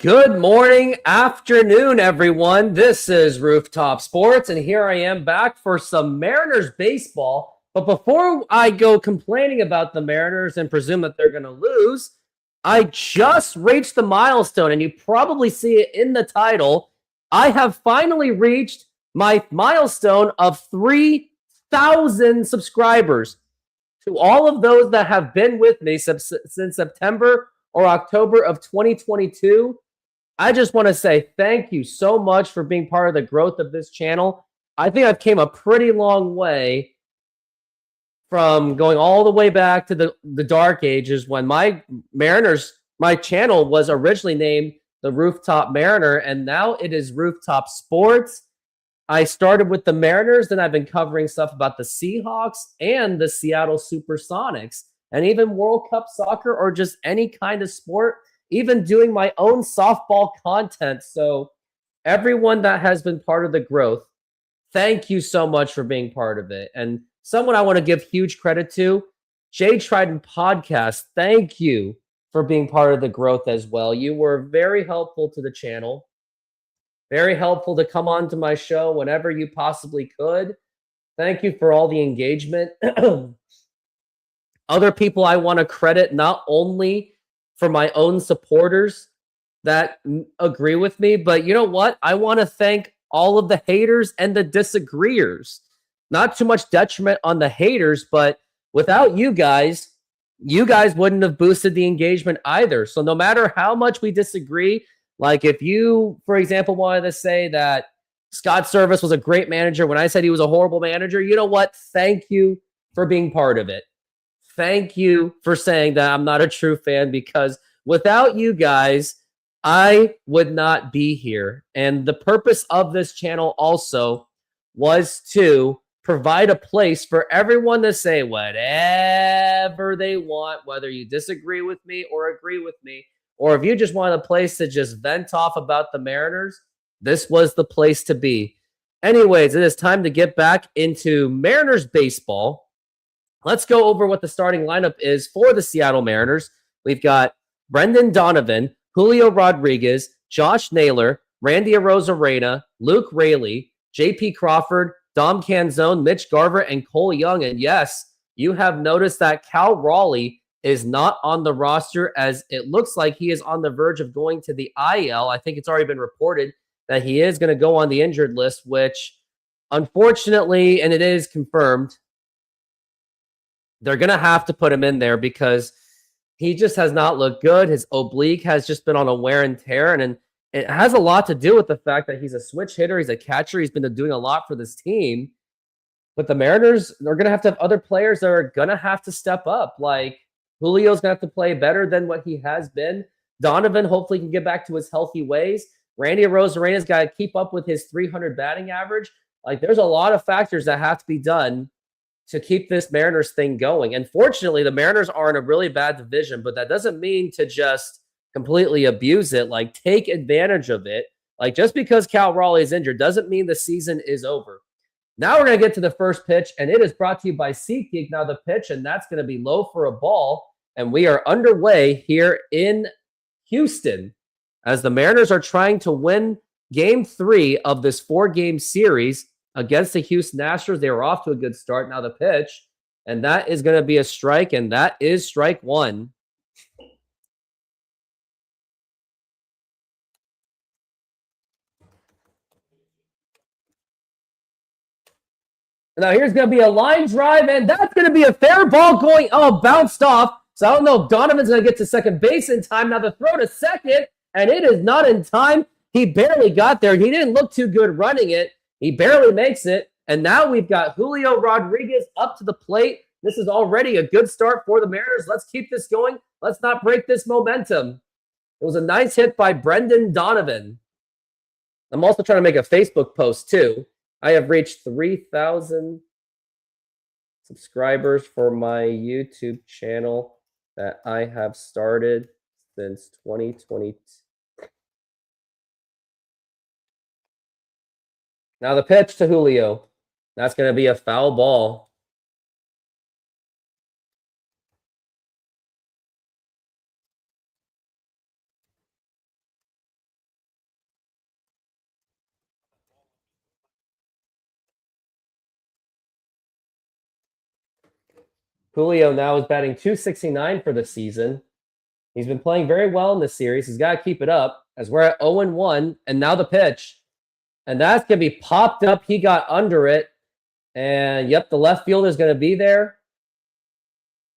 Good morning, afternoon, everyone. This is Rooftop Sports, and here I am back for some Mariners baseball. But before I go complaining about the Mariners and presume that they're going to lose, I just reached the milestone, and you probably see it in the title. I have finally reached my milestone of 3,000 subscribers. To all of those that have been with me since September or October of 2022, I just want to say thank you so much for being part of the growth of this channel. I think I've came a pretty long way from going all the way back to the dark ages when my channel was originally named the Rooftop Mariner, and now it is Rooftop Sports. I started with the Mariners, then I've been covering stuff about the Seahawks and the Seattle Supersonics, and even World Cup soccer or just any kind of sport, even doing my own softball content. So everyone that has been part of the growth, thank you so much for being part of it. And someone I want to give huge credit to, Jay Trident Podcast, thank you for being part of the growth as well. You were very helpful to the channel, very helpful to come on to my show whenever you possibly could. Thank you for all the engagement. Other people I want to credit not only for my own supporters that agree with me, but you know what? I want to thank all of the haters and the disagreeers. Not too much detriment on the haters, but without you guys wouldn't have boosted the engagement either. So no matter how much we disagree, like if you, for example, wanted to say that Scott Service was a great manager when I said he was a horrible manager, you know what? Thank you for being part of it. Thank you for saying that I'm not a true fan, because without you guys, I would not be here. And the purpose of this channel also was to provide a place for everyone to say whatever they want, whether you disagree with me or agree with me, or if you just want a place to just vent off about the Mariners, this was the place to be. Anyways, it is time to get back into Mariners baseball. Let's go over what the starting lineup is for the Seattle Mariners. We've got Brendan Donovan, Julio Rodriguez, Josh Naylor, Randy Arozarena, Luke Raley, J.P. Crawford, Dom Canzone, Mitch Garver, and Cole Young. And yes, you have noticed that Cal Raleigh is not on the roster, as it looks like he is on the verge of going to the IL. I think it's already been reported that he is going to go on the injured list, which unfortunately, and it is confirmed, they're going to have to put him in there because he just has not looked good. His oblique has just been on a wear and tear, and it has a lot to do with the fact that he's a switch hitter. He's a catcher. He's been doing a lot for this team. But the Mariners are going to have other players that are going to have to step up. Like Julio's going to have to play better than what he has been. Donovan hopefully can get back to his healthy ways. Randy Arozarena's got to keep up with his 300 batting average. Like there's a lot of factors that have to be done to keep this Mariners thing going. And fortunately, the Mariners are in a really bad division, but that doesn't mean to just completely abuse it. Like take advantage of it. Like just because Cal Raleigh is injured doesn't mean the season is over. Now we're going to get to the first pitch, and it is brought to you by SeatGeek. Now the pitch, and that's going to be low for a ball. And we are underway here in Houston as the Mariners are trying to win Game 3 of this 4-game series against the Houston Astros. They were off to a good start. Now the pitch, and that is going to be a strike, and that is strike one. Now here's going to be a line drive, and that's going to be a fair ball going. Oh, bounced off. So I don't know if Donovan's going to get to second base in time. Now the throw to second, and it is not in time. He barely got there. He didn't look too good running it. He barely makes it. And now we've got Julio Rodriguez up to the plate. This is already a good start for the Mariners. Let's keep this going. Let's not break this momentum. It was a nice hit by Brendan Donovan. I'm also trying to make a Facebook post too. I have reached 3,000 subscribers for my YouTube channel that I have started since 2022. Now the pitch to Julio. That's going to be a foul ball. Julio now is batting .269 for the season. He's been playing very well in this series. He's got to keep it up as we're at 0-1. And now the pitch. And that's going to be popped up. He got under it. And, yep, the left fielder is going to be there.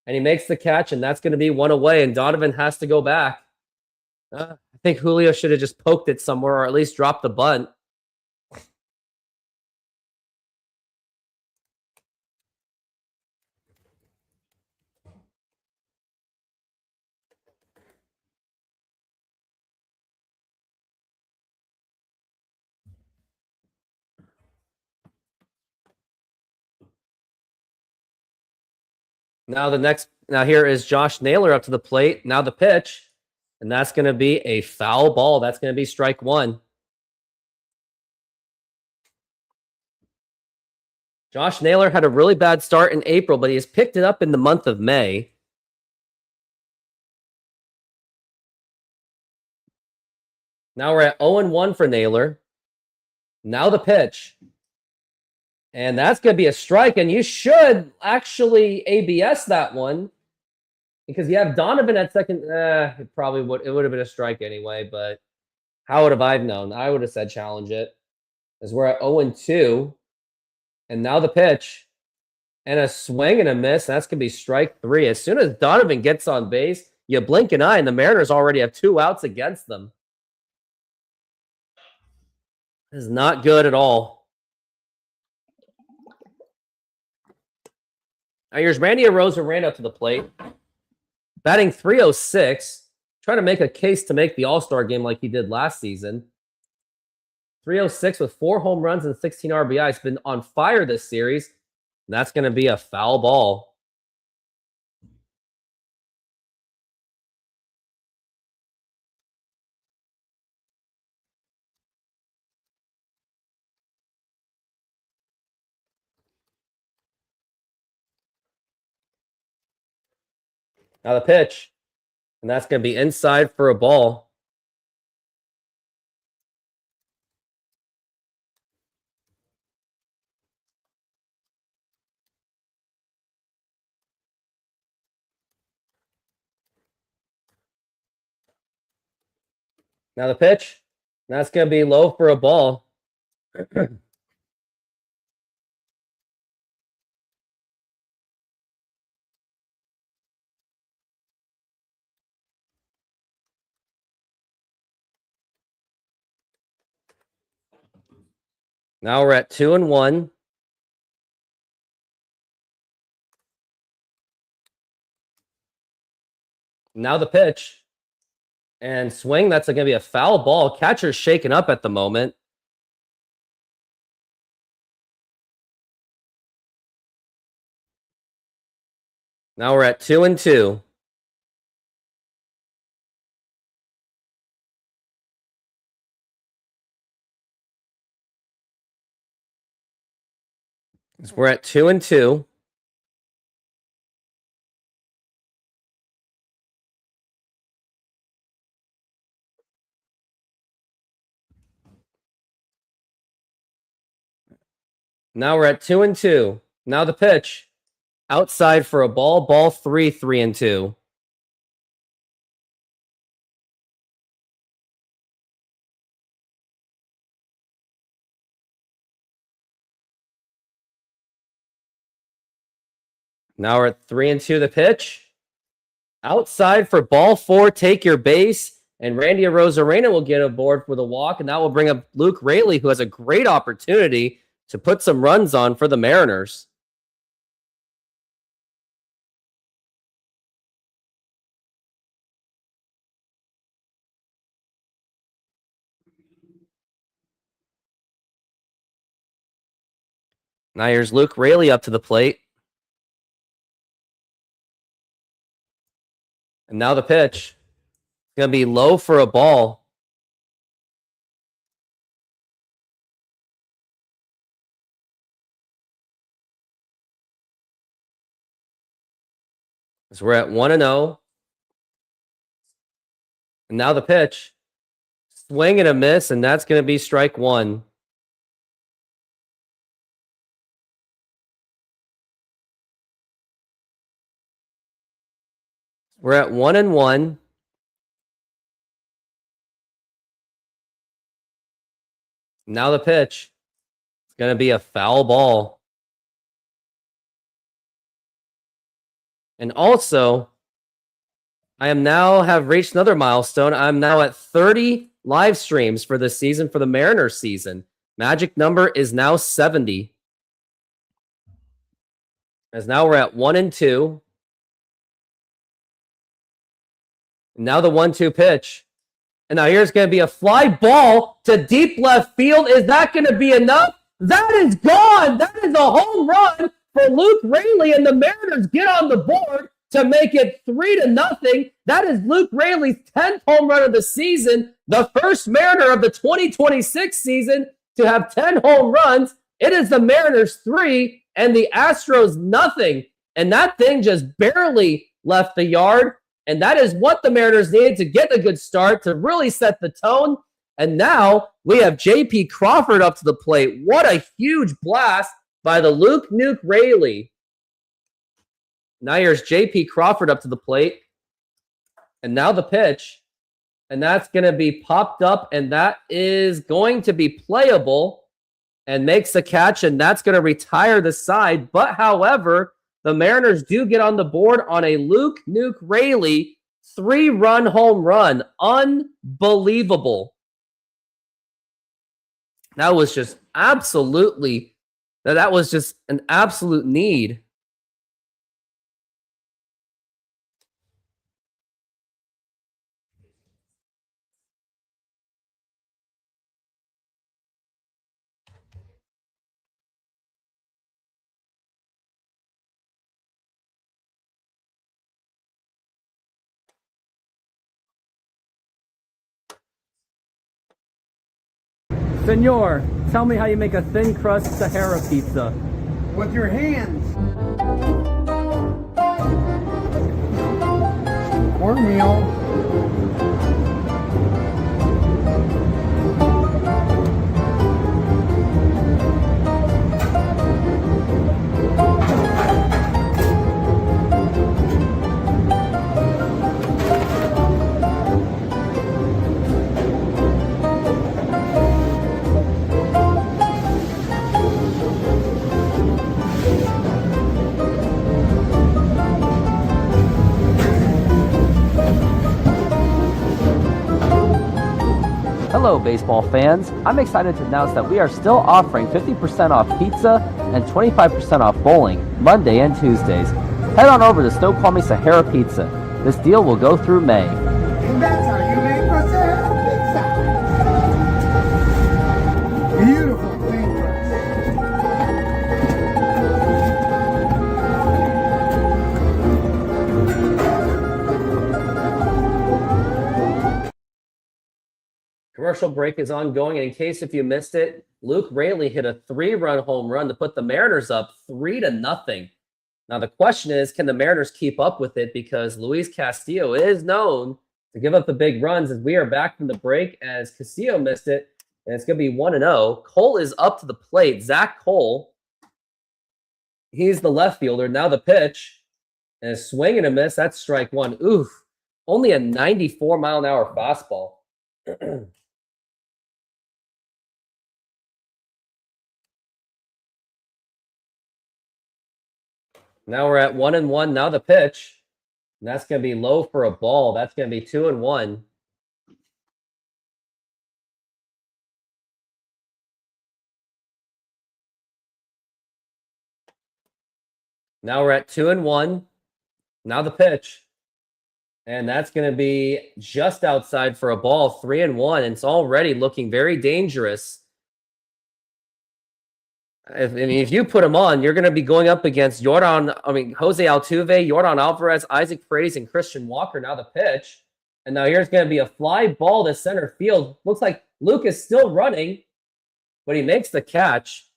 And he makes the catch, and that's going to be one away. And Donovan has to go back. I think Julio should have just poked it somewhere or at least dropped the bunt. Now here is Josh Naylor up to the plate. Now the pitch, and that's going to be a foul ball. That's going to be strike one. Josh Naylor had a really bad start in April, but he has picked it up in the month of May. Now we're at 0-1 for Naylor. Now the pitch. And that's going to be a strike, and you should actually ABS that one because you have Donovan at second. It would have been a strike anyway, but how would have I known? I would have said challenge it as we're at 0-2. And now the pitch and a swing and a miss. That's going to be strike three. As soon as Donovan gets on base, you blink an eye, and the Mariners already have 2 outs against them. This is not good at all. Now here's Randy Arozarena up to the plate. Batting .306. Trying to make a case to make the All-Star game like he did last season. .306 with 4 home runs and 16 RBIs. Been on fire this series. And that's going to be a foul ball. Now the pitch. And that's going to be inside for a ball. Now the pitch. And that's going to be low for a ball. Now we're at 2-1. Now the pitch. And swing, that's going to be a foul ball. Catcher's shaken up at the moment. Now we're at 2-2. We're at 2-2. Now we're at 2-2. Now the pitch. Outside for a ball. Ball 3, 3-2. Now we're at 3-2. The pitch. Outside for ball 4. Take your base. And Randy Arozarena will get aboard for the walk. And that will bring up Luke Raley, who has a great opportunity to put some runs on for the Mariners. Now here's Luke Raley up to the plate. And now the pitch. It's going to be low for a ball. So we're at 1-0. And now the pitch. Swing and a miss, and that's going to be strike one. We're at 1-1. Now the pitch. It's going to be a foul ball. And also, I am now have reached another milestone. I'm now at 30 live streams for this season, for the Mariners season. Magic number is now 70. As now we're at 1-2. Now the 1-2 pitch. And now here's going to be a fly ball to deep left field. Is that going to be enough? That is gone. That is a home run for Luke Raley, and the Mariners get on the board to make it 3-0. That is Luke Raley's 10th home run of the season, the first Mariner of the 2026 season to have 10 home runs. It is the Mariners 3 and the Astros nothing. And that thing just barely left the yard. And that is what the Mariners needed to get a good start, to really set the tone. And now we have J.P. Crawford up to the plate. What a huge blast by the Luke Nuke Raley. Now here's J.P. Crawford up to the plate. And now the pitch. And that's going to be popped up. And that is going to be playable. And makes the catch. And that's going to retire the side. But however, the Mariners do get on the board on a Luke Nuke Raley 3-run home run. Unbelievable. That was just absolutely, that was just an absolute need. Senor, tell me how you make a thin crust Sahara pizza. With your hands. Cornmeal. Hello, baseball fans. I'm excited to announce that we are still offering 50% off pizza and 25% off bowling Monday and Tuesdays. Head on over to Snoqualmie Sahara Pizza. This deal will go through May. And that's how you make a Sahara pizza. Beautiful thing. Commercial break is ongoing, and in case if you missed it, Luke Raley hit a 3-run home run to put the Mariners up 3-0. Now the question is, can the Mariners keep up with it? Because Luis Castillo is known to give up the big runs. As we are back from the break, as Castillo missed it, and it's going to be 1-0. Cole is up to the plate. Zach Cole, he's the left fielder. Now the pitch, and a swing and a miss. That's strike one. Oof, only a 94-mile-an-hour fastball. Now we're at 1-1. Now the pitch. And that's going to be low for a ball. That's going to be 2-1. Now we're at 2-1. Now the pitch. And that's going to be just outside for a ball. 3-1. And it's already looking very dangerous. If you put him on, you're going to be going up against Jose Altuve, Yordan Alvarez, Isaac Paredes, and Christian Walker. Now the pitch. And now here's going to be a fly ball to center field. Looks like Luke is still running, but he makes the catch.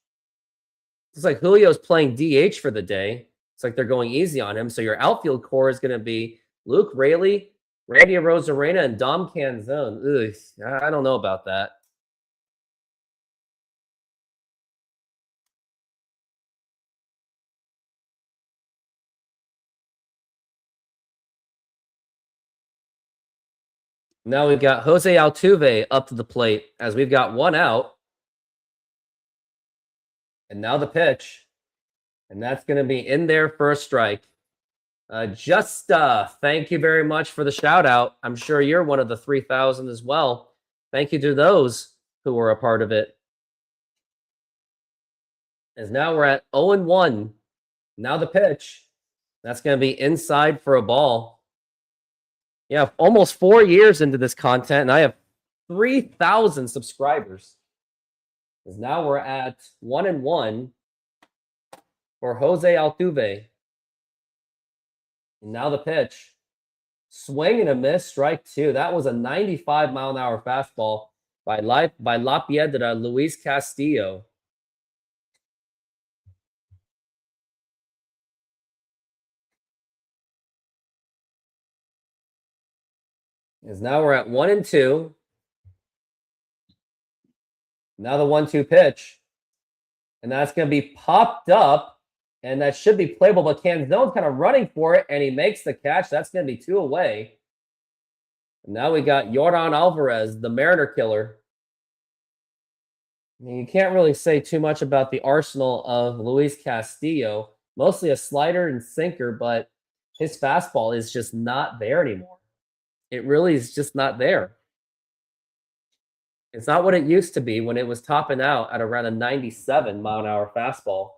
Looks like Julio's playing DH for the day. It's like they're going easy on him. So your outfield core is going to be Luke Raley, Randy Arozarena, and Dom Canzone. Ugh, I don't know about that. Now we've got Jose Altuve up to the plate as we've got one out. And now the pitch. And that's going to be in there for a strike. Thank you very much for the shout out. I'm sure you're one of the 3,000 as well. Thank you to those who were a part of it. As now we're at 0-1. Now the pitch. That's going to be inside for a ball. Yeah, almost 4 years into this content, and I have 3,000 subscribers. As now we're at 1-1 for Jose Altuve. And now the pitch. Swing and a miss, strike two. That was a 95-mile-an-hour fastball by La Piedra, Luis Castillo. As now we're at 1-2. Now the 1-2 pitch. And that's going to be popped up. And that should be playable, but Canzone's kind of running for it, and he makes the catch. That's going to be 2 away. And now we got Yordan Alvarez, the Mariner killer. I mean, you can't really say too much about the arsenal of Luis Castillo. Mostly a slider and sinker, but his fastball is just not there anymore. It really is just not there. It's not what it used to be when it was topping out at around a 97-mile-an-hour fastball.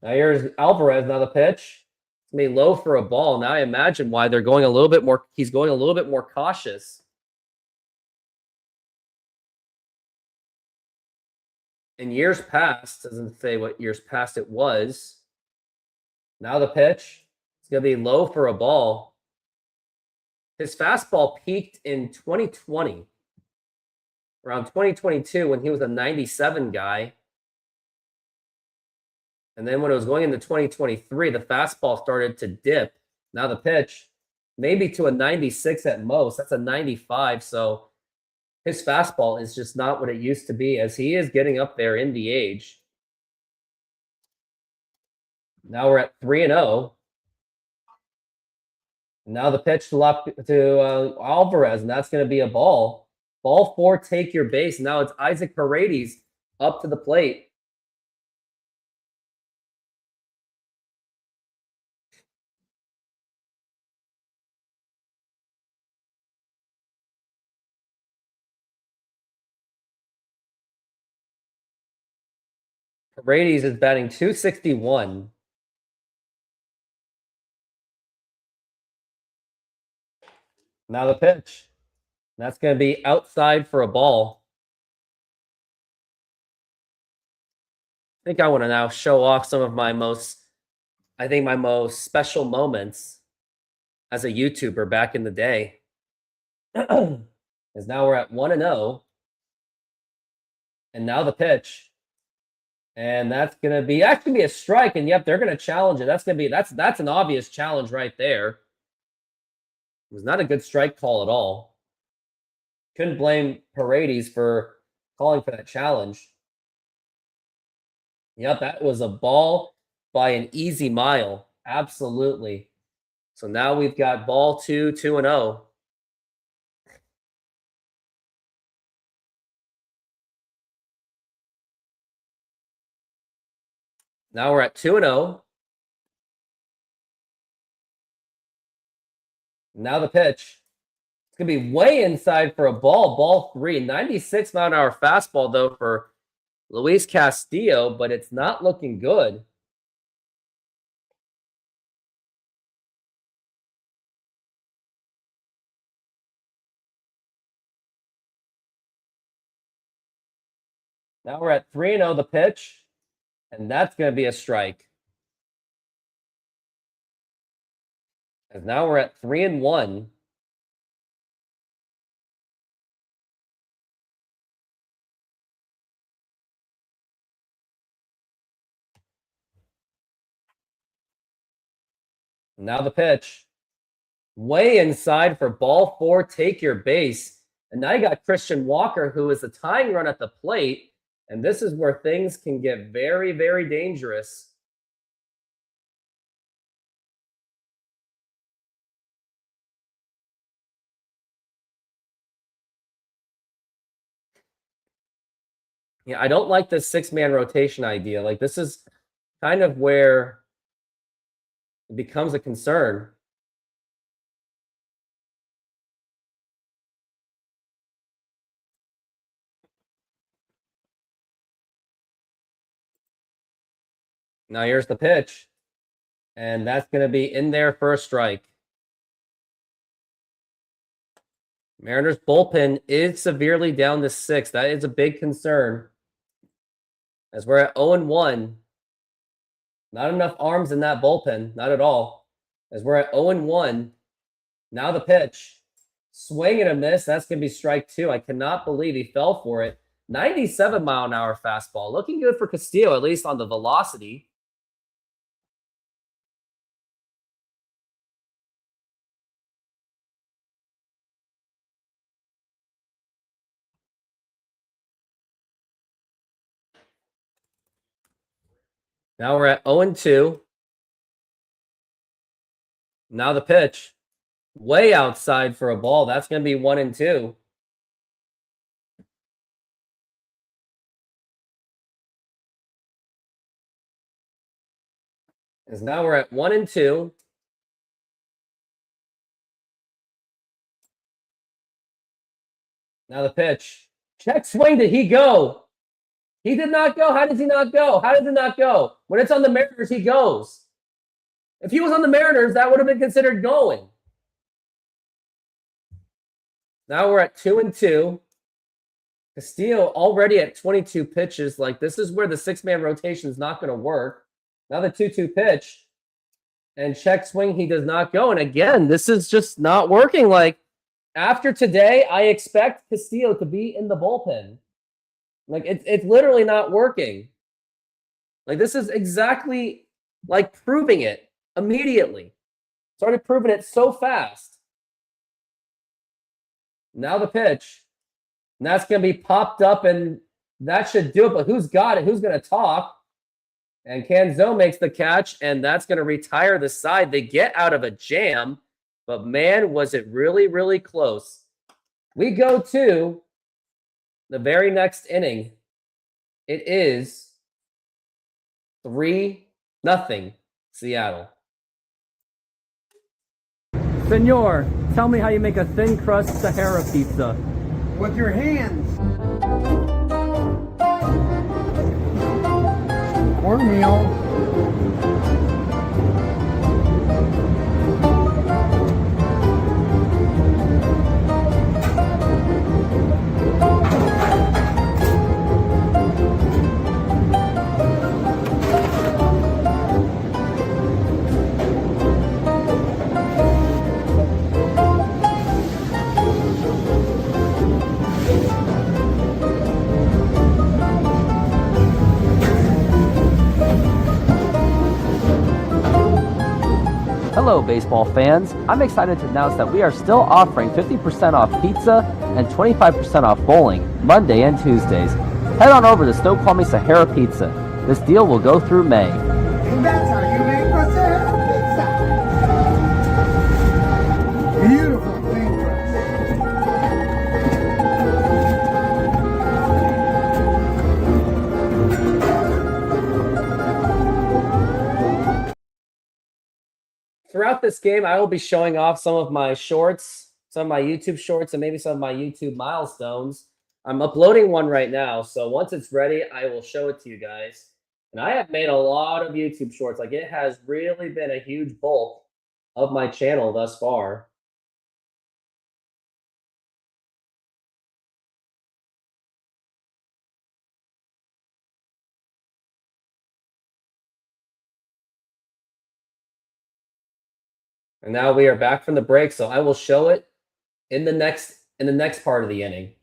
Now here's Alvarez. Now the pitch. It's going to be low for a ball. Now I imagine why they're going a little bit more. He's going a little bit more cautious. In years past, doesn't say what years past it was. Now the pitch. It's going to be low for a ball. His fastball peaked in 2020. Around 2022 when he was a 97 guy. And then when it was going into 2023, the fastball started to dip. Now the pitch, maybe to a 96 at most. That's a 95. So his fastball is just not what it used to be, as he is getting up there in the age. Now we're at 3-0. Now the pitch to Alvarez, and that's going to be a ball. Ball 4, take your base. Now it's Isaac Paredes up to the plate. Paredes is batting .261. Now the pitch. That's going to be outside for a ball. I think I want to now show off some of my most special moments as a YouTuber back in the day. As now we're at 1-0. And now the pitch. And that's going to be actually be a strike. And yep, they're going to challenge it. That's an obvious challenge right there. It was not a good strike call at all. Couldn't blame Paredes for calling for that challenge. Yep, that was a ball by an easy mile. Absolutely. So now we've got ball 2, 2-0. Now we're at 2-0. Now the pitch. It's going to be way inside for a ball. Ball 3. 96-mile-an-hour fastball, though, for Luis Castillo, but it's not looking good. Now we're at 3-0, the pitch, and that's going to be a strike. As now we're at 3-1. Now the pitch. Way inside for ball 4, take your base. And now you got Christian Walker, who is the tying run at the plate. And this is where things can get very, very dangerous. Yeah, I don't like this six-man rotation idea. Like, this is kind of where it becomes a concern. Now here's the pitch, and that's going to be in there for a strike. Mariners bullpen is severely down to 6. That is a big concern, as we're at 0-1. Not enough arms in that bullpen, not at all. As we're at 0-1. Now the pitch. Swing and a miss. That's going to be strike 2. I cannot believe he fell for it. 97-mile-an-hour fastball. Looking good for Castillo, at least on the velocity. Now we're at 0-2. Now the pitch. Way outside for a ball. That's going to be 1-2. As now we're at 1-2. Now the pitch. Check swing. Did he go? He did not go. How does he not go? How does it not go? When it's on the Mariners, he goes. If he was on the Mariners, that would have been considered going. Now we're at 2-2. Castillo already at 22 pitches. Like, this is where the six-man rotation is not going to work. Now the 2-2 pitch. And check swing, he does not go. And again, this is just not working. Like, after today, I expect Castillo to be in the bullpen. Like, it's literally not working. Like, this is exactly like proving it immediately. Started proving it so fast. Now the pitch. And that's going to be popped up, and that should do it. But who's got it? Who's going to talk? And Canzone makes the catch, and that's going to retire the side. They get out of a jam, but man, was it really, really close. We go to the very next inning. It is 3-0 Seattle. Senor, tell me how you make a thin crust Sahara pizza. With your hands. Cornmeal. Hello, baseball fans. I'm excited to announce that we are still offering 50% off pizza and 25% off bowling Monday and Tuesdays. Head on over to Snoqualmie Sahara Pizza. This deal will go through May. And that's how you make a Sahara pizza. Beautiful thing. Throughout this game, I will be showing off some of my shorts, some of my YouTube shorts, and maybe some of my YouTube milestones. I'm uploading one right now, so once it's ready, I will show it to you guys. And I have made a lot of YouTube shorts. Like, it has really been a huge bulk of my channel thus far. And now we are back from the break, so I will show it in the next part of the inning.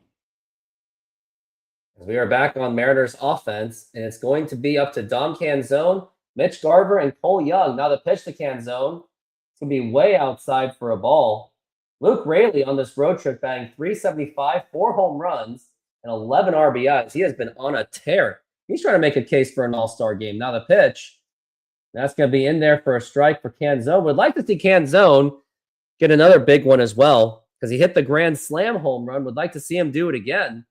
As we are back on Mariners offense, and it's going to be up to Dom Canzone, Mitch Garver, and Cole Young. Now the pitch to Canzone. It's going to be way outside for a ball. Luke Raley on this road trip batting .375, 4 home runs, and 11 RBIs. He has been on a tear. He's trying to make a case for an all-star game. Now the pitch. That's going to be in there for a strike for Canzone. Would like to see Canzone get another big one as well, because he hit the grand slam home run. Would like to see him do it again.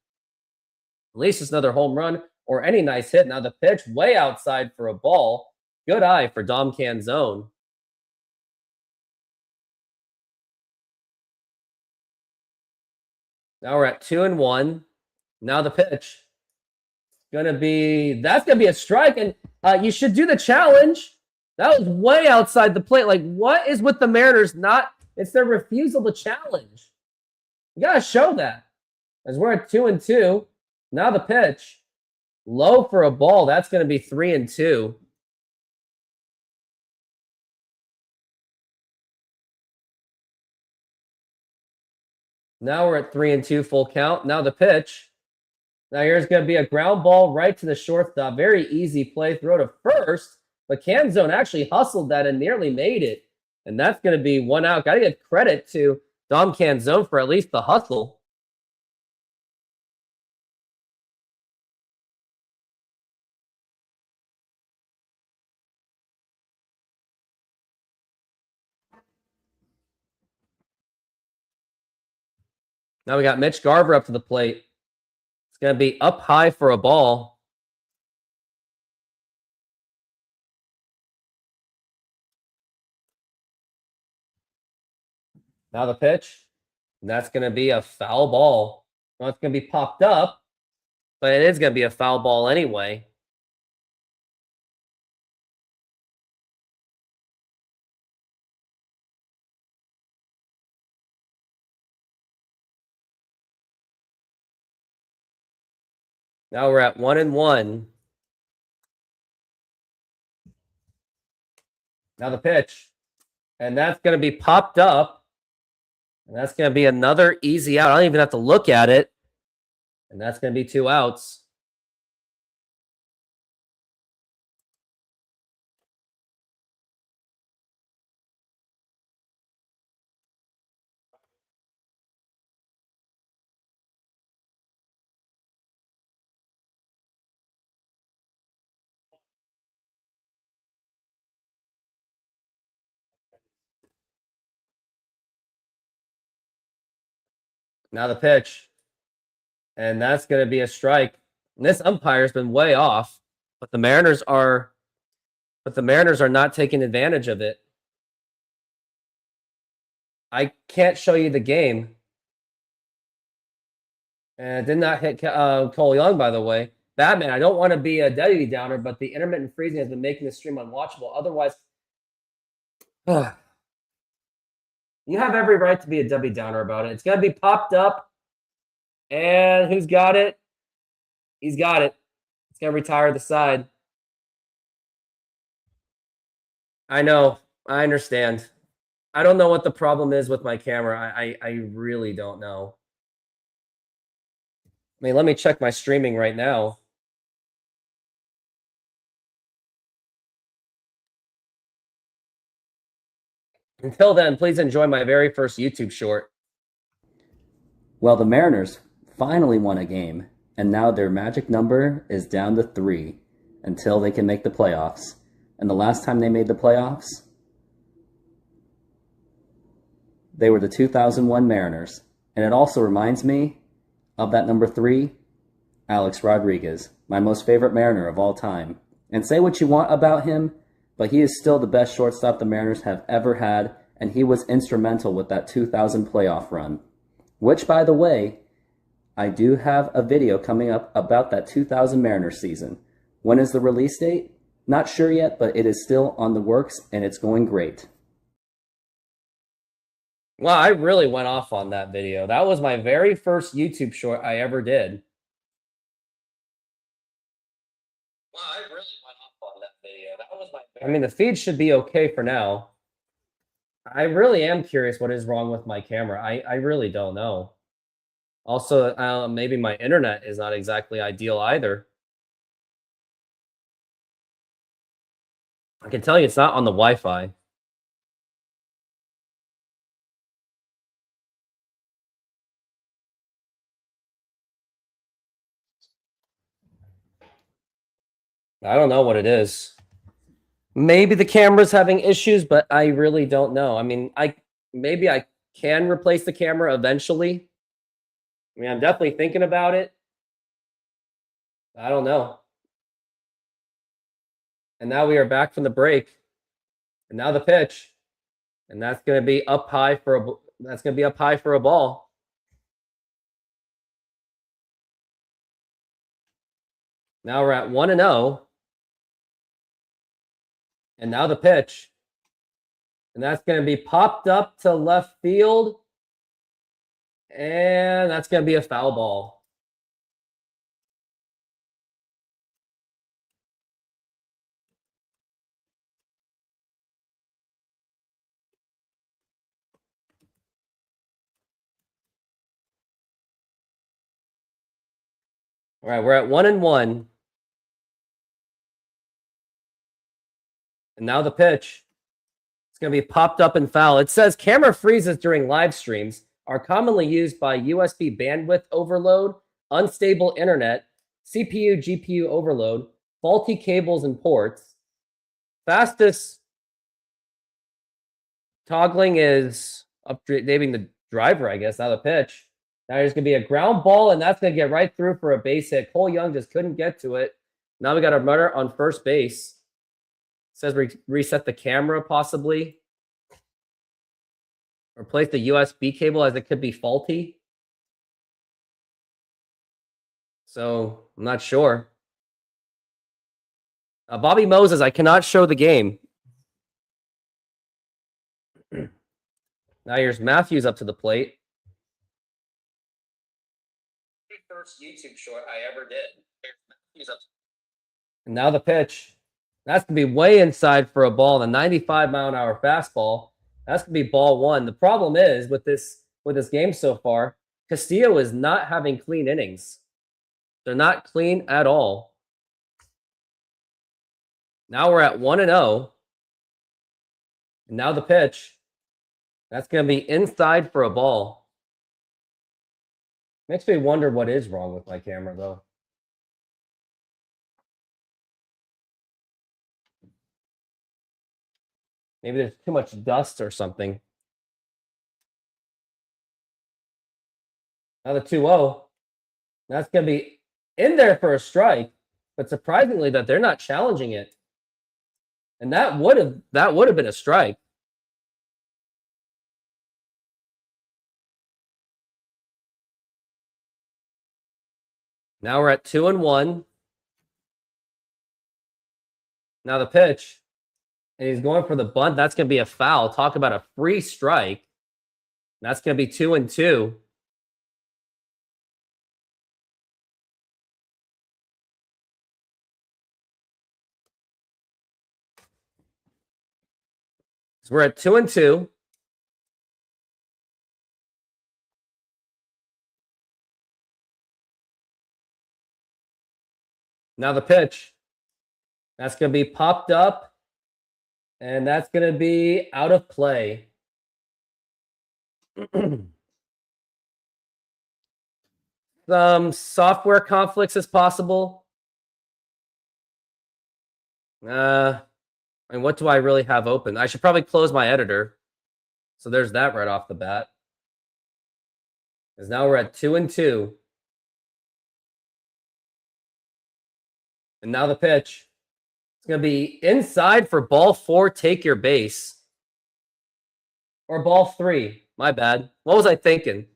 At least it's another home run or any nice hit. Now the pitch way outside for a ball. Good eye for Dom Canzone. Now we're at 2-1. Now the pitch. That's gonna be a strike, and you should do the challenge. That was way outside the plate. Like, what is with the Mariners? It's their refusal to challenge. You gotta show that. As we're at 2-2. Now the pitch. Low for a ball. That's gonna be 3-2. Now we're at 3-2 full count. Now the pitch. Now here's going to be a ground ball right to the shortstop. Very easy play. Throw to first. But Canzone actually hustled that and nearly made it. And that's going to be 1 out. Got to give credit to Dom Canzone for at least the hustle. Now we got Mitch Garver up to the plate. It's going to be up high for a ball. Now the pitch. And that's going to be a foul ball. Well, it's going to be popped up, but it is going to be a foul ball anyway. Now we're at 1-1. Now the pitch. And that's going to be popped up. And that's going to be another easy out. I don't even have to look at it. And that's going to be 2 outs. Now the pitch. And that's going to be a strike. And this umpire's been way off, but the Mariners are not taking advantage of it. I can't show you the game. And it did not hit Cole Young, by the way. Batman, I don't want to be a Debbie Downer, but the intermittent freezing has been making the stream unwatchable. Otherwise, you have every right to be a Debbie Downer about it. It's going to be popped up. And who's got it? He's got it. It's going to retire the side. I know. I understand. I don't know what the problem is with my camera. I really don't know. I mean, let me check my streaming right now. Until then, please enjoy my very first YouTube short. Well, the Mariners finally won a game, and now their magic number is down to 3 until they can make the playoffs. And the last time they made the playoffs, they were the 2001 Mariners. And it also reminds me of that number 3, Alex Rodriguez, my most favorite Mariner of all time. And say what you want about him, but he is still the best shortstop the Mariners have ever had, and he was instrumental with that 2000 playoff run. Which, by the way, I do have a video coming up about that 2000 Mariners season. When is the release date? Not sure yet, but it is still on the works, and it's going great. Well, I really went off on that video. That was my very first YouTube short I ever did. Well, I really went off on that video. That was I mean, the feed should be okay for now. I really am curious what is wrong with my camera. I really don't know. Also, maybe my internet is not exactly ideal either. I can tell you it's not on the Wi-Fi. I don't know what it is. Maybe the camera's having issues, but I really don't know. I mean, maybe I can replace the camera eventually. I mean, I'm definitely thinking about it. I don't know. And now we are back from the break. And now the pitch. And that's going to be up high for a ball. Now we're at 1-0. And now the pitch. And that's going to be popped up to left field. And that's going to be a foul ball. All right, we're at 1-1. And now the pitch. It's going to be popped up and foul. It says camera freezes during live streams are commonly used by USB bandwidth overload, unstable internet, CPU, GPU overload, faulty cables and ports. Fastest toggling is updating the driver, I guess. Now the pitch. Now there's going to be a ground ball, and that's going to get right through for a base hit. Cole Young just couldn't get to it. Now we got a runner on first base. It says reset the camera, possibly. Replace the USB cable as it could be faulty. So I'm not sure. Bobby Moses, I cannot show the game. Now here's Matthews up to the plate. First YouTube short I ever did. And now the pitch. That's going to be way inside for a ball. The 95-mile-an-hour fastball. That's going to be ball one. The problem is with this game so far, Castillo is not having clean innings. They're not clean at all. Now we're at 1-0. And now the pitch. That's going to be inside for a ball. Makes me wonder what is wrong with my camera, though. Maybe there's too much dust or something. Now the 2-0. That's going to be in there for a strike, but surprisingly that they're not challenging it. And that would have been a strike. Now we're at 2-1. Now the pitch. And he's going for the bunt. That's going to be a foul. Talk about a free strike. That's going to be 2-2. So we're at 2-2. Now the pitch. That's going to be popped up. And that's going to be out of play. Some software conflicts is possible. I mean, what do I really have open? I should probably close my editor. So there's that right off the bat. Because now we're at 2-2. And now the pitch. It's going to be inside for ball 4, take your base. Or ball 3. My bad. What was I thinking?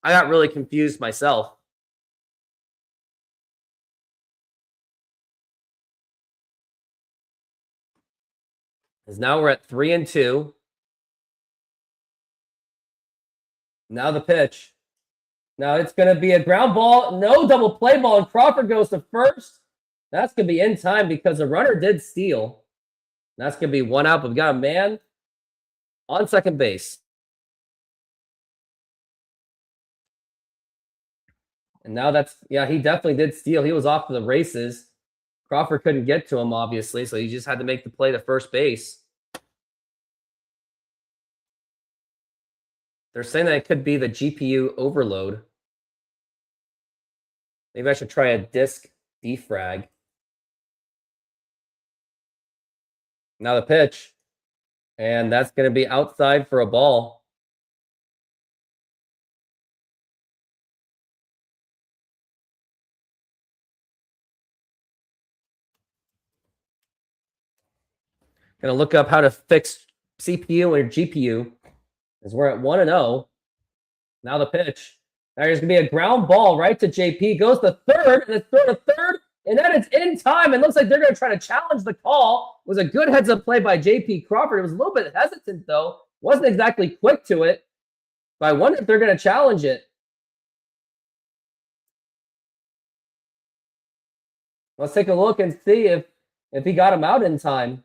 I got really confused myself. Because now we're at 3-2. Now the pitch. Now it's going to be a ground ball. No double play ball. And Crawford goes to first. That's going to be in time because the runner did steal. That's going to be one out, but we got a man on second base. And now that's, yeah, he definitely did steal. He was off to the races. Crawford couldn't get to him, obviously, so he just had to make the play to first base. They're saying that it could be the GPU overload. Maybe I should try a disk defrag. Now the pitch. And that's going to be outside for a ball. Gonna look up how to fix CPU or GPU, as we're at 1-0. Now the pitch. There's gonna be a ground ball right to JP. Goes to third, and it's thrown to third, and then it's in time. And looks like they're gonna try to challenge the call. It was a good heads-up play by JP Crawford. It was a little bit hesitant though. Wasn't exactly quick to it. But I wonder if they're gonna challenge it. Let's take a look and see if he got him out in time.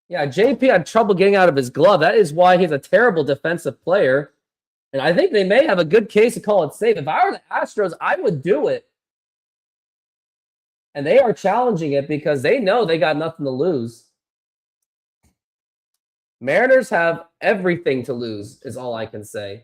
Yeah, JP had trouble getting out of his glove. That is why he's a terrible defensive player. And I think they may have a good case to call it safe. If I were the Astros, I would do it. And they are challenging it because they know they got nothing to lose. Mariners have everything to lose, is all I can say.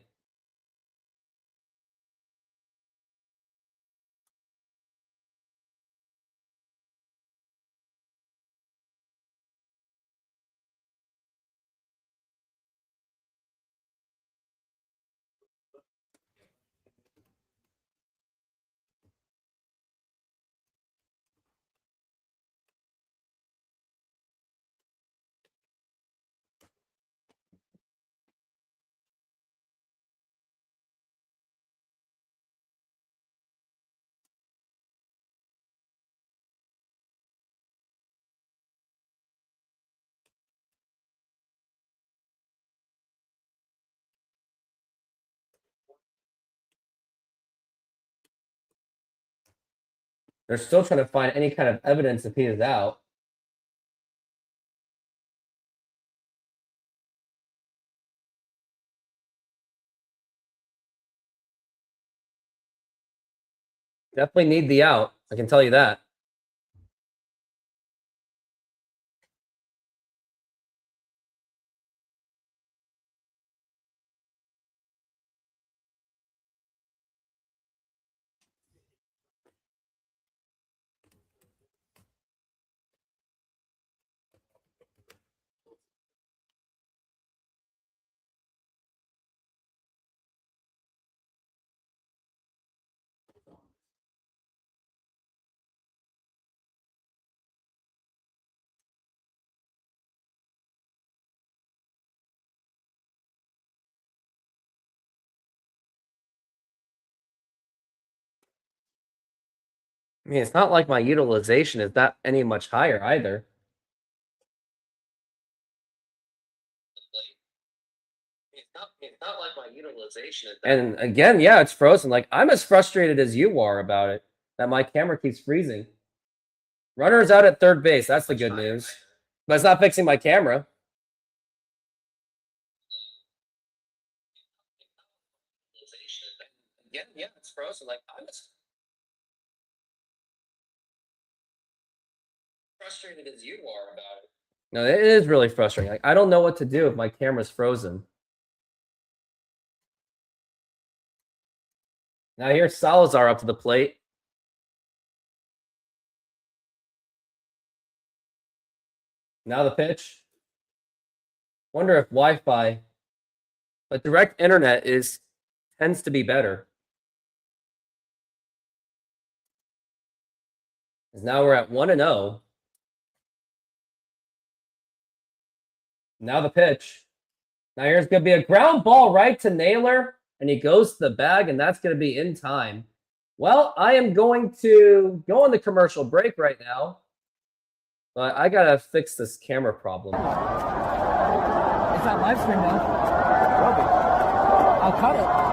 They're still trying to find any kind of evidence if he is out. Definitely need the out. I can tell you that. I mean, it's not like my utilization is that any much higher either. It's not like my utilization is that. And again, yeah, it's frozen. Like, I'm as frustrated as you are about it, that my camera keeps freezing. Runner's out at third base. That's the good news. But it's not fixing my camera. Yeah, it's frozen. Like, I'm as frustrated as you are about it. No, it is really frustrating. Like, I don't know what to do if my camera's frozen. Now here's Salazar up to the plate. Now the pitch. Wonder if Wi-Fi, but direct internet tends to be better. Because now we're at 1-0. Now the pitch. Now here's going to be a ground ball right to Naylor, and he goes to the bag, and that's going to be in time. Well, I am going to go on the commercial break right now, but I got to fix this camera problem. It's not live stream though. I'll cut it.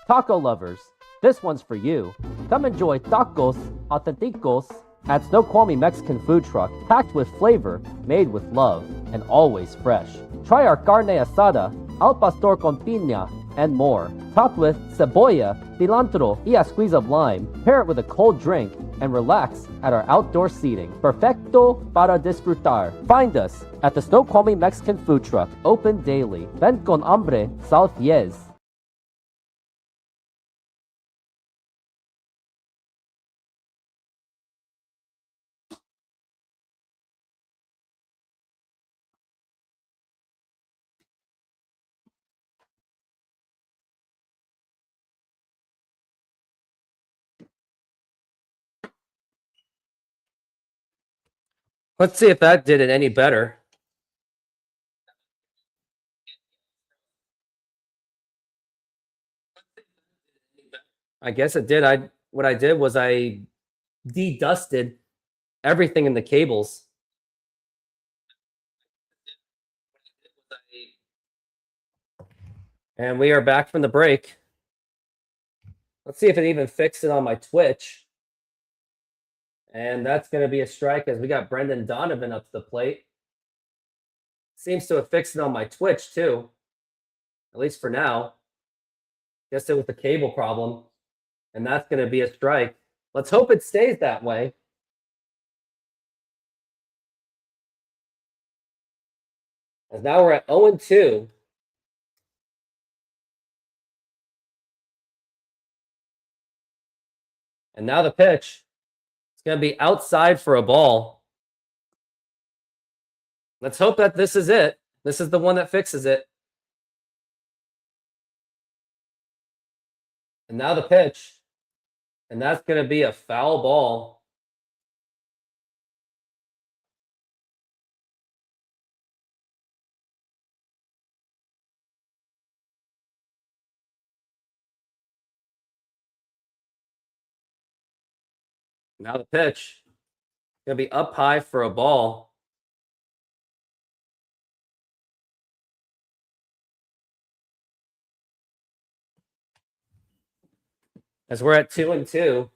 Taco lovers, this one's for you. Come enjoy tacos auténticos at Snoqualmie Mexican food truck, packed with flavor, made with love, and always fresh. Try our carne asada, al pastor con piña, and more. Topped with cebolla, cilantro, y a squeeze of lime. Pair it with a cold drink and relax at our outdoor seating. Perfecto para disfrutar. Find us at the Snoqualmie Mexican Food Truck, open daily. Ven con hambre, sal 10. Let's see if that did it any better. I guess it did. What I did was I de-dusted everything in the cables. And we are back from the break. Let's see if it even fixed it on my Twitch. And that's going to be a strike as we got Brendan Donovan up to the plate. Seems to have fixed it on my Twitch too. At least for now. Guess it was the cable problem. And that's going to be a strike. Let's hope it stays that way. As now we're at 0-2. And now the pitch. It's going to be outside for a ball. Let's hope that this is it. This is the one that fixes it. And now the pitch. And that's going to be a foul ball. Now the pitch. Going to be up high for a ball. As we're at 2-2.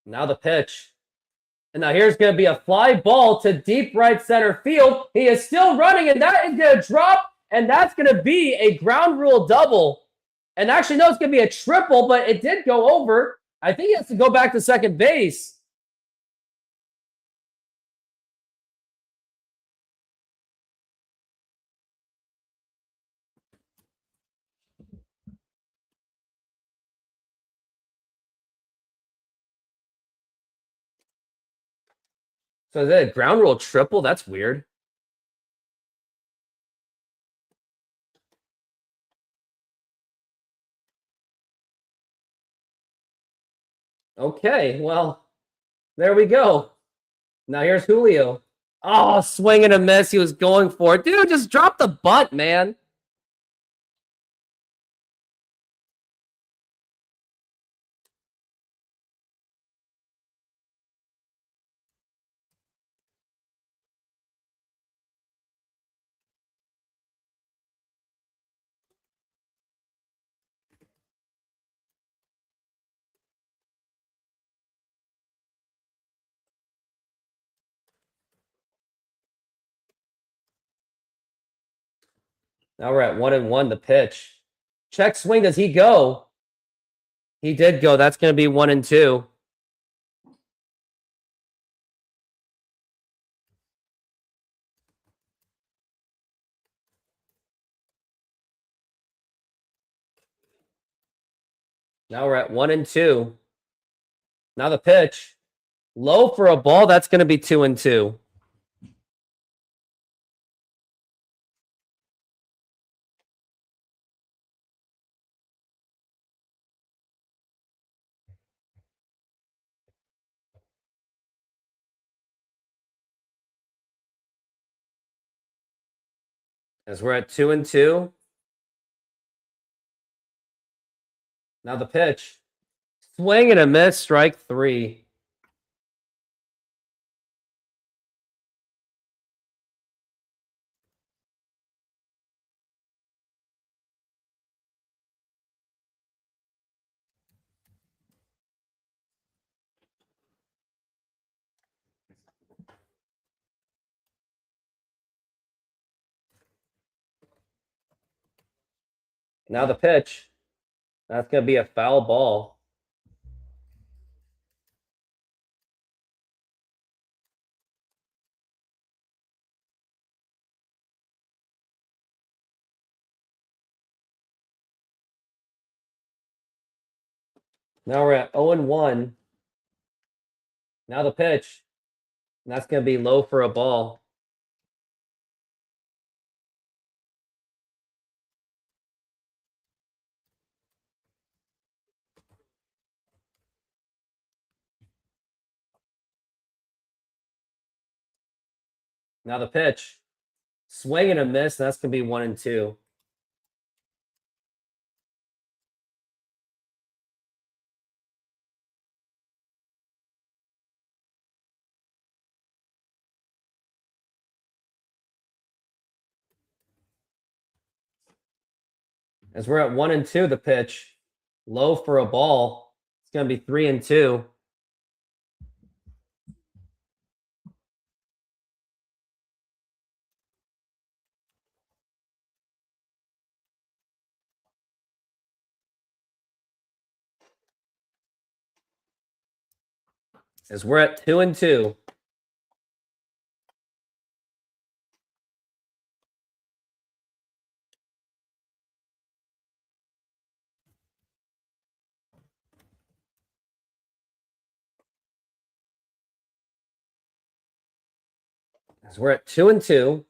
Now the pitch. And now here's going to be a fly ball to deep right center field. He is still running, and that is going to drop, and that's going to be a ground rule double. And actually, no, it's going to be a triple, but it did go over. I think he has to go back to second base. So is that a ground rule triple? That's weird. Okay, well, there we go. Now here's Julio. Oh, swing and a miss. He was going for it. Dude, just drop the butt, man. Now we're at 1-1, the pitch. Check swing. Does he go? He did go. That's going to be 1-2. Now we're at 1-2. Now the pitch. Low for a ball. That's going to be 2-2. As we're at 2-2. Now the pitch. Swing and a miss. Strike 3. Now the pitch. That's going to be a foul ball. Now we're at 0-1. Now the pitch. And that's going to be low for a ball. Now the pitch. Swing and a miss. That's going to be 1-2. As we're at 1-2, the pitch. Low for a ball. It's going to be 3-2. As we're at 2-2. As we're at 2-2.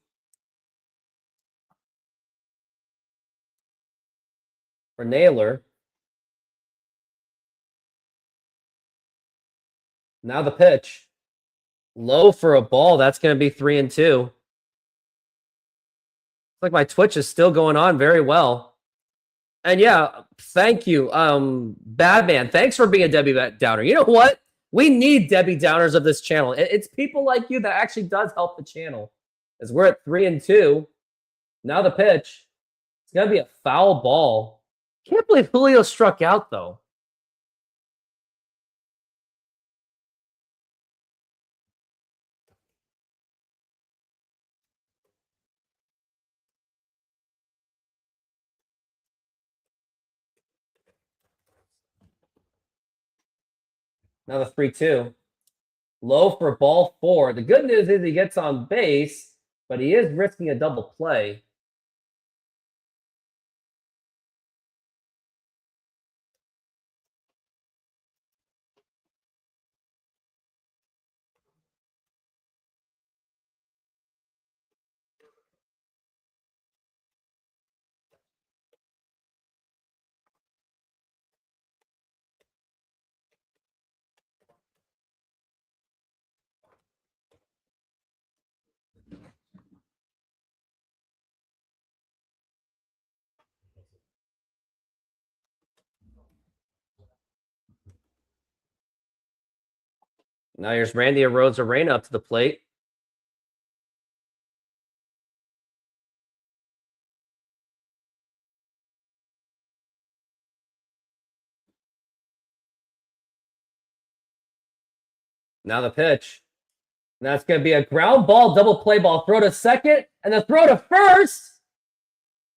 For Naylor. Now the pitch. Low for a ball. That's going to be 3-2. Looks like my Twitch is still going on very well. And yeah, thank you, Badman. Thanks for being a Debbie Downer. You know what? We need Debbie Downers of this channel. It's people like you that actually does help the channel. As we're at 3-2. Now the pitch. It's going to be a foul ball. Can't believe Julio struck out, though. Now the 3-2. Low for ball 4. The good news is he gets on base, but he is risking a double play. Now here's Randy Arozarena up to the plate. Now the pitch. And that's going to be a ground ball, double play ball. Throw to second, and then throw to first.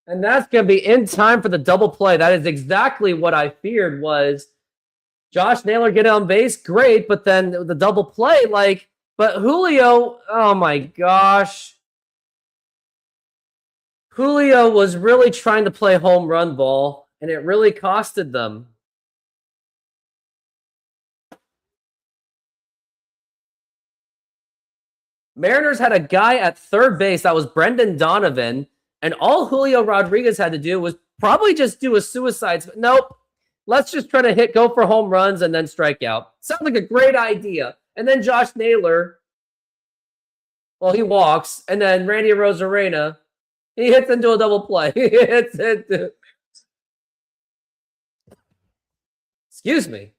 And that's going to be in time for the double play. That is exactly what I feared was Josh Naylor get on base. Great, but then the double play, but Julio, oh my gosh. Julio was really trying to play home run ball, and it really costed them. Mariners had a guy at third base that was Brendan Donovan, and all Julio Rodriguez had to do was probably just do a suicide. Nope. Let's just try to go for home runs and then strike out. Sounds like a great idea. And then Josh Naylor, well, he walks, and then Randy Arozarena, he hits into a double play. He hits it. Excuse me.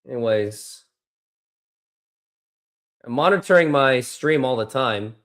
Anyways, I'm monitoring my stream all the time.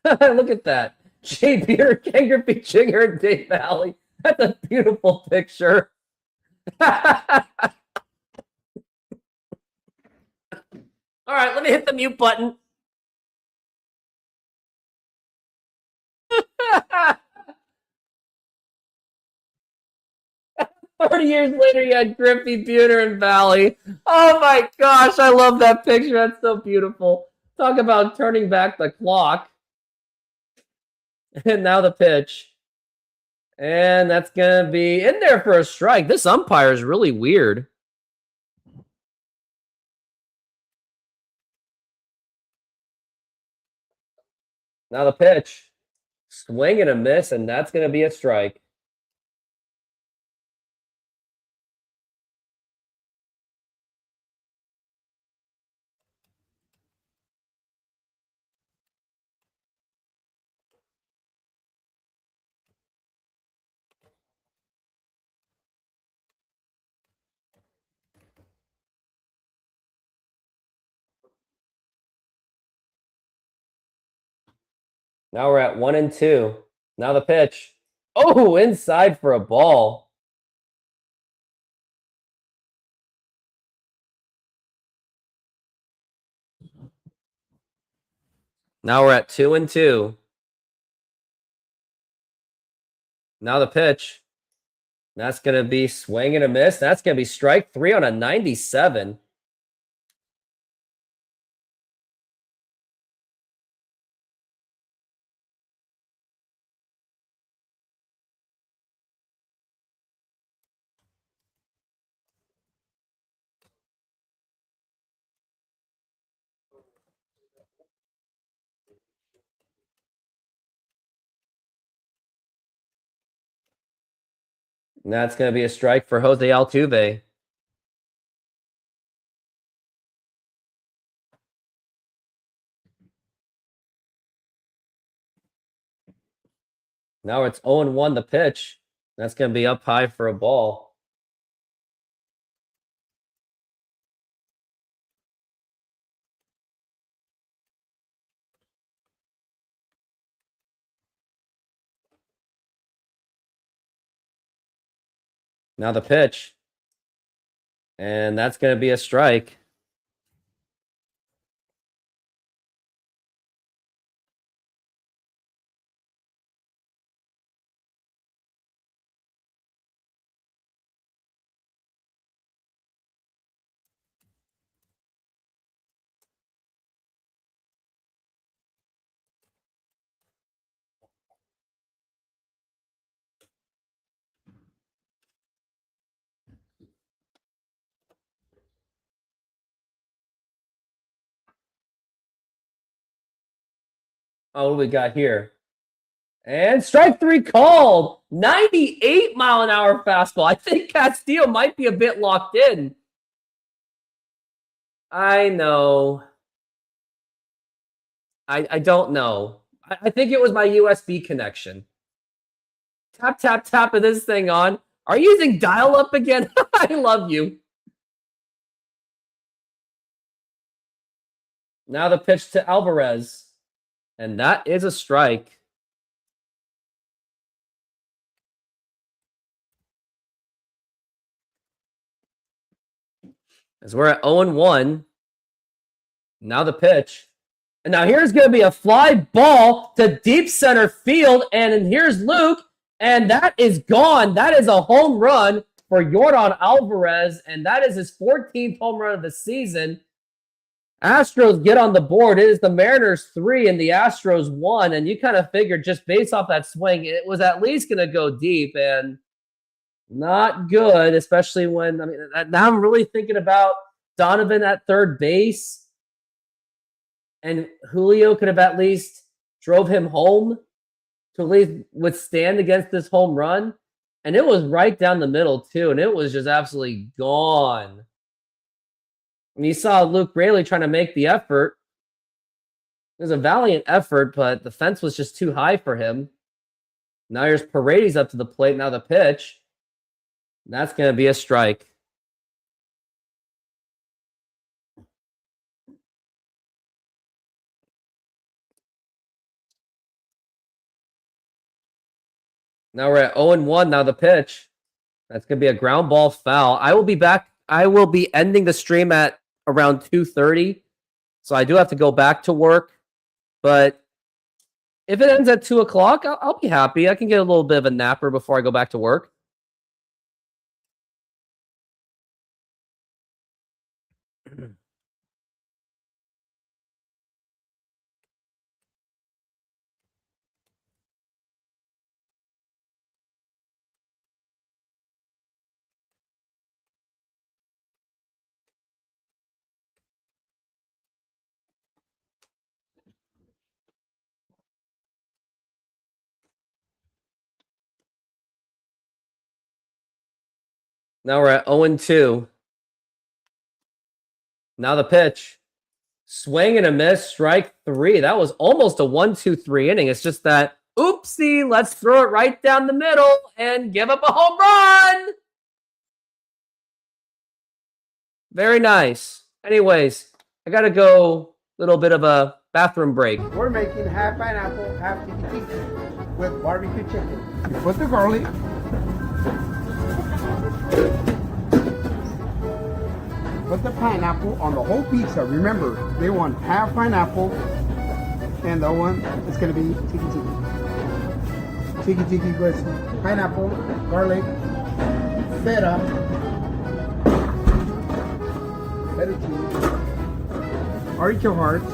Look at that. Jay Peter, Ken Griffey Jr., and Dave Valley. That's a beautiful picture. All right, let me hit the mute button. 30 years later, you had Griffey, Buter, and Valley. Oh my gosh, I love that picture. That's so beautiful. Talk about turning back the clock. And now the pitch. And that's going to be in there for a strike. This umpire is really weird. Now the pitch. Swing and a miss, and that's going to be a strike. Now we're at 1-2. Now the pitch. Oh, inside for a ball. Now we're at 2-2. Now the pitch. That's going to be swing and a miss. That's going to be strike 3 on a 97. And that's going to be a strike for Jose Altuve. Now it's 0-1 the pitch. That's going to be up high for a ball. Now the pitch. And that's going to be a strike. Oh, what do we got here? And strike 3 called. 98-mile-an-hour fastball. I think Castillo might be a bit locked in. I know. I don't know. I think it was my USB connection. Tap, tap, tap of this thing on. Are you using dial-up again? I love you. Now the pitch to Alvarez. And that is a strike. As we're at 0-1. Now the pitch. And now here's going to be a fly ball to deep center field. And here's Luke. And that is gone. That is a home run for Yordan Alvarez. And that is his 14th home run of the season. Astros get on the board. It is the Mariners 3 and the Astros 1. And you kind of figured just based off that swing, it was at least going to go deep. And not good, especially when, I mean, now I'm really thinking about Donovan at third base. And Julio could have at least drove him home to at least withstand against this home run. And it was right down the middle, too. And it was just absolutely gone. And you saw Luke Raley trying to make the effort. It was a valiant effort, but the fence was just too high for him. Now here's Paredes up to the plate. Now the pitch. That's going to be a strike. Now we're at 0-1. Now the pitch. That's going to be a ground ball foul. I will be back. I will be ending the stream at around 2:30. So I do have to go back to work. But if it ends at 2 o'clock, I'll be happy. I can get a little bit of a napper before I go back to work. Now we're at 0-2. Now the pitch. Swing and a miss, strike 3. That was almost a 1-2-3 inning. It's just that, oopsie, let's throw it right down the middle and give up a home run. Very nice. Anyways, I got to go a little bit of a bathroom break. We're making half pineapple, half tiki with barbecue chicken. You put the garlic. Put the pineapple on the whole pizza. Remember, they want half pineapple, and the one is going to be tiki tiki. Tiki tiki with pineapple, garlic, feta cheese, artichoke hearts,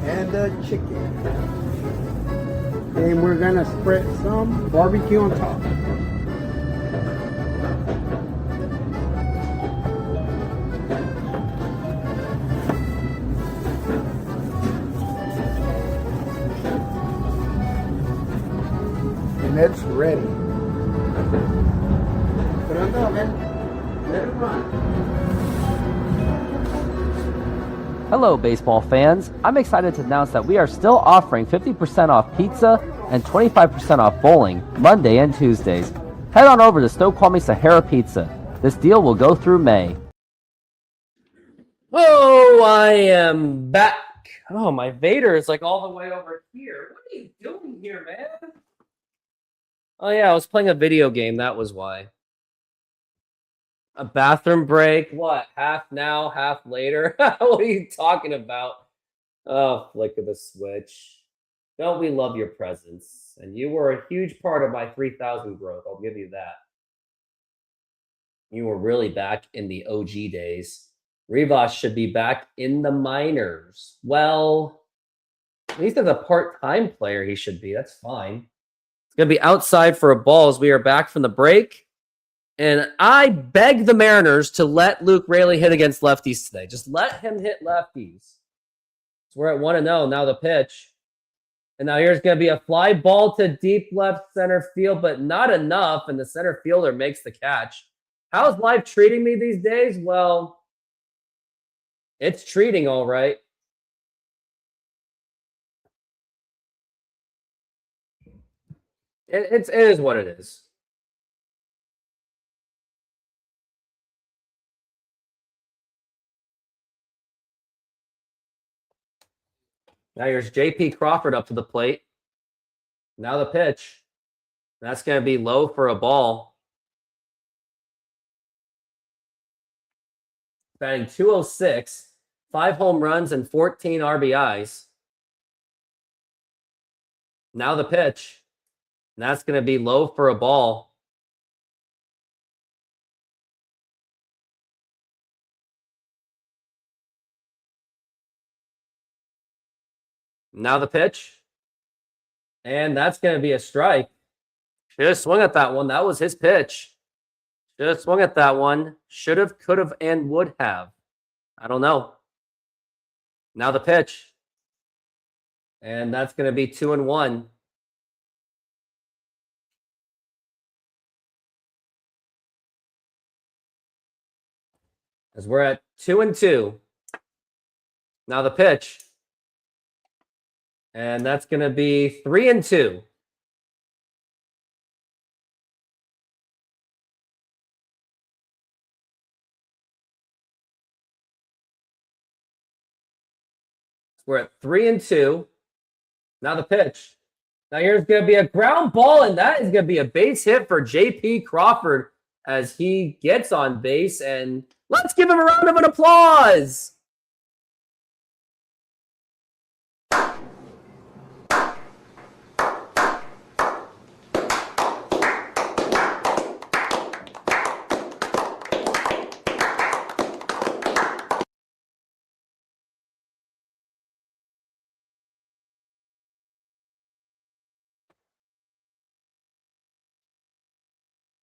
and the chicken. And we're gonna spread some barbecue on top. And it's ready. Put it on the oven. Let it run. Hello, baseball fans. I'm excited to announce that we are still offering 50% off pizza and 25% off bowling Monday and Tuesdays. Head on over to Snoqualmie Sahara Pizza. This deal will go through May. Oh, I am back. Oh, my Vader is like all the way over here. What are you doing here, man? Oh, yeah, I was playing a video game. That was why. A bathroom break? What? Half now, half later? What are you talking about? Oh, flick of the switch. Don't we love your presence? And you were a huge part of my 3,000 growth. I'll give you that. You were really back in the OG days. Rivas should be back in the minors. Well, at least as a part-time player, he should be. That's fine. It's going to be outside for a ball as we are back from the break. And I beg the Mariners to let Luke Raley hit against lefties today. Just let him hit lefties. So we're at 1-0. Now the pitch. And now here's going to be a fly ball to deep left center field, but not enough. And the center fielder makes the catch. How's life treating me these days? Well, it's treating all right. It is what it is. Now here's J.P. Crawford up to the plate. Now the pitch. That's going to be low for a ball. Batting .206, 5 home runs and 14 RBIs. Now the pitch. That's going to be low for a ball. Now the pitch. And that's going to be a strike. Should have swung at that one. That was his pitch. Should have swung at that one. Should have, could have, and would have. I don't know. Now the pitch. And that's going to be 2-1. As we're at 2-2. Now the pitch. And that's going to be 3-2. We're at 3-2. Now the pitch. Now here's going to be a ground ball, and that is going to be a base hit for J.P. Crawford as he gets on base. And let's give him a round of an applause.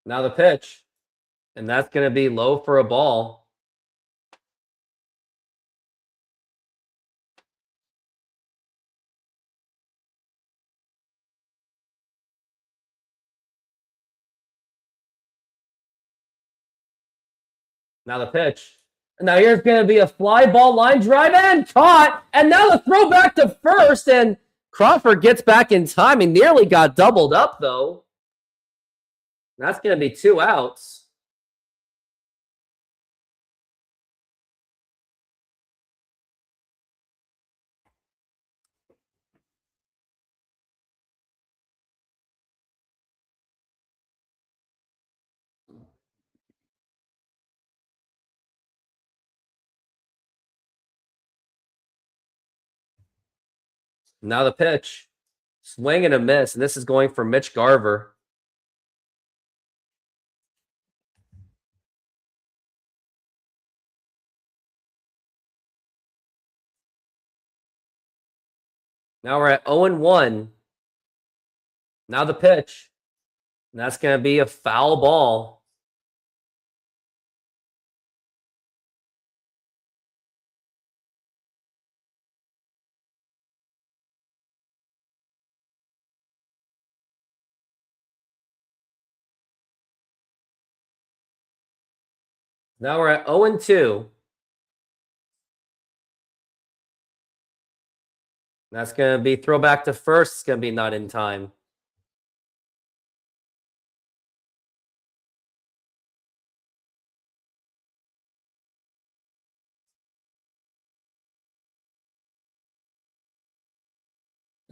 Now the pitch. And that's going to be low for a ball. Now the pitch. Now here's going to be a fly ball line drive and caught. And now the throw back to first. And Crawford gets back in time. He nearly got doubled up, though. That's going to be 2 outs. Now the pitch. Swing and a miss. And this is going for Mitch Garver. Now we're at 0-1. Now the pitch. And that's going to be a foul ball. Now we're at 0-2. That's going to be throwback to first. It's going to be not in time.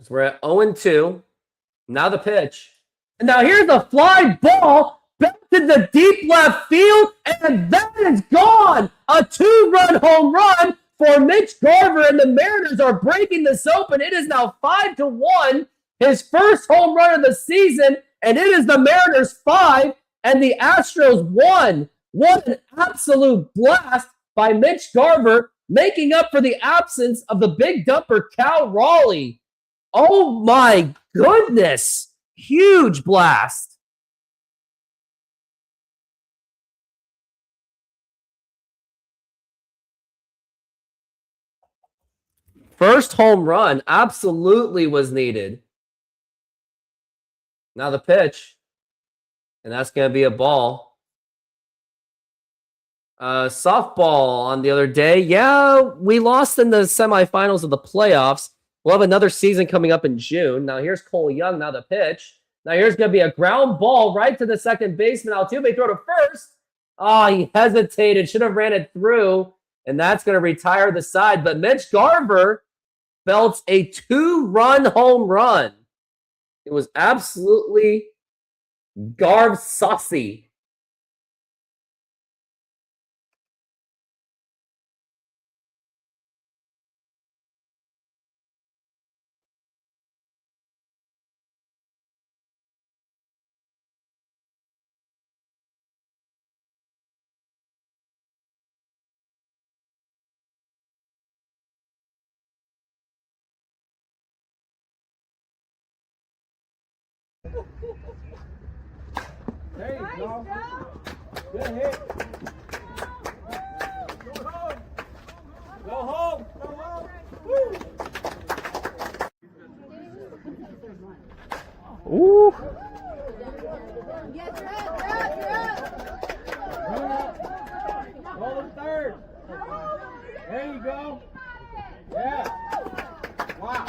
So we're at 0-2. Now the pitch. And now here's a fly ball back to the deep left field, and that is gone. A 2-run home run for Mitch Garver, and the Mariners are breaking this open. It is now 5-1. His first home run of the season, and it is the Mariners 5 and the Astros 1. What an absolute blast by Mitch Garver, making up for the absence of the big dumper Cal Raleigh. Oh my goodness. Huge blast. First home run absolutely was needed. Now the pitch. And that's going to be a ball. Softball on the other day. Yeah, we lost in the semifinals of the playoffs. We'll have another season coming up in June. Now here's Cole Young. Now the pitch. Now here's going to be a ground ball right to the second baseman. Altuve throw to first. Oh, he hesitated. Should have ran it through. And that's going to retire the side. But Mitch Garver belts a 2-run home run. It was absolutely Garv saucy. There you go. Good hit. Go home. Go home. Woo. Ooh. Yes, you're up. Roll to third. There you go. Yeah. Wow.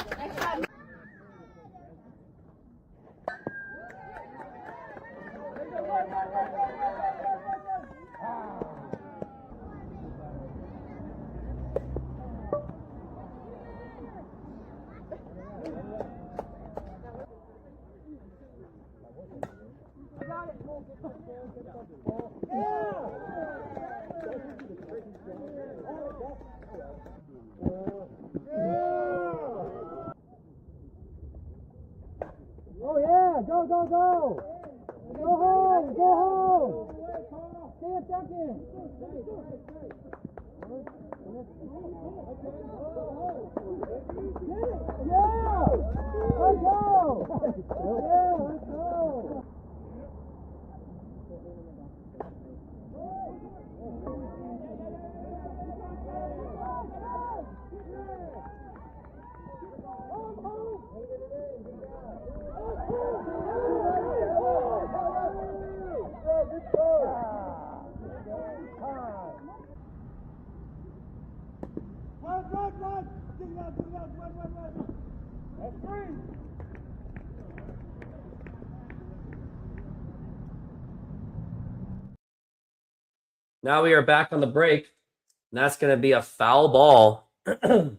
Oh yeah, go, go, go! Go home, go home! Stay a second! Yeah! Let's go! Yeah, let's go! Now we are back on the break, and that's going to be a foul ball. I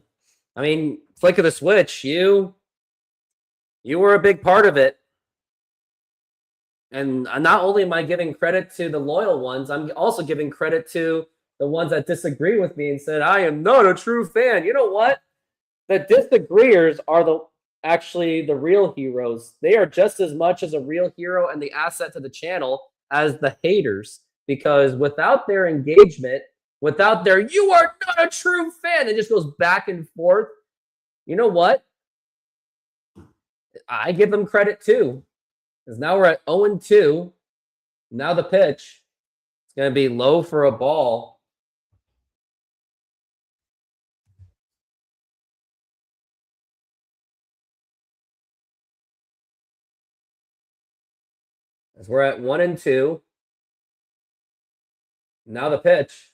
mean, flick of the switch. You were a big part of it. And not only am I giving credit to the loyal ones, I'm also giving credit to the ones that disagree with me and said, I am not a true fan. You know what? The disagreeers are actually the real heroes. They are just as much as a real hero and the asset to the channel as the haters. Because without their engagement, without their, you are not a true fan, it just goes back and forth. You know what? I give them credit too. Because now we're at 0-2. Now the pitch. It's going to be low for a ball. As we're at 1-2. Now the pitch.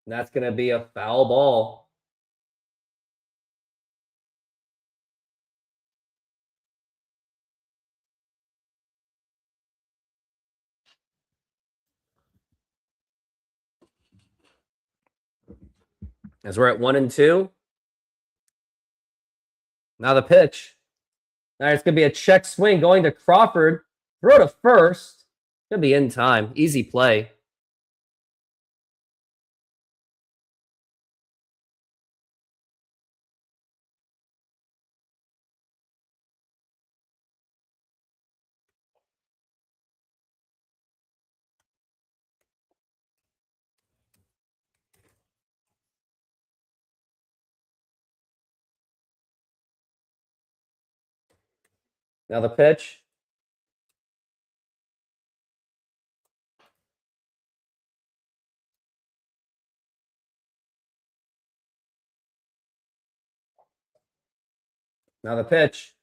And that's going to be a foul ball. As we're at 1-2. Now the pitch. All right, it's going to be a check swing going to Crawford. Throw to first. Going to be in time. Easy play. Now the pitch. Now the pitch.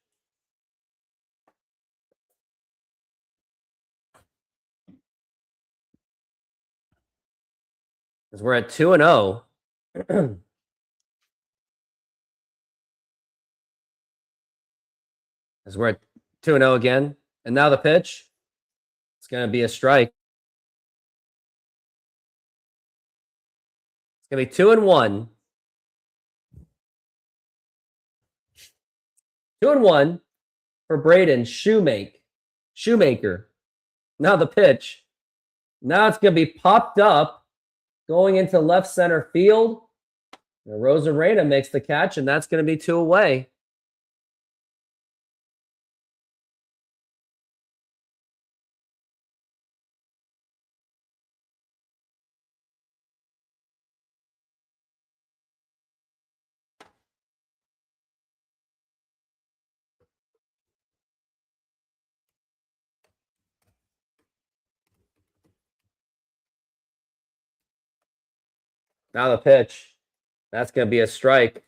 As we're at 2-0. As we're at 2-0 again. And now the pitch. It's going to be a strike. It's going to be 2-1. 2-1 for Braden Shoemaker. Now the pitch. Now it's going to be popped up, going into left center field. And Rosarena makes the catch, and that's going to be 2 away. Now the pitch. That's going to be a strike.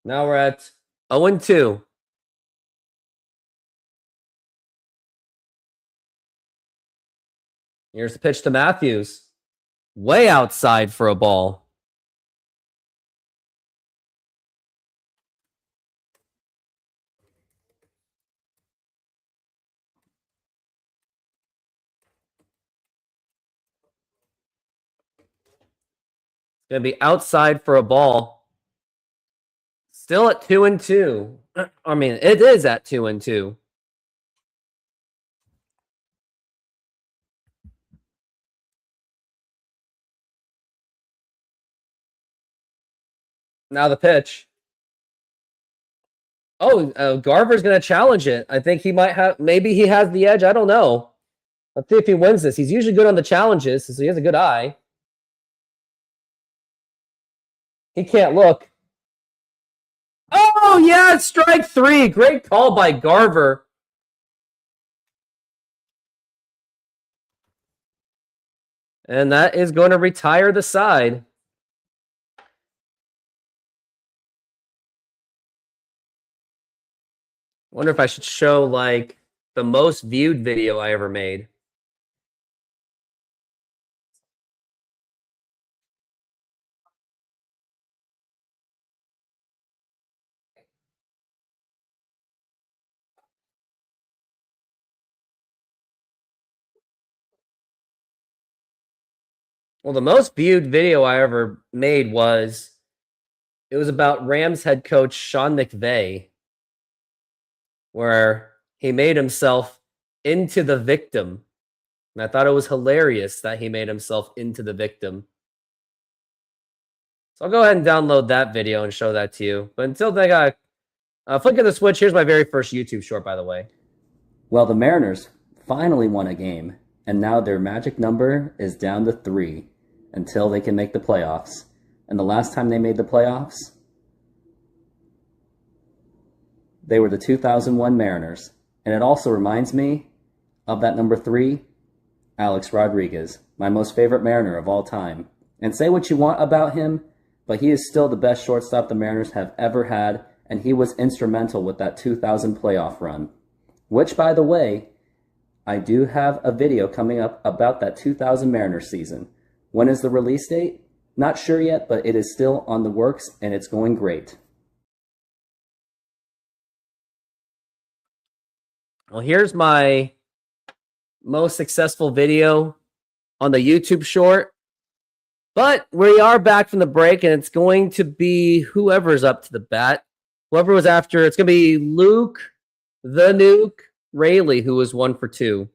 Now we're at 0-2. Here's the pitch to Matthews. Way outside for a ball. Going to be outside for a ball. Still at 2-2. I mean, it is at 2-2. Now the pitch. Oh, Garver's going to challenge it. I think he might have, maybe he has the edge. I don't know. Let's see if he wins this. He's usually good on the challenges, so he has a good eye. He can't look. Oh, yeah, it's strike 3. Great call by Garver. And that is going to retire the side. Wonder if I should show, like, the most viewed video I ever made. Well, the most viewed video I ever made was, it was about Rams head coach Sean McVay, where he made himself into the victim. And I thought it was hilarious that he made himself into the victim. So I'll go ahead and download that video and show that to you. But until then, I got flick of the switch. Here's my very first YouTube short, by the way. Well, the Mariners finally won a game, and now their magic number is down to 3 until they can make the playoffs. And the last time they made the playoffs, they were the 2001 Mariners. And it also reminds me of that number 3, Alex Rodriguez, my most favorite Mariner of all time. And say what you want about him, but he is still the best shortstop the Mariners have ever had, and he was instrumental with that 2000 playoff run. Which, by the way, I do have a video coming up about that 2000 Mariners season. When is the release date? Not sure yet, but it is still on the works, and it's going great. Well, here's my most successful video on the YouTube short. But we are back from the break, and it's going to be whoever's up to the bat. Whoever was after, it's going to be Luke the Nuke Rayleigh, who was 1 for 2.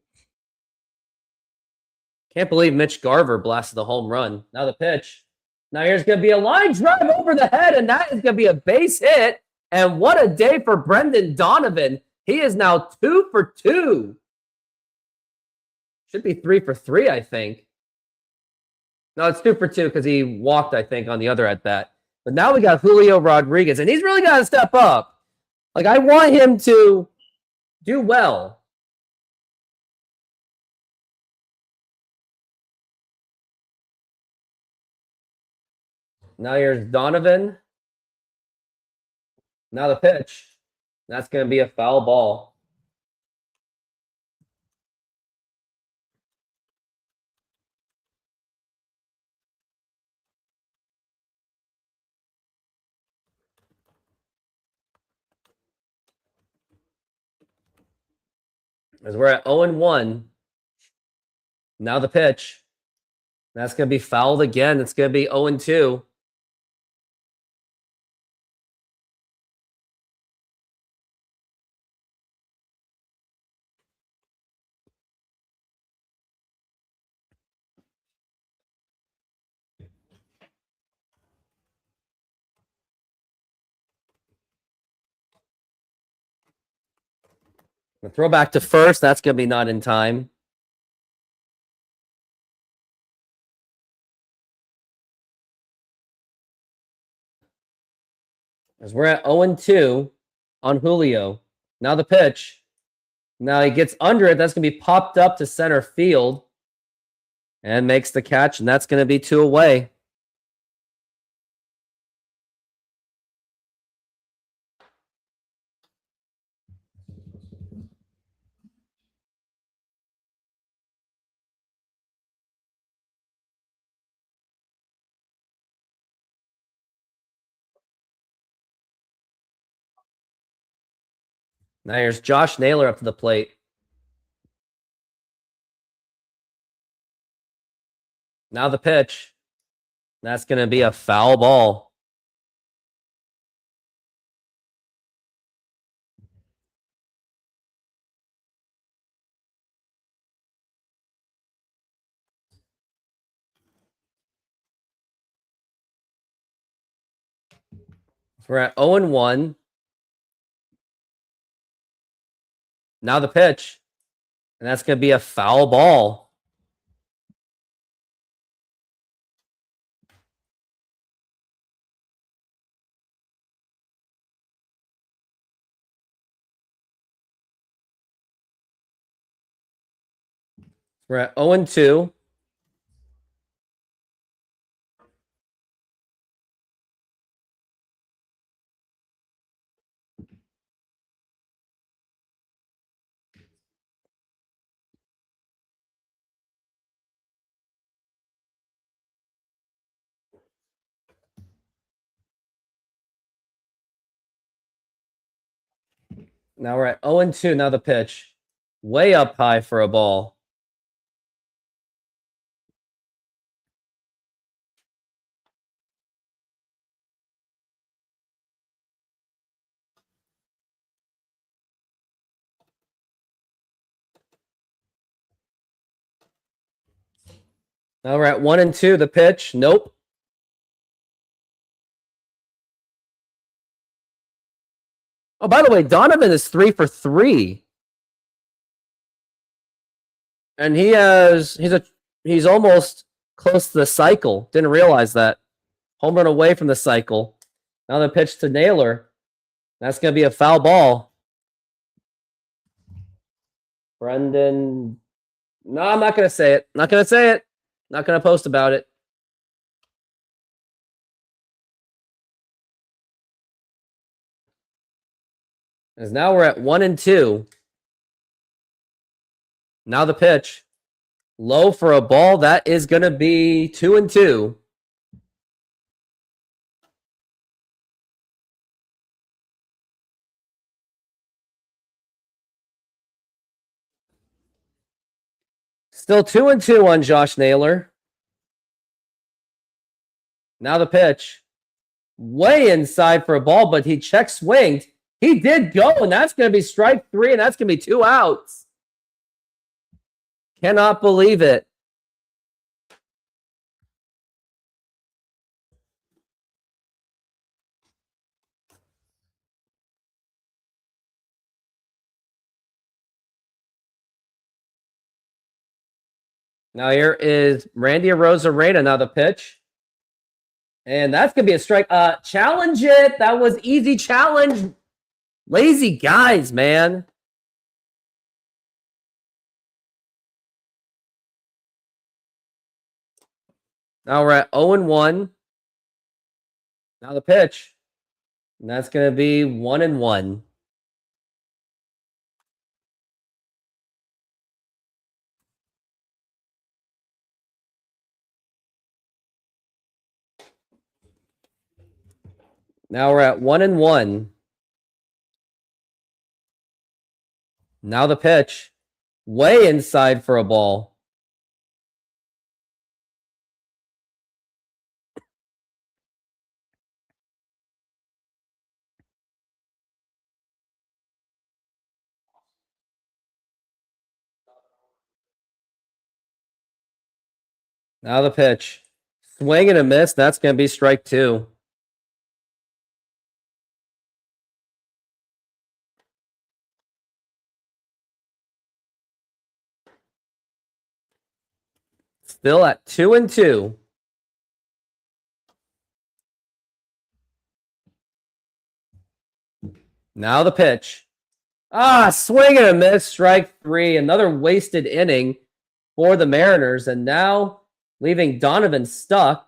Can't believe Mitch Garver blasted the home run. Now the pitch. Now here's going to be a line drive over the head, and that is going to be a base hit. And what a day for Brendan Donovan. He is now 2 for 2. Should be 3 for 3, I think. No, it's 2 for 2 because he walked, I think, on the other at bat. But now we got Julio Rodriguez, and he's really got to step up. Like, I want him to do well. Now here's Donovan. Now the pitch. That's going to be a foul ball. As we're at 0-1. Now the pitch. That's going to be fouled again. It's going to be 0-2. The throw back to first. That's going to be not in time. As we're at 0-2 on Julio. Now the pitch. Now he gets under it. That's going to be popped up to center field. And makes the catch. And that's going to be 2 away. Now here's Josh Naylor up to the plate. Now the pitch. That's going to be a foul ball. We're at 0-1. Now the pitch. And that's going to be a foul ball. We're at 0-2. Now we're at 0-2. Now the pitch. Way up high for a ball. Now we're at 1-2. The pitch. Nope. Oh, by the way, Donovan is 3 for 3. And he's almost close to the cycle. Didn't realize that. Home run away from the cycle. Now the pitch to Naylor. That's going to be a foul ball. Brendan. No, I'm not going to say it. Not going to say it. Not going to post about it. As now we're at 1-2. Now the pitch. Low for a ball. That is going to be 2-2. Still 2-2 on Josh Naylor. Now the pitch. Way inside for a ball, but he check swinged. He did go, and that's going to be strike 3, and that's going to be 2 outs. Cannot believe it. Now here is Randy Arozarena. Now the pitch. And that's going to be a strike. Challenge it. That was easy challenge. Lazy guys, man. Now we're at 0-1. Now the pitch. And that's going to be 1-1. Now we're at 1-1. Now the pitch. Way inside for a ball. Now the pitch. Swing and a miss. That's going to be strike 2. Still at 2-2. Now the pitch. Swing and a miss. Strike 3. Another wasted inning for the Mariners. And now leaving Donovan stuck.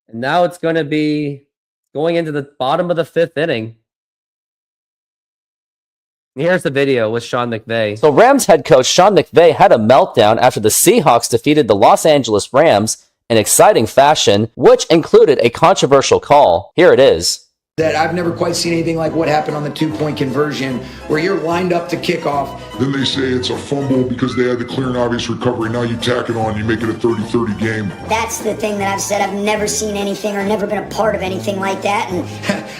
And now it's going to be going into the bottom of the 5th inning. Here's the video with Sean McVay. So Rams head coach Sean McVay had a meltdown after the Seahawks defeated the Los Angeles Rams in exciting fashion, which included a controversial call. Here it is. that I've never quite seen anything like what happened on the 2-point conversion, where you're lined up to kick off. Then they say it's a fumble because they had the clear and obvious recovery. Now you tack it on, you make it a 30-30 game. That's the thing that I've said. I've never seen anything or never been a part of anything like that. And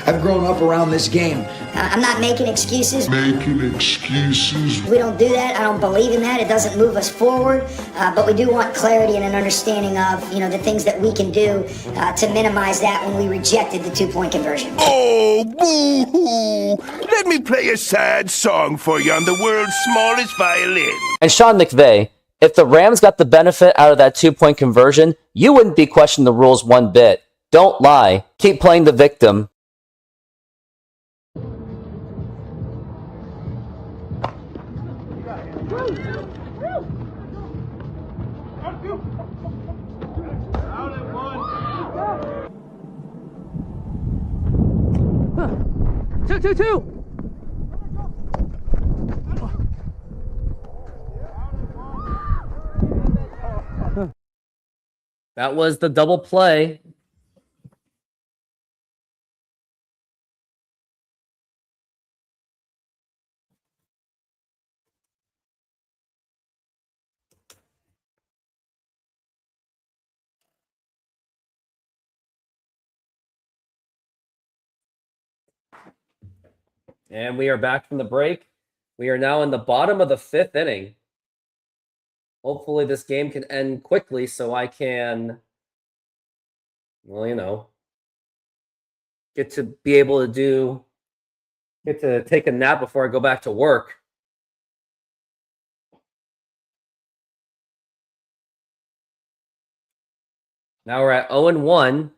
I've grown up around this game. I'm not making excuses. Making excuses. We don't do that. I don't believe in that. It doesn't move us forward. But we do want clarity and an understanding of, the things that we can do to minimize that when we rejected the 2-point conversion. Oh, boo-hoo! Let me play a sad song for you on the world's smallest violin. And Sean McVay, if the Rams got the benefit out of that 2-point conversion, you wouldn't be questioning the rules one bit. Don't lie. Keep playing the victim. Two. That was the double play. And we are back from the break. We are now in the bottom of the 5th inning. Hopefully this game can end quickly so I can, get to be able to take a nap before I go back to work. Now we're at 0-1.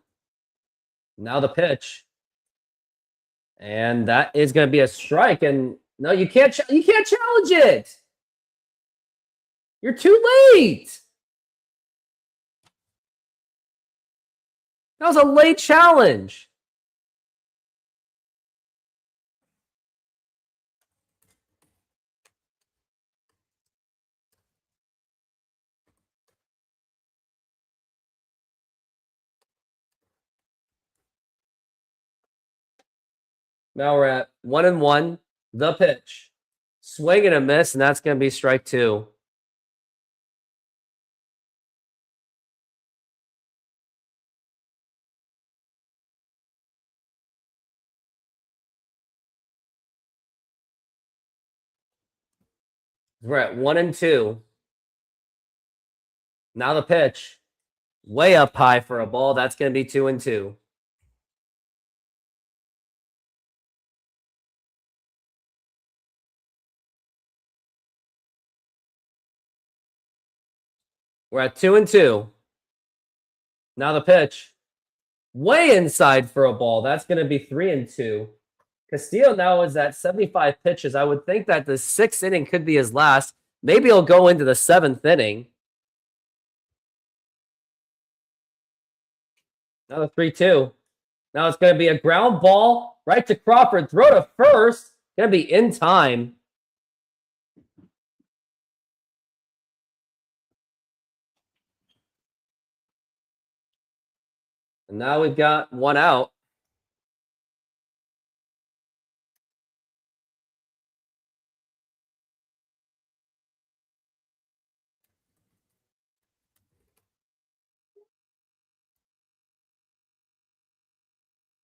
Now the pitch. And that is going to be a strike. And no, you can't challenge it. You're too late. That was a late challenge. Now we're at 1-1. The pitch. Swing and a miss, and that's going to be strike 2. We're at 1-2. Now the pitch. Way up high for a ball. That's going to be 2-2. We're at 2-2. Now the pitch. Way inside for a ball. That's going to be 3-2. Castillo now is at 75 pitches. I would think that the 6th inning could be his last. Maybe he'll go into the 7th inning. Now the 3-2. Now it's going to be a ground ball right to Crawford. Throw to first. Going to be in time. And now we've got one out.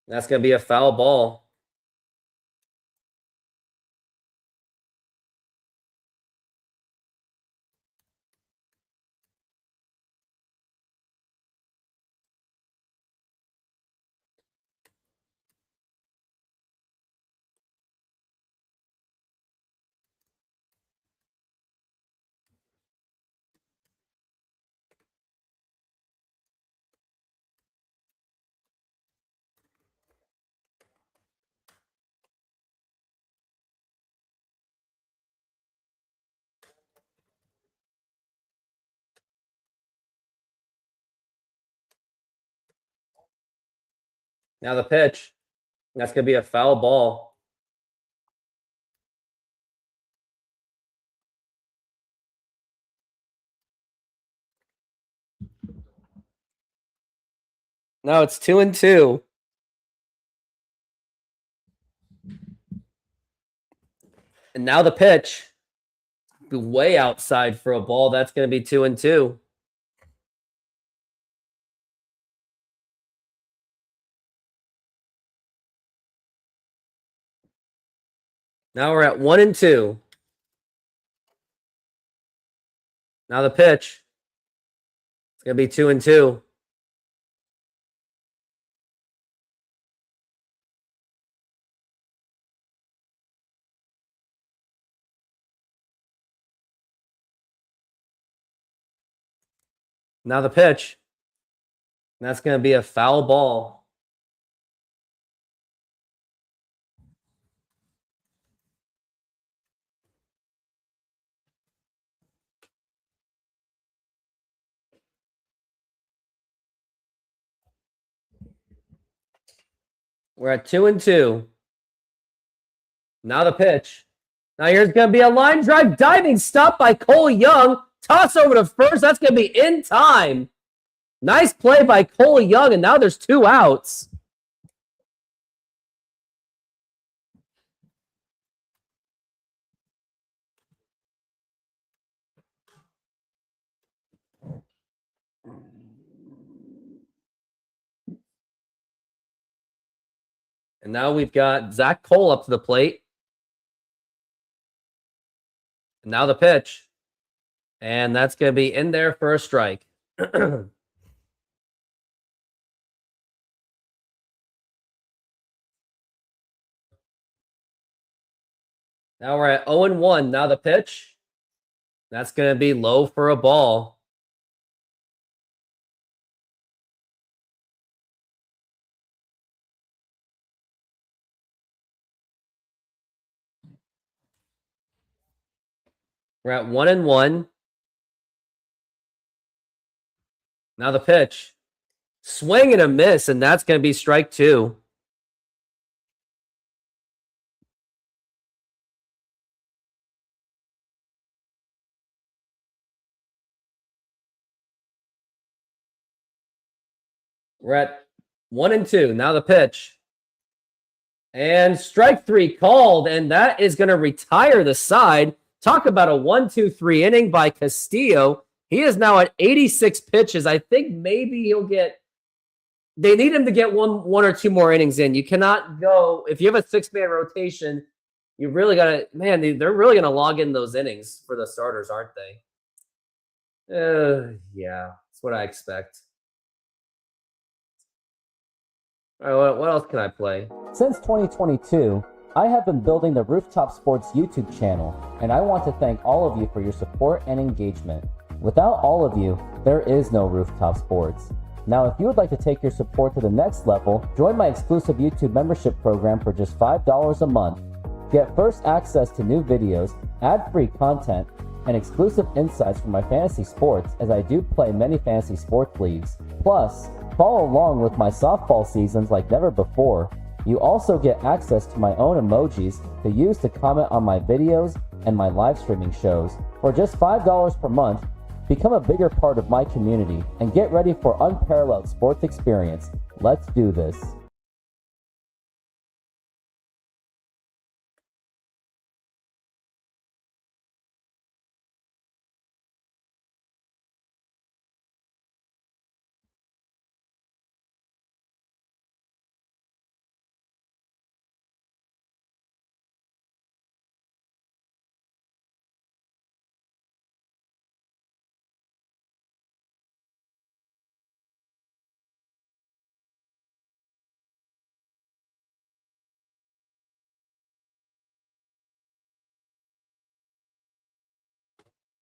That's going to be a foul ball. Now the pitch. That's going to be a foul ball. Now it's 2-2. And now the pitch. Be way outside for a ball. That's going to be 2-2. Now we're at 1-2. Now the pitch. It's going to be 2-2. Now the pitch. That's going to be a foul ball. We're at 2-2. Now the pitch. Now here's going to be a line drive diving stop by Cole Young. Toss over to first. That's going to be in time. Nice play by Cole Young, and now there's 2 outs. And now we've got Zach Cole up to the plate. And now the pitch. And that's going to be in there for a strike. Now we're at 0-1. Now the pitch. That's going to be low for a ball. We're at 1-1. Now the pitch. Swing and a miss, and that's going to be strike 2. We're at 1-2. Now the pitch. And strike 3 called, and that is going to retire the side. Talk about a 1-2-3 inning by Castillo. He is now at 86 pitches. I think maybe he'll get... They need him to get one or two more innings in. You cannot go... If you have a 6-man rotation, you really got to... Man, they're really going to log in those innings for the starters, aren't they? Yeah, that's what I expect. All right, what else can I play? Since 2022, I have been building the Rooftop Sports YouTube channel, and I want to thank all of you for your support and engagement. Without all of you, there is no Rooftop Sports. Now, if you would like to take your support to the next level, join my exclusive YouTube membership program for just $5 a month. Get first access to new videos, ad-free content, and exclusive insights from my fantasy sports, as I do play many fantasy sports leagues. Plus, follow along with my softball seasons like never before. You also get access to my own emojis to use to comment on my videos and my live streaming shows. For just $5 per month, become a bigger part of my community and get ready for unparalleled sports experience. Let's do this.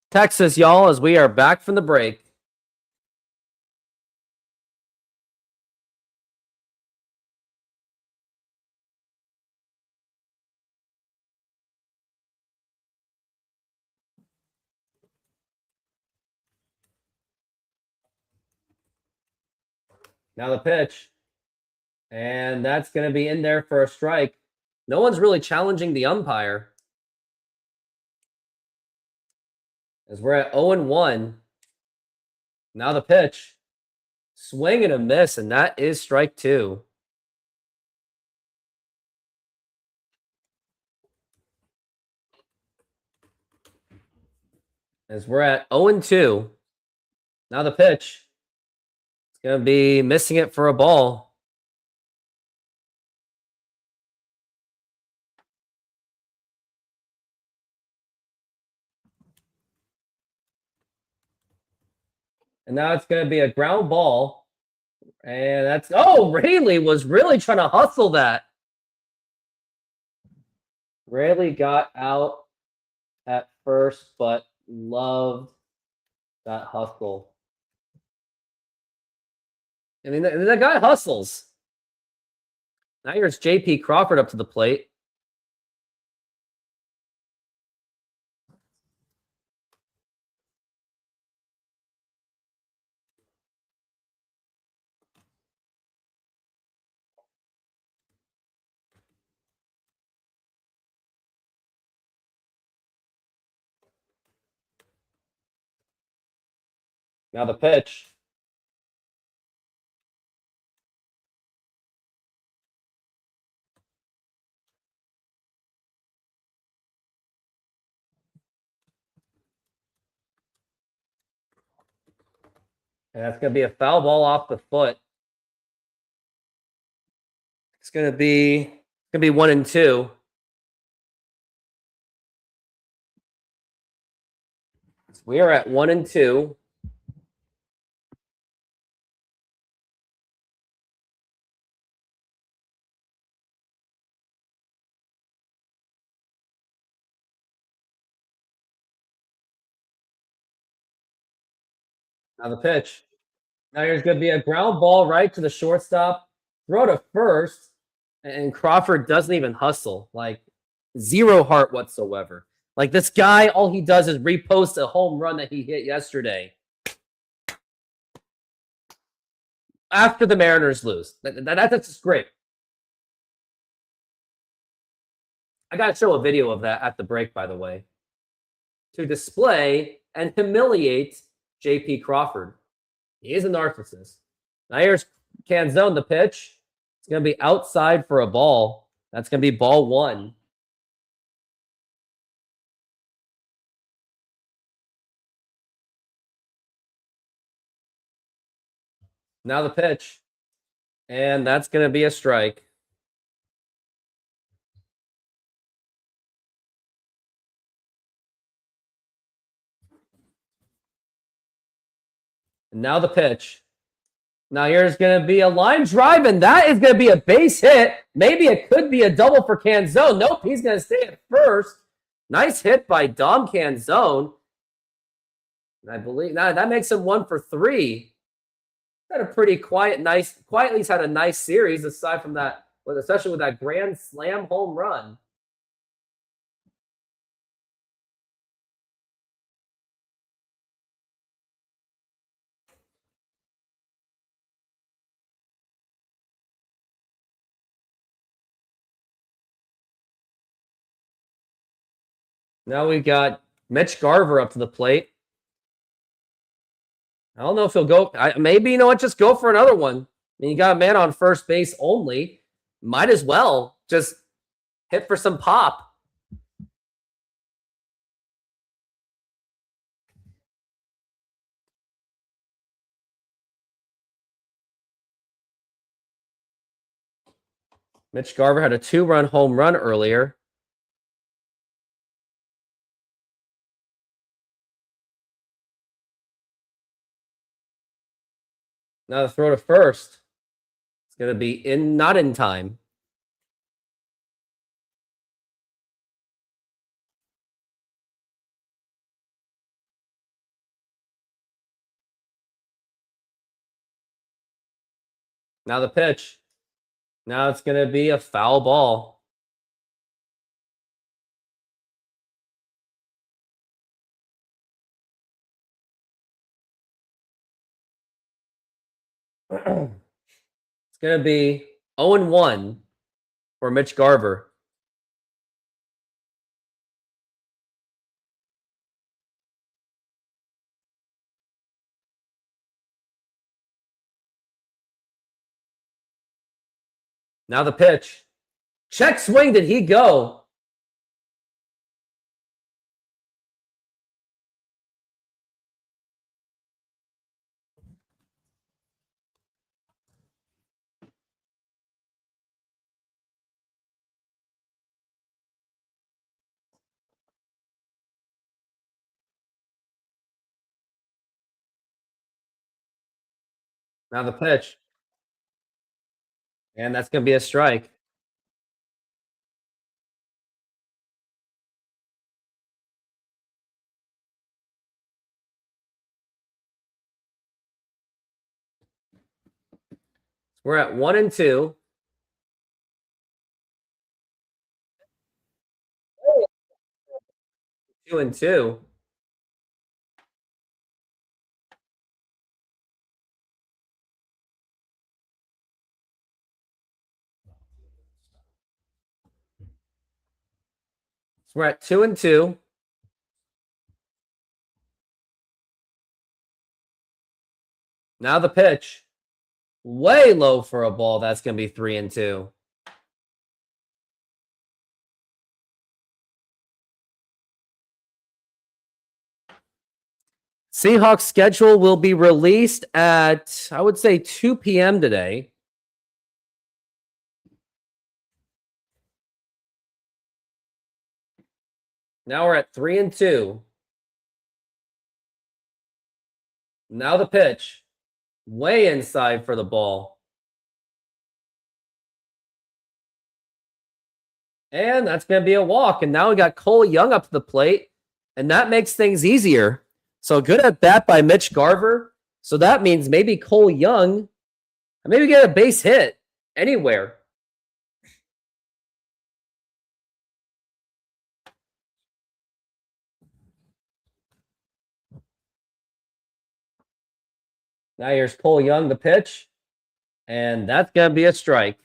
Texas, y'all, as we are back from the break. Now the pitch. And that's going to be in there for a strike. No one's really challenging the umpire. As we're at 0-1. Now the pitch. Swing and a miss, and that is strike 2. As we're at 0-2. Now the pitch. It's going to be missing it for a ball. And now it's going to be a ground ball. And that's... Oh, Rayleigh was really trying to hustle that. Rayleigh got out at first, but loved that hustle. I mean, the guy hustles. Now here's J.P. Crawford up to the plate. Now the pitch. And that's going to be a foul ball off the foot. It's going to be 1-2. So we are at 1-2. Now the pitch. Now here's going to be a ground ball right to the shortstop. Throw to first. And Crawford doesn't even hustle. Like, zero heart whatsoever. Like, this guy, all he does is repost a home run that he hit yesterday. After the Mariners lose. That's just great. I got to show a video of that at the break, by the way. To display and humiliate J.P. Crawford. He is a narcissist. Now here's Canzone, the pitch. It's going to be outside for a ball. That's going to be ball 1. Now the pitch. And that's going to be a strike. And now the pitch. Now here's going to be a line drive, and that is going to be a base hit. Maybe it could be a double for Canzone. Nope, he's going to stay at first. Nice hit by Dom Canzone. And I believe now that makes him 1 for 3. Had a pretty quietly's had a nice series aside from that, especially with that grand slam home run. Now we got Mitch Garver up to the plate. I don't know if he'll go. Maybe, you know what, just go for another one. I mean, you got a man on first base only. Might as well just hit for some pop. Mitch Garver had a 2-run home run earlier. Now the throw to first. It's going to be not in time. Now the pitch. Now it's going to be a foul ball. It's going to be 0-1 for Mitch Garver. Now the pitch. Check swing. Did he go? Now the pitch. And that's going to be a strike. We're at 1-2. Two and two. So we're at 2-2. Now the pitch. Way low for a ball. That's going to be 3-2. Seahawks schedule will be released at, I would say, 2 p.m. today. Now we're at 3-2. Now the pitch. Way inside for the ball. And that's going to be a walk. And now we got Cole Young up to the plate. And that makes things easier. So good at bat by Mitch Garver. So that means maybe Cole Young, maybe get a base hit anywhere. Now here's Cole Young, the pitch. And that's going to be a strike.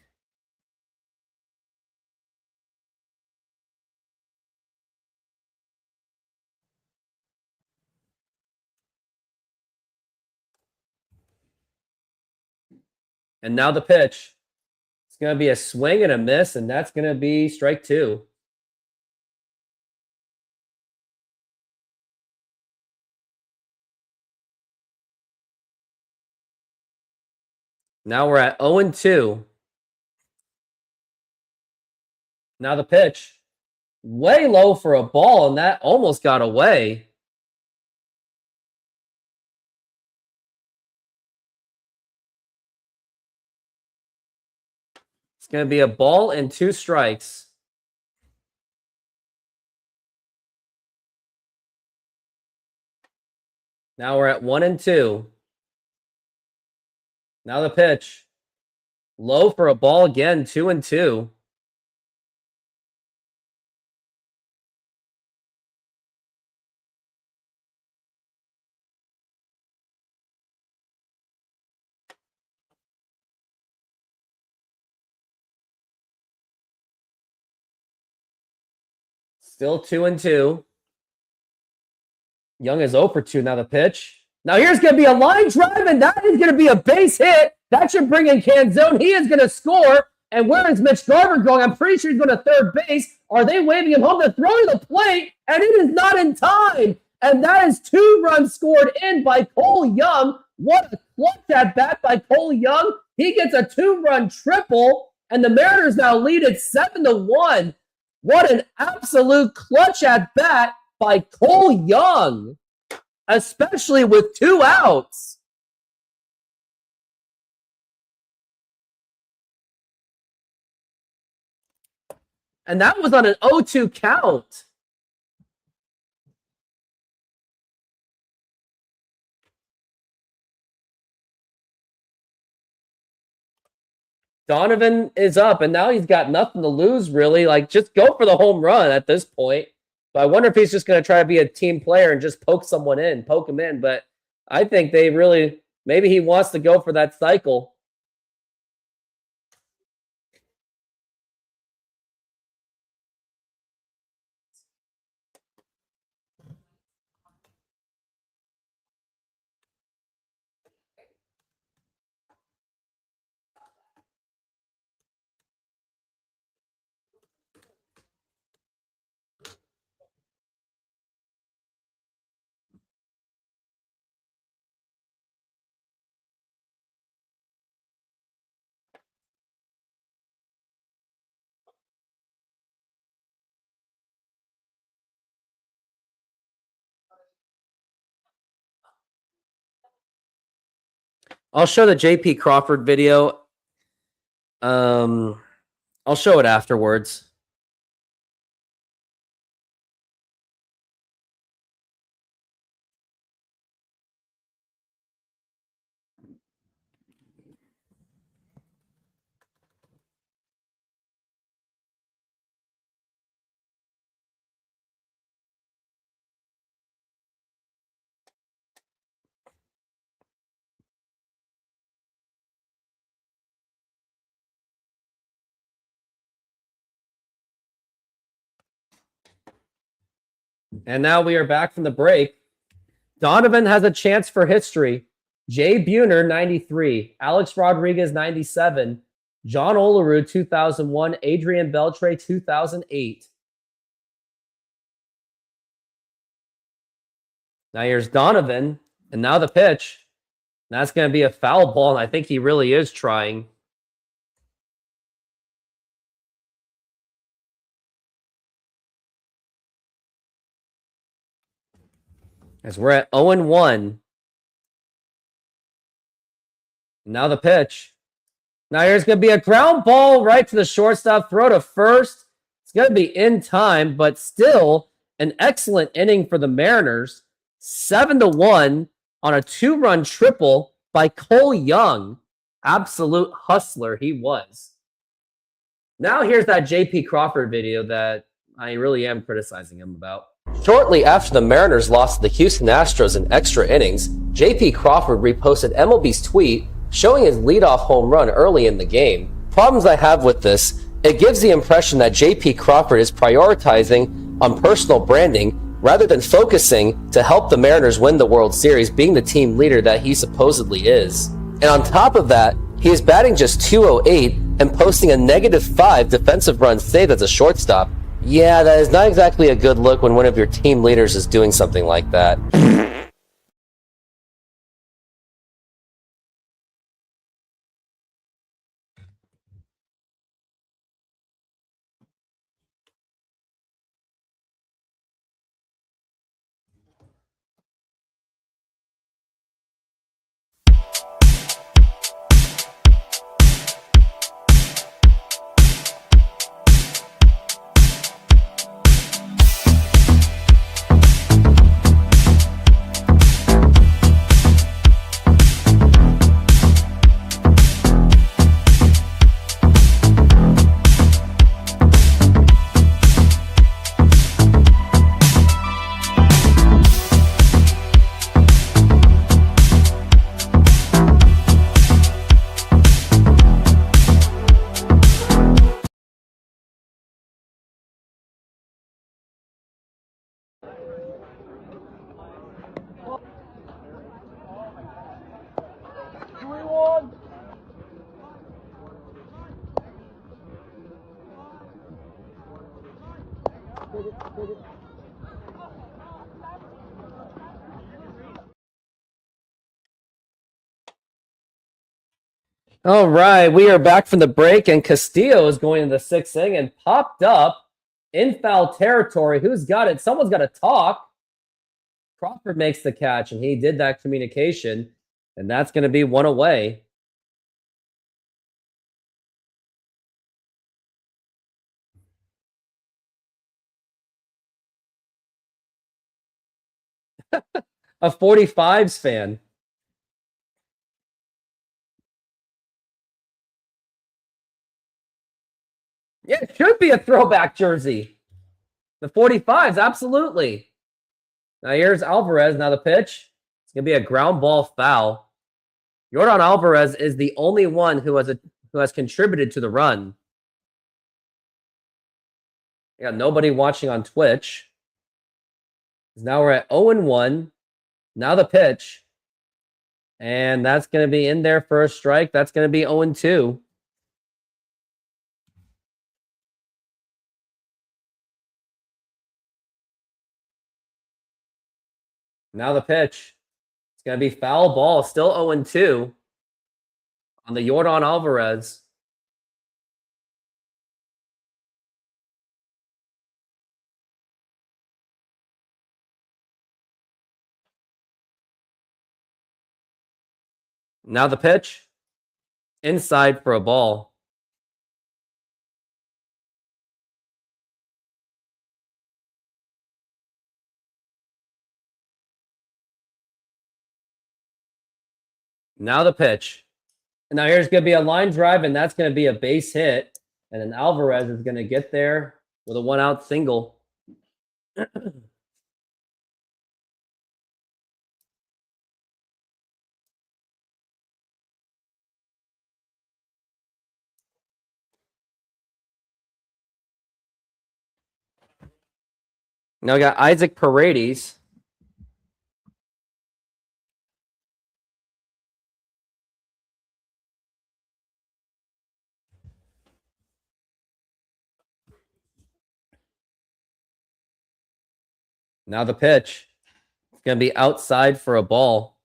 And now the pitch. It's going to be a swing and a miss, and that's going to be strike 2. Now we're at 0-2. Now the pitch. Way low for a ball, and that almost got away. It's going to be a ball and 2 strikes. Now we're at 1-2. Now the pitch. Low for a ball again, 2-2. Still 2-2. Young is 0 for 2. Now the pitch. Now here's going to be a line drive, and that is going to be a base hit. That should bring in Canzone. He is going to score. And where is Mitch Garver going? I'm pretty sure he's going to third base. Are they waving him home? They're throwing the plate, and it is not in time. And that is 2 runs scored in by Cole Young. What a clutch at bat by Cole Young. He gets a 2-run triple, and the Mariners now lead it 7-1. What an absolute clutch at bat by Cole Young, especially with 2 outs. And that was on an 0-2 count. Donovan is up, and now he's got nothing to lose, really. Like, just go for the home run at this point. But I wonder if he's just going to try to be a team player and just poke him in. But I think they really, maybe he wants to go for that cycle. I'll show the JP Crawford video. I'll show it afterwards. And now we are back from the break. Donovan has a chance for history. Jay Buhner, 93. Alex Rodriguez, 97. John Olerud, 2001. Adrian Beltre, 2008. Now here's Donovan. And now the pitch. That's going to be a foul ball, and I think he really is trying. As we're at 0-1. Now the pitch. Now here's going to be a ground ball right to the shortstop. Throw to first. It's going to be in time, but still an excellent inning for the Mariners. 7-1 on a 2-run triple by Cole Young. Absolute hustler he was. Now here's that JP Crawford video that I really am criticizing him about. Shortly after the Mariners lost to the Houston Astros in extra innings, JP Crawford reposted MLB's tweet showing his leadoff home run early in the game. Problems I have with this, it gives the impression that JP Crawford is prioritizing on personal branding rather than focusing to help the Mariners win the World Series, being the team leader that he supposedly is. And on top of that, he is batting just .208 and posting a -5 defensive run saved as a shortstop. Yeah, that is not exactly a good look when one of your team leaders is doing something like that. All right, we are back from the break, and Castillo is going into the 6th inning and popped up in foul territory. Who's got it? Someone's got to talk. Crawford makes the catch, and he did that communication, and that's going to be one away. A 45s fan. Yeah, it should be a throwback jersey. The 45s, absolutely. Now here's Alvarez. Now the pitch. It's going to be a ground ball foul. Yordan Alvarez is the only one who has contributed to the run. We got nobody watching on Twitch. Now we're at 0-1. Now the pitch. And that's going to be in there for a strike. That's going to be 0-2. Now the pitch. It's going to be foul ball. Still 0-2 on the Yordan Alvarez. Now the pitch. Inside for a ball. Now the pitch. And now here's going to be a line drive, and that's going to be a base hit. And then Alvarez is going to get there with a 1-out single. Now we got Isaac Paredes. Now the pitch. It's going to be outside for a ball.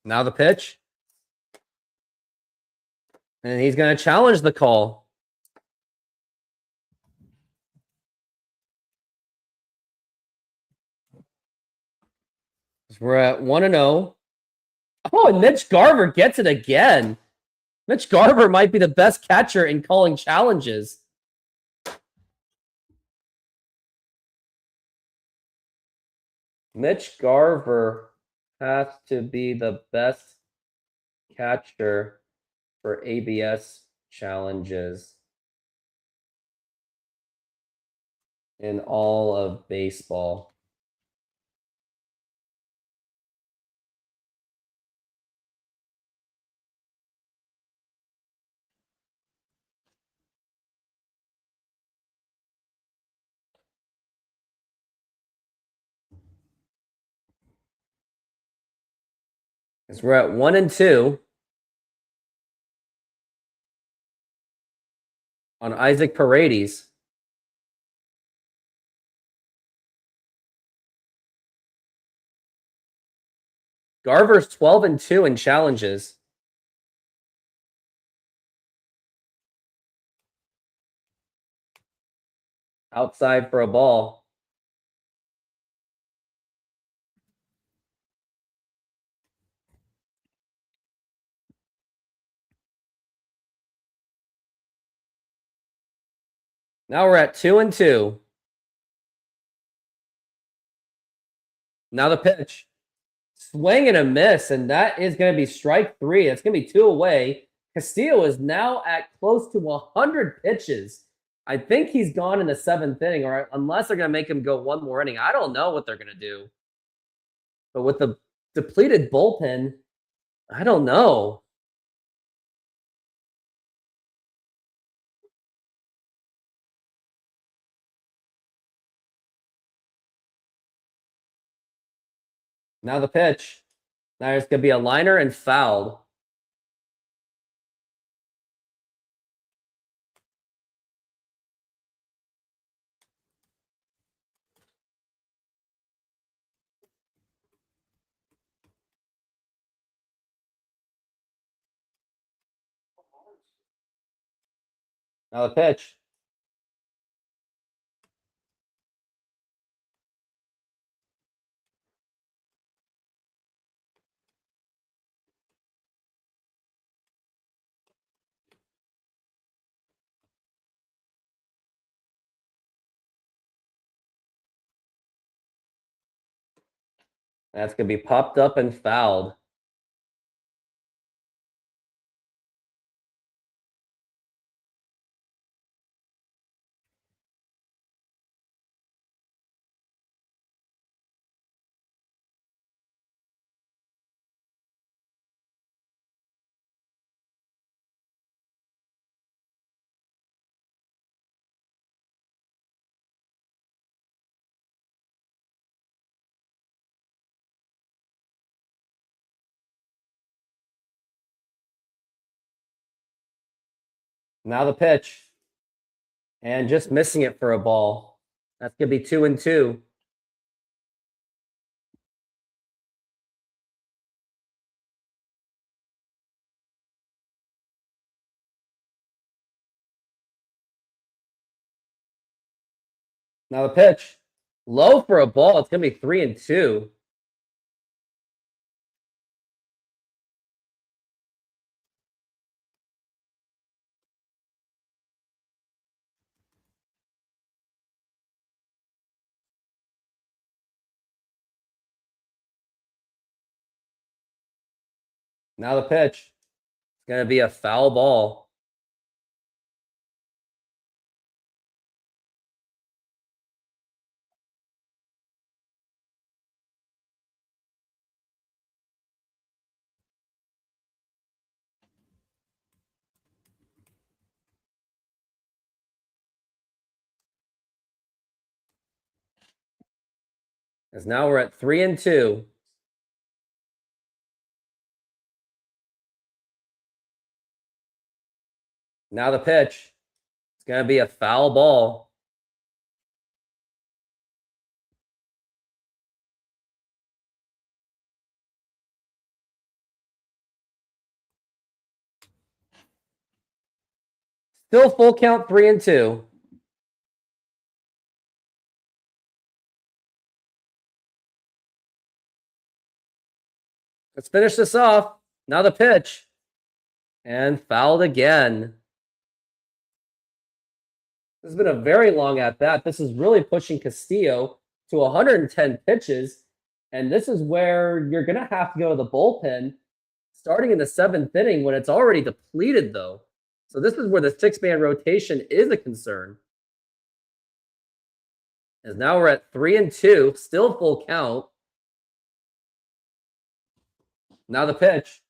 Now the pitch. And he's going to challenge the call. We're at 1-0. Oh, and Mitch Garver gets it again. Mitch Garver might be the best catcher in calling challenges. Mitch Garver has to be the best catcher for ABS challenges in all of baseball. Because we're at 1-2 on Isaac Paredes. Garver's 12-2 in challenges. Outside for a ball. Now we're at 2-2. Now the pitch. Swing and a miss, and that is going to be strike 3. That's going to be 2 away. Castillo is now at close to 100 pitches. I think he's gone in the 7th inning, or unless they're going to make him go one more inning. I don't know what they're going to do. But with the depleted bullpen, I don't know. Now the pitch. Now there's going to be a liner and fouled. Now the pitch. That's going to be popped up and fouled. Now the pitch. And just missing it for a ball. That's going to be 2-2. Now the pitch. Low for a ball. It's going to be 3-2. Now the pitch. It's going to be a foul ball. As now we're at 3-2. Now the pitch. It's going to be a foul ball. Still full count, 3-2. Let's finish this off. Now the pitch. And fouled again. This has been a very long at bat. This is really pushing Castillo to 110 pitches. And this is where you're going to have to go to the bullpen starting in the 7th inning when it's already depleted, though. So this is where the 6-man rotation is a concern. As now we're at 3-2, still full count. Now the pitch.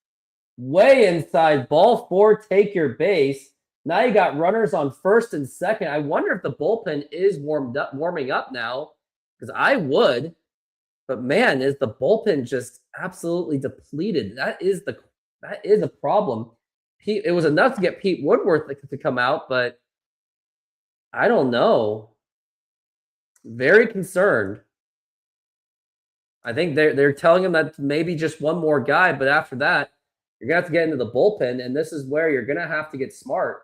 Way inside, ball 4, take your base. Now you got runners on first and second. I wonder if the bullpen is warming up now, because I would. But man, is the bullpen just absolutely depleted? That is a problem. It was enough to get Pete Woodworth to come out, but I don't know. Very concerned. I think they're telling him that maybe just one more guy, but after that, you're gonna have to get into the bullpen, and this is where you're gonna have to get smart.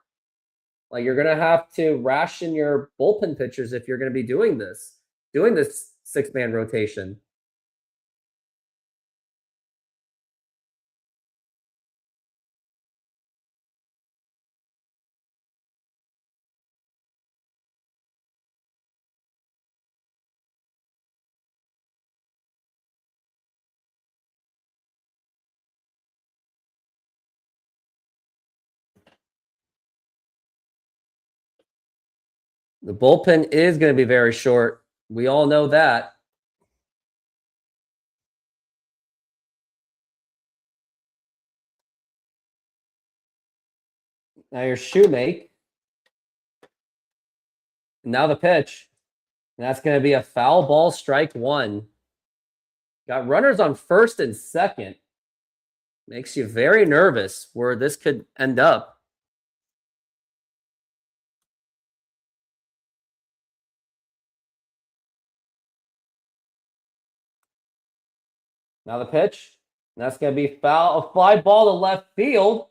Like, you're gonna have to ration your bullpen pitchers if you're gonna be doing this 6-man rotation. The bullpen is going to be very short. We all know that. Now your shoemake. Now the pitch. And that's going to be a foul ball, strike 1. Got runners on first and second. Makes you very nervous where this could end up. Now the pitch. That's going to be foul. A fly ball to left field.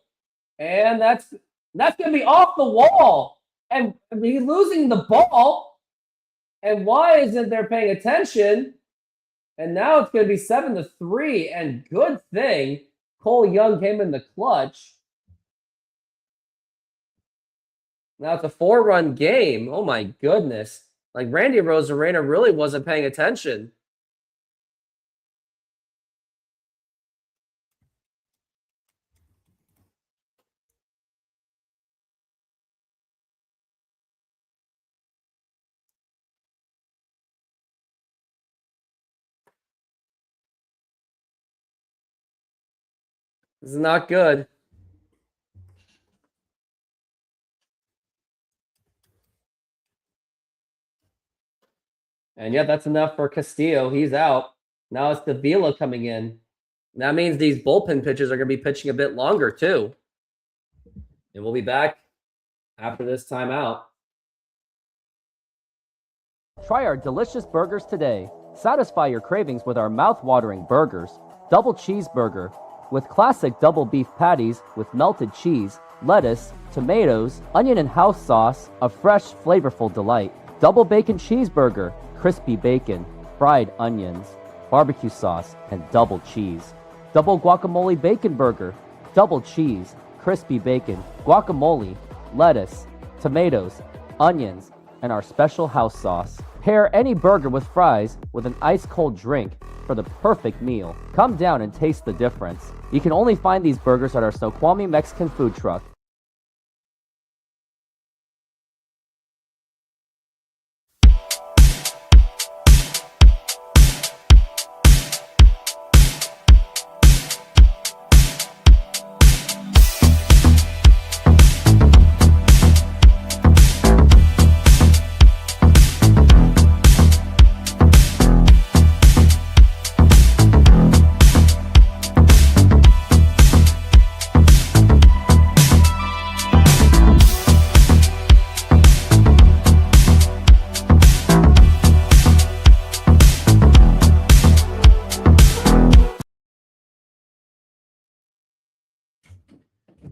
And that's going to be off the wall. And he's losing the ball. And why isn't there paying attention? And now it's going to be 7-3. And good thing Cole Young came in the clutch. Now it's a 4-run game. Oh my goodness. Like, Randy Rosarena really wasn't paying attention. This is not good. And yeah, that's enough for Castillo. He's out. Now it's Davila coming in. And that means these bullpen pitchers are going to be pitching a bit longer too. And we'll be back after this timeout. Try our delicious burgers today. Satisfy your cravings with our mouth-watering burgers. Double cheeseburger with classic double beef patties with melted cheese, lettuce, tomatoes, onion and house sauce, a fresh, flavorful delight. double bacon cheeseburger, crispy bacon, fried onions, barbecue sauce, and double cheese. Double guacamole bacon burger, double cheese, crispy bacon, guacamole, lettuce, tomatoes, onions, and our special house sauce. Pair any burger with fries with an ice cold drink for the perfect meal. Come down and taste the difference. You can only find these burgers at our Snoqualmie Mexican food truck.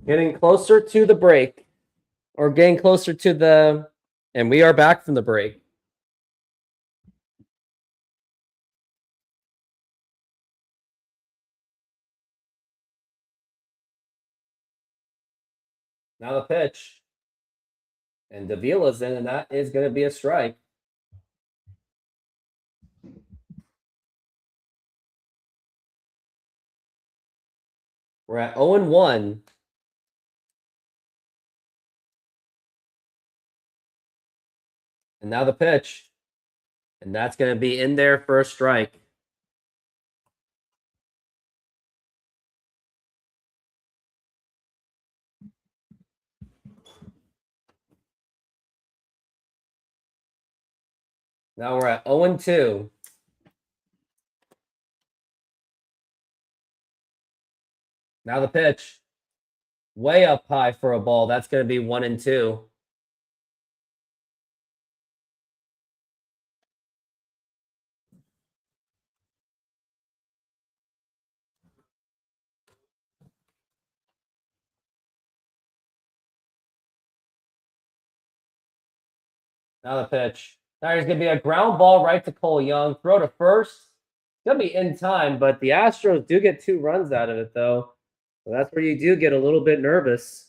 Getting closer to the break, or getting closer to the, and we are back from the break. Now the pitch. And Davila's in, and that is going to be a strike. We're at 0-1. And now the pitch. And that's going to be in there for a strike. Now we're at 0-2. Now the pitch. Way up high for a ball. That's going to be 1-2. Now the pitch. Now there's going to be a ground ball right to Cole Young. Throw to first. It's going to be in time, but the Astros do get 2 runs out of it, though. So that's where you do get a little bit nervous.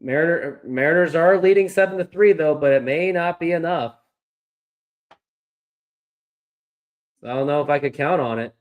Mariners are leading 7-3, though, but it may not be enough. I don't know if I could count on it.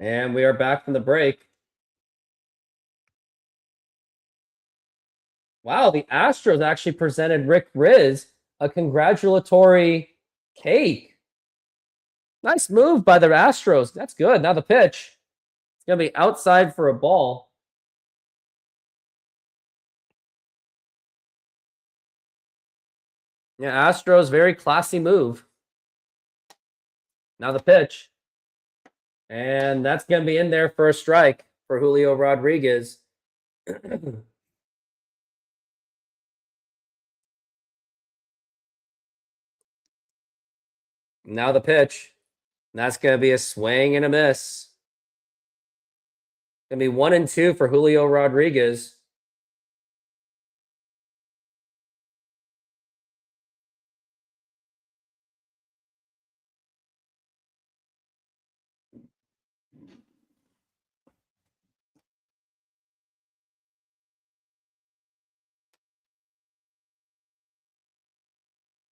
And we are back from the break. Wow, the Astros actually presented Rick Riz a congratulatory cake. Nice move by the Astros. That's good. Now the pitch. It's going to be outside for a ball. Yeah, Astros, very classy move. Now the pitch. And that's going to be in there for a strike for Julio Rodriguez. Now the pitch. And that's going to be a swing and a miss. Going to be 1-2 for Julio Rodriguez.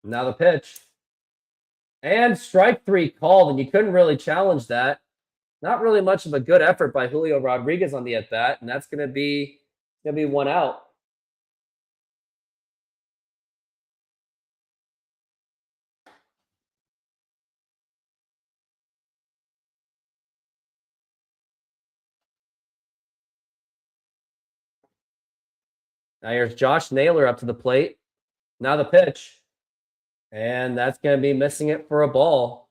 Now the pitch. And strike 3 called, and you couldn't really challenge that. Not really much of a good effort by Julio Rodriguez on the at-bat, and that's going to be 1 out. Now here's Josh Naylor up to the plate. Now the pitch. And that's going to be missing it for a ball.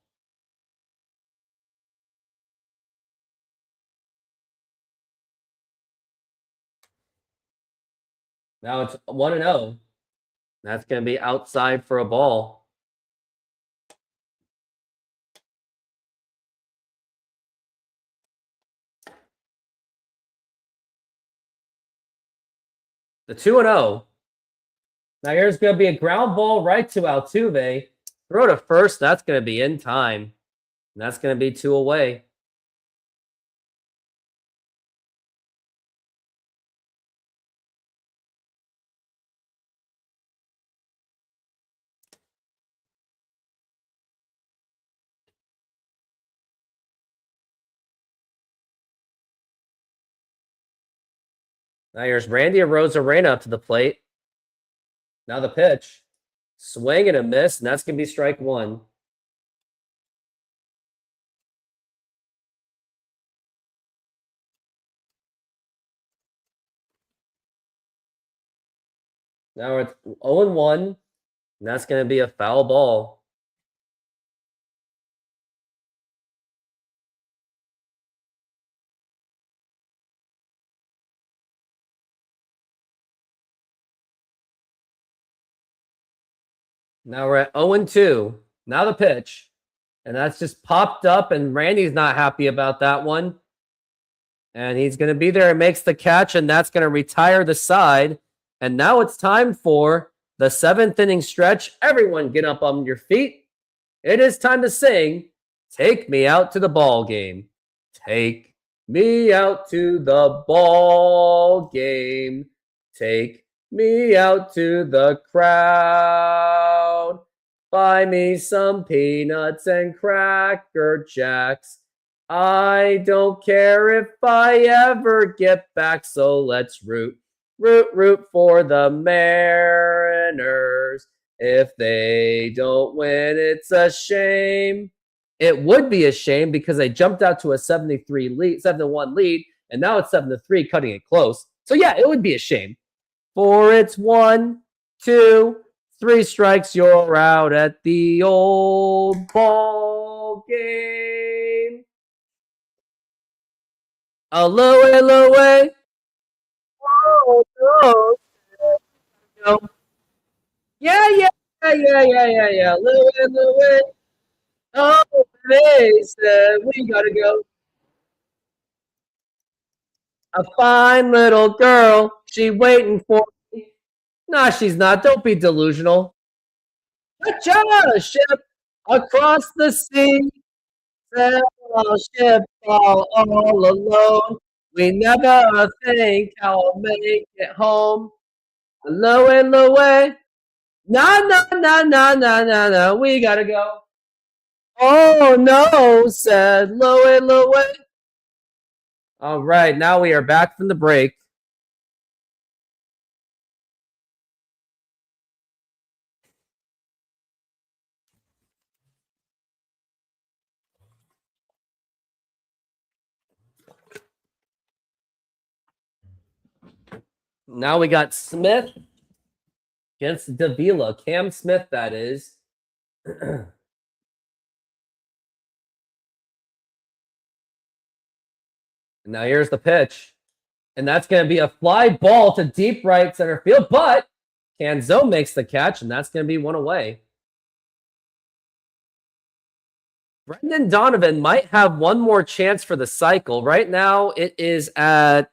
Now it's 1-0. That's going to be outside for a ball. The 2-0. Now here's going to be a ground ball right to Altuve. Throw to first. That's going to be in time. And that's going to be 2 away. Now here's Randy Arozarena up to the plate. Now the pitch. Swing and a miss, and that's going to be strike 1. Now it's 0-1, and that's going to be a foul ball. Now we're at 0-2. Now the pitch. And that's just popped up, and Randy's not happy about that one. And he's going to be there and makes the catch, and that's going to retire the side. And now it's time for the 7th inning stretch. Everyone get up on your feet. It is time to sing, "Take Me Out to the Ball Game." Take me out to the ball game. Take me out to the crowd. Buy me some peanuts and Cracker Jacks. I don't care if I ever get back, so let's root for the Mariners. If they don't win, it's a shame. It would be a shame because they jumped out to a 7-1 lead, and now it's 7-3, cutting it close. So yeah, it would be a shame. For it's 1, 2, 3 strikes, you're out at the old ball game. Aloe. Oh, no. Yeah. Aloe. Oh, they said we gotta go. A fine little girl, she waiting for me. Nah, she's not. Don't be delusional. A ship across the sea. Sail a ship all alone. We never think how I'll make it home. Low. Nah. We gotta go. Oh no, said Low. All right, now we are back from the break. Now we got Smith against Davila. Cam Smith, that is. Now here's the pitch. And that's going to be a fly ball to deep right center field, but Canzo makes the catch, and that's going to be one away. Brendan Donovan might have one more chance for the cycle. Right now, it is at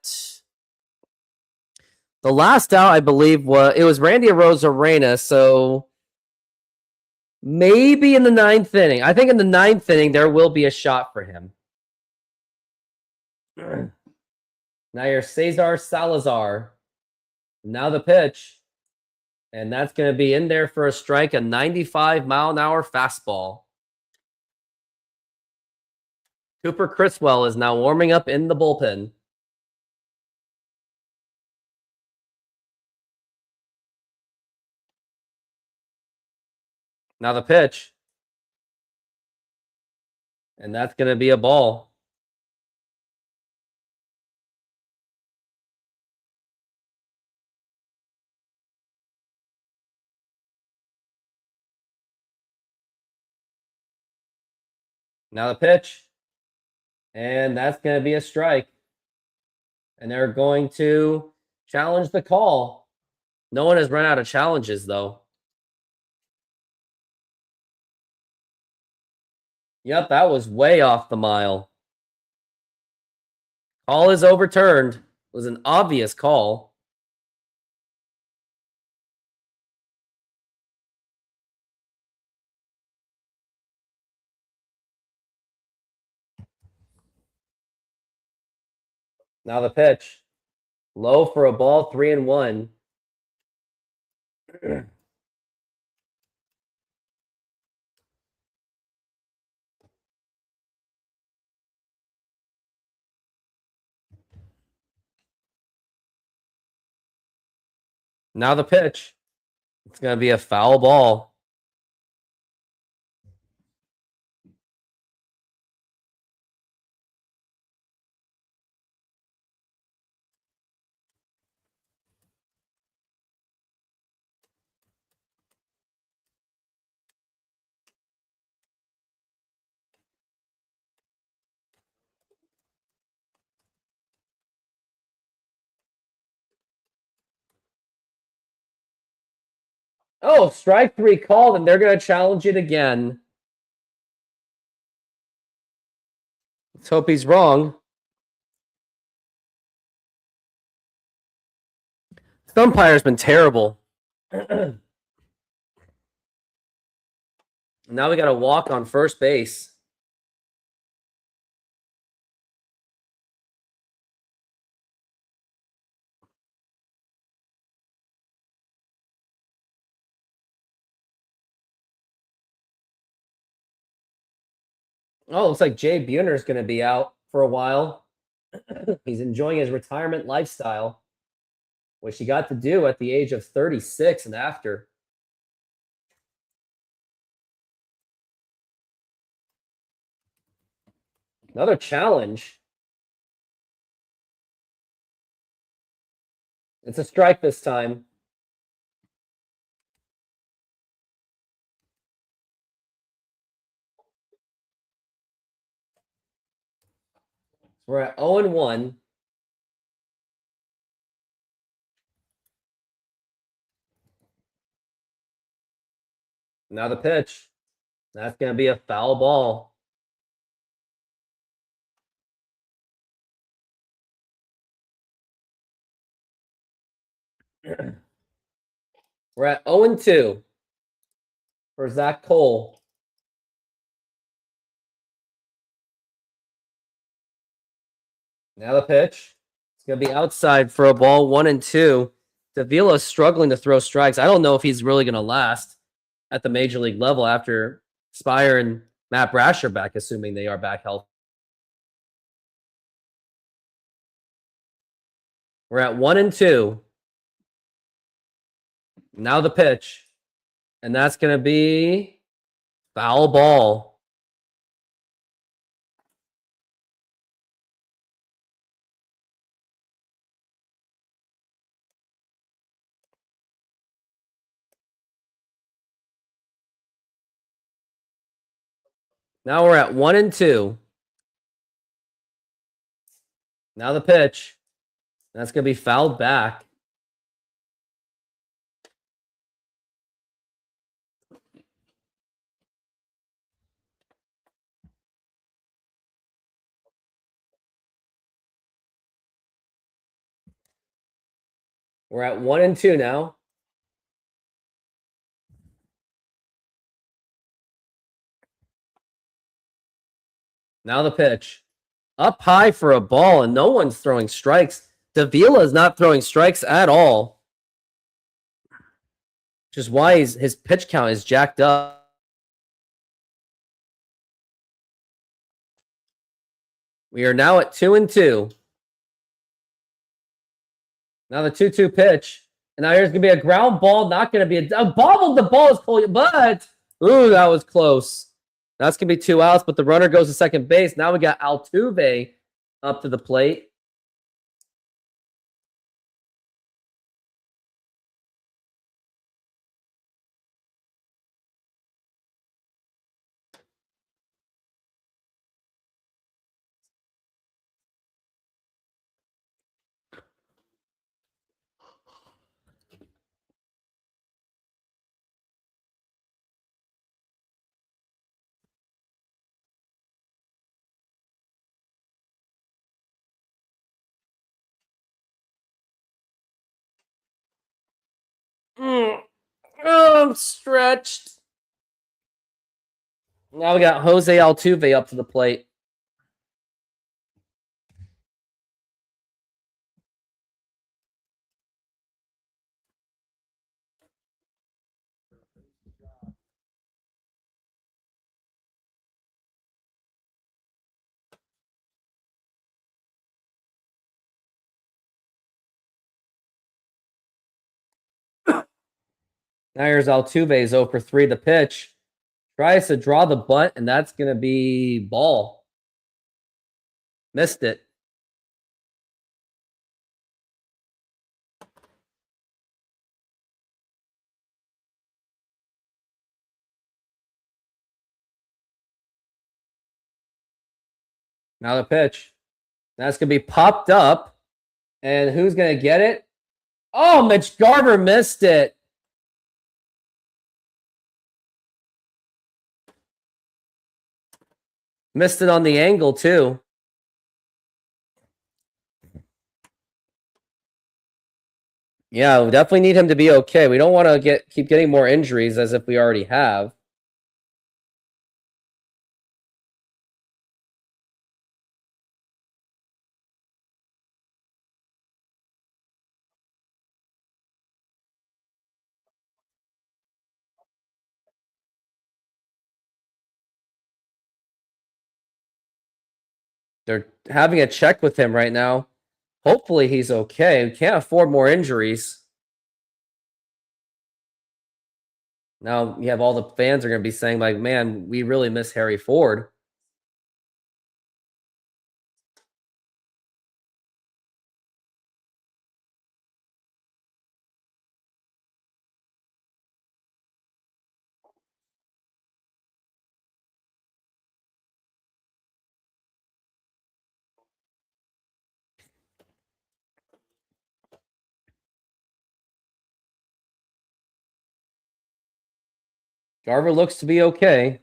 the last out, I believe, was Randy Arozarena, so maybe in the 9th inning. I think in the 9th inning, there will be a shot for him. Now here's Cesar Salazar. Now the pitch. And that's going to be in there for a strike, a 95-mile-an-hour fastball. Cooper Criswell is now warming up in the bullpen. Now the pitch. And that's going to be a ball. Now the pitch. And that's going to be a strike. And they're going to challenge the call. No one has run out of challenges, though. Yep, that was way off the mile. Call is overturned. It was an obvious call. Now the pitch. Low for a ball, 3-1. Now the pitch. It's going to be a foul ball. Oh, strike 3 called, and they're going to challenge it again. Let's hope he's wrong. This umpire's been terrible. Now we got a walk on first base. Oh, looks like Jay Buhner is going to be out for a while. He's enjoying his retirement lifestyle, which he got to do at the age of 36 and after. Another challenge. It's a strike this time. We're at 0-1. Now the pitch. That's going to be a foul ball. We're at 0-2 for Zach Cole. Now the pitch. It's going to be outside for a ball, 1-2. Davila's struggling to throw strikes. I don't know if he's really going to last at the major league level after Spire and Matt Brash are back, assuming they are back healthy. We're at 1-2. Now the pitch. And that's going to be foul ball. Now we're at 1-2. Now the pitch. That's going to be fouled back. We're at 1-2 now. Now the pitch. Up high for a ball, and no one's throwing strikes. Davila is not throwing strikes at all. Which is why his pitch count is jacked up. We are now at 2-2. Now the 2-2 pitch. And now here's going to be a ground ball. Not going to be a bobbled. The ball is cold, but ooh, that was close. That's going to be 2 outs, but the runner goes to second base. Now we got Altuve up to the plate. Oh, I'm stretched. Now we got Jose Altuve up to the plate. Now here's Altuve's 0 for 3. The pitch tries to draw the bunt, and that's going to be ball. Missed it. Now the pitch. That's going to be popped up. And who's going to get it? Oh, Mitch Garver missed it. Missed it on the angle, too. Yeah, we definitely need him to be okay. We don't want to keep getting more injuries as if we already have. They're having a check with him right now. Hopefully he's okay. We can't afford more injuries. Now you have all the fans are going to be saying, like, man, we really miss Harry Ford. Garver looks to be okay.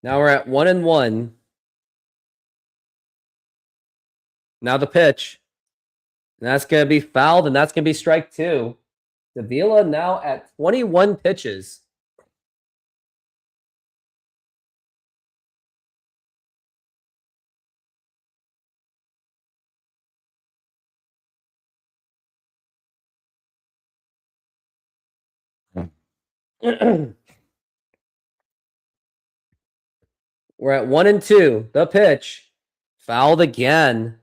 Now we're at 1-1. Now the pitch. And that's going to be fouled, and that's going to be strike 2. Davila now at 21 pitches. We're at 1-2. The pitch. Fouled again.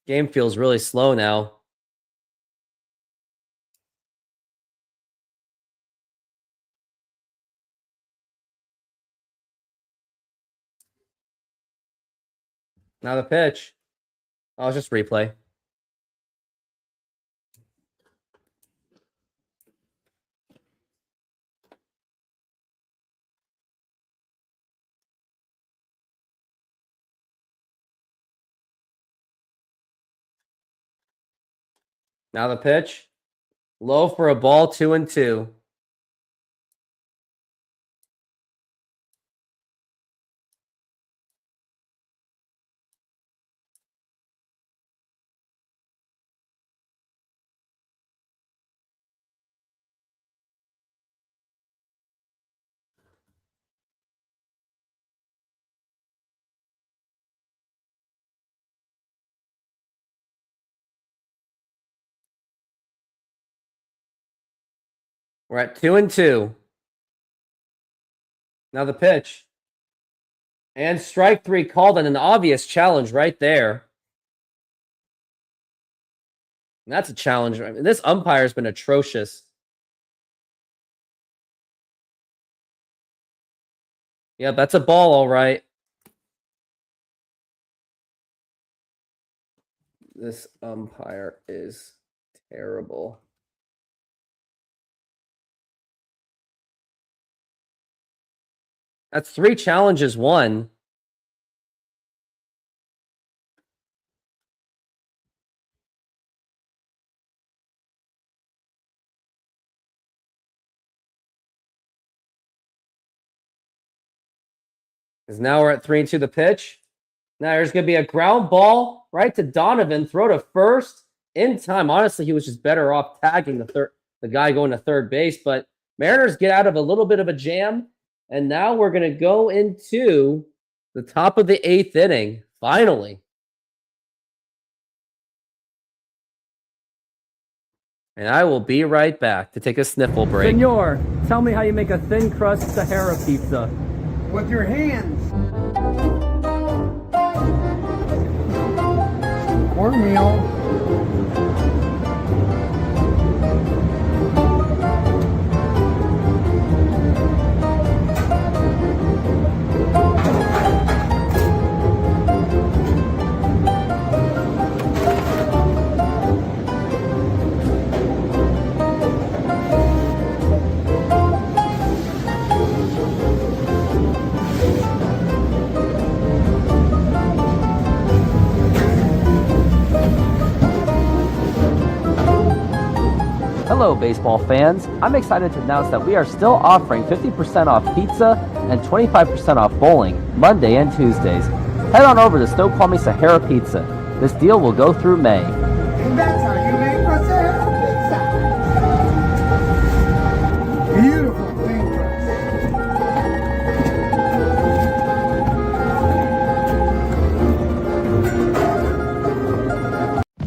Game feels really slow now. Now the pitch. Oh, it's just replay. Now the pitch. Low for a ball, 2-2. We're at 2-2. Now the pitch. And strike 3 called, and an obvious challenge right there. And that's a challenge. I mean, this umpire's been atrocious. Yeah, that's a ball, all right. This umpire is terrible. That's 3 challenges won. Because now we're at 3-2 the pitch. Now there's going to be a ground ball right to Donovan. Throw to first in time. Honestly, he was just better off tagging the guy going to third base. But Mariners get out of a little bit of a jam. And now we're going to go into the top of the 8th inning. Finally. And I will be right back to take a sniffle break. Senor, tell me how you make a thin crust Sahara pizza. With your hands. Cornmeal. Hello, baseball fans. I'm excited to announce that we are still offering 50% off pizza and 25% off bowling Monday and Tuesdays. Head on over to Snoqualmie Sahara Pizza. This deal will go through May. And that's how you make a Sahara pizza. Beautiful thing.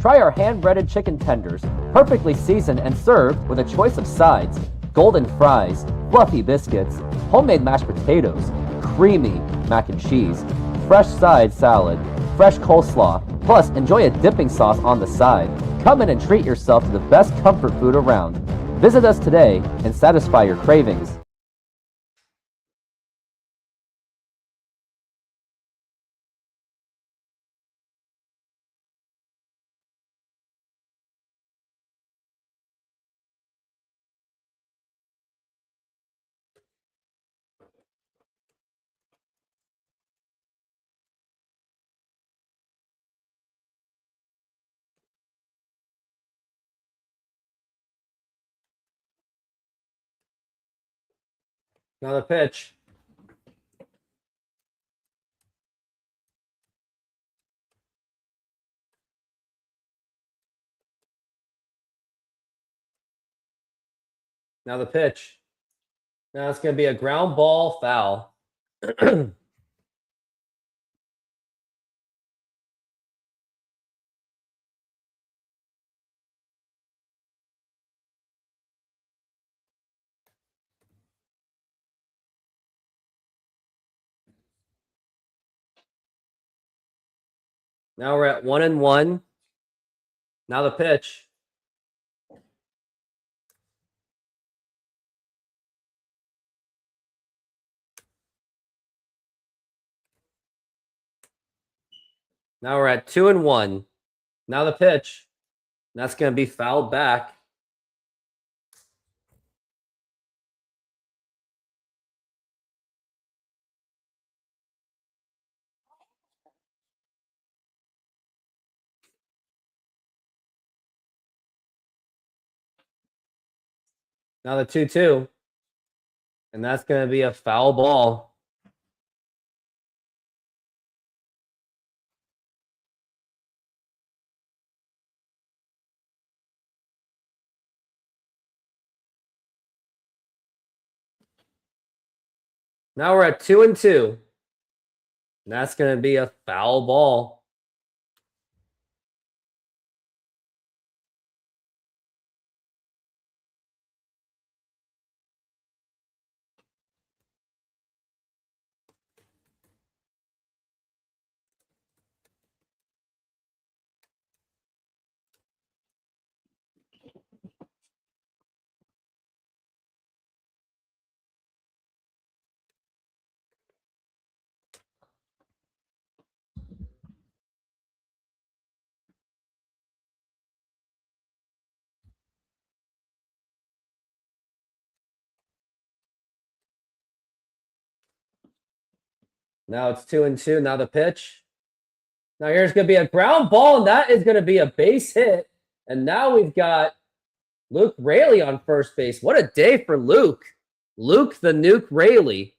Try our hand-breaded chicken tenders, perfectly seasoned and served with a choice of sides, golden fries, fluffy biscuits, homemade mashed potatoes, creamy mac and cheese, fresh side salad, fresh coleslaw, plus enjoy a dipping sauce on the side. Come in and treat yourself to the best comfort food around. Visit us today and satisfy your cravings. Now the pitch. Now the pitch. Now it's going to be a ground ball foul. Now we're at 1-1. Now the pitch. Now we're at 2-1. Now the pitch. That's going to be fouled back. Now the 2-2. And that's going to be a foul ball. Now we're at 2-2. And that's going to be a foul ball. Now it's 2-2. Now the pitch. Now here's going to be a ground ball, and that is going to be a base hit. And now we've got Luke Raley on first base. What a day for Luke. Luke the Nuke Raley.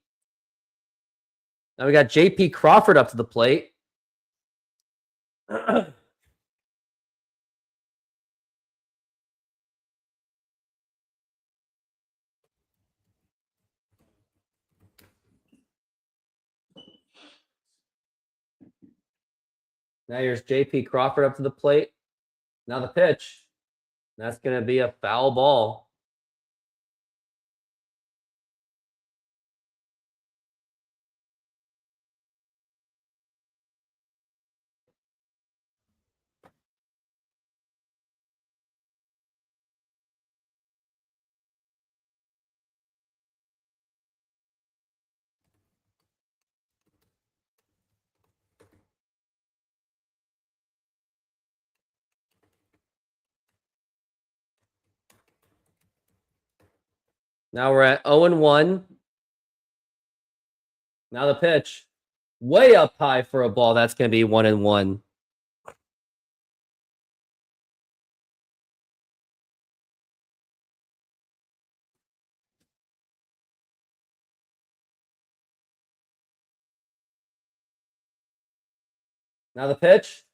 Now we got J.P. Crawford up to the plate. Now here's J.P. Crawford up to the plate. Now the pitch. That's going to be a foul ball. Now we're at 0-1. Now the pitch. Way up high for a ball. That's going to be 1-1. Now the pitch.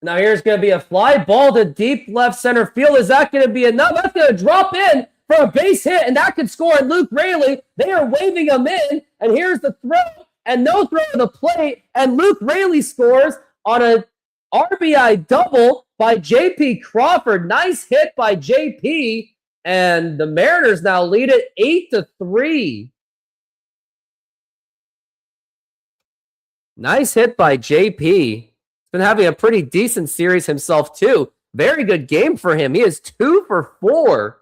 Now here's going to be a fly ball to deep left center field. Is that going to be enough? That's going to drop in for a base hit, and that could score. And Luke Raley, they are waving him in, and here's the throw, and no throw to the plate, and Luke Raley scores on a RBI double by J.P. Crawford. Nice hit by J.P., and the Mariners now lead it 8-3. Nice hit by J.P. Been having a pretty decent series himself, too. Very good game for him. He is 2 for 4.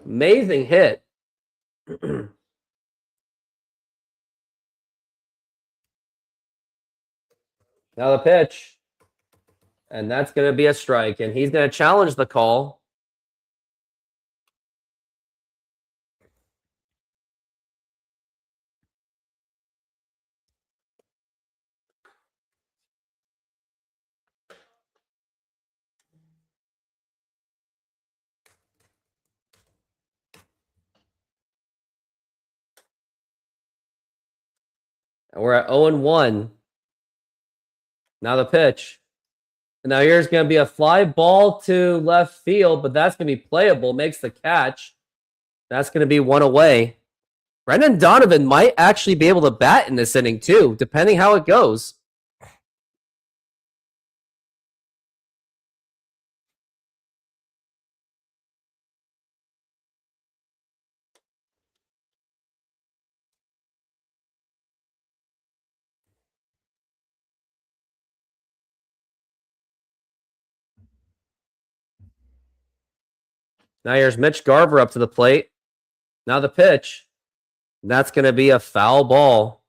Amazing hit. Now the pitch. And that's going to be a strike. And he's going to challenge the call. And we're at 0-1. Now the pitch. And now here's going to be a fly ball to left field, but that's going to be playable. Makes the catch. That's going to be 1 away. Brendan Donovan might actually be able to bat in this inning, too, depending how it goes. Now here's Mitch Garver up to the plate. Now the pitch. That's going to be a foul ball.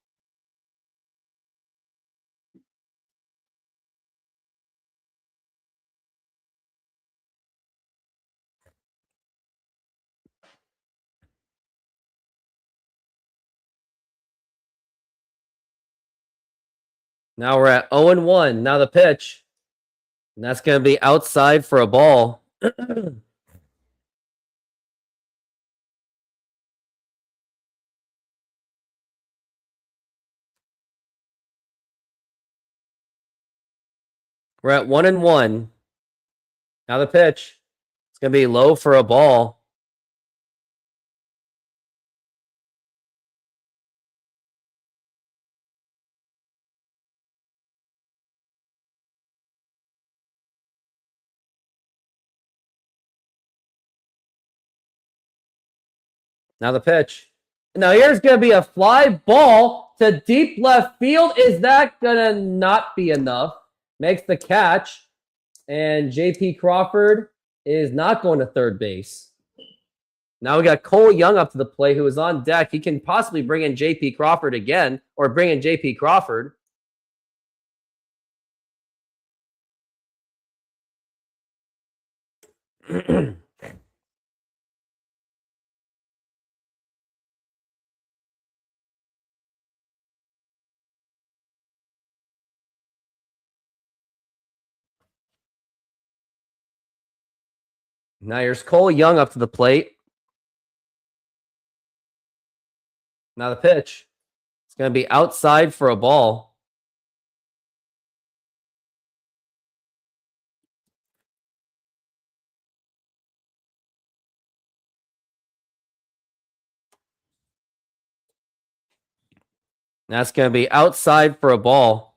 Now we're at 0-1. Now the pitch. And that's going to be outside for a ball. We're at 1-1. Now the pitch. It's going to be low for a ball. Now the pitch. Now here's going to be a fly ball to deep left field. Is that going to not be enough? Makes the catch. And J.P. Crawford is not going to third base. Now we got Cole Young up to the plate, who is on deck. He can possibly bring in J.P. Crawford again, or bring in J.P. Crawford. Now here's Cole Young up to the plate. Now the pitch. It's going to be outside for a ball. That's going to be outside for a ball.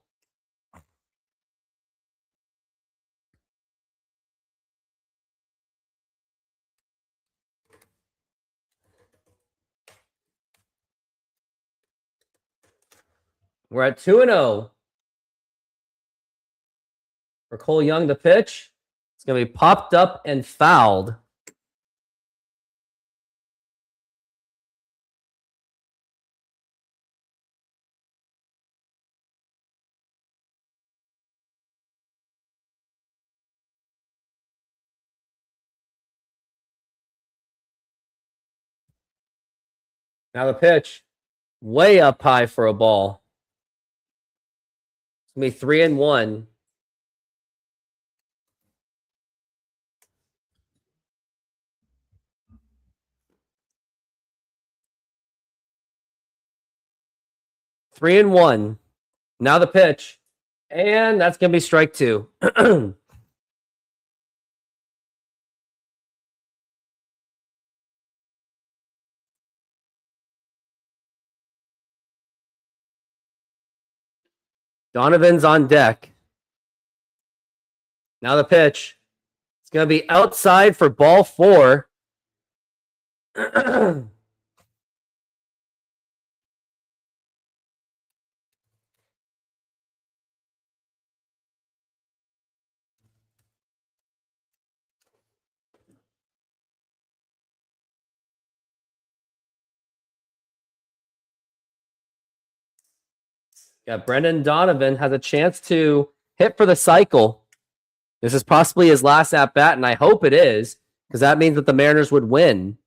We're at 2-0. For Cole Young, the pitch. It's going to be popped up and fouled. Now the pitch. Way up high for a ball. It's going to be 3-1. Three and one. Now the pitch. And that's going to be strike two. Donovan's on deck. Now the pitch. It's going to be outside for ball 4. Yeah, Brendan Donovan has a chance to hit for the cycle. This is possibly his last at-bat, and I hope it is, because that means that the Mariners would win.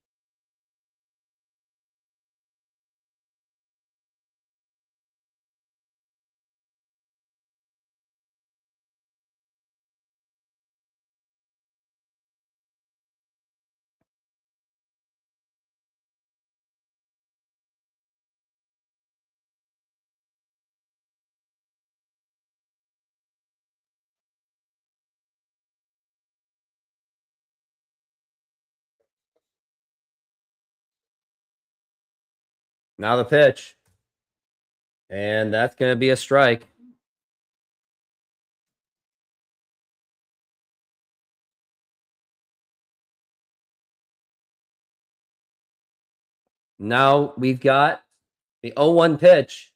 Now the pitch. And that's going to be a strike. Now we've got the 0-1 pitch.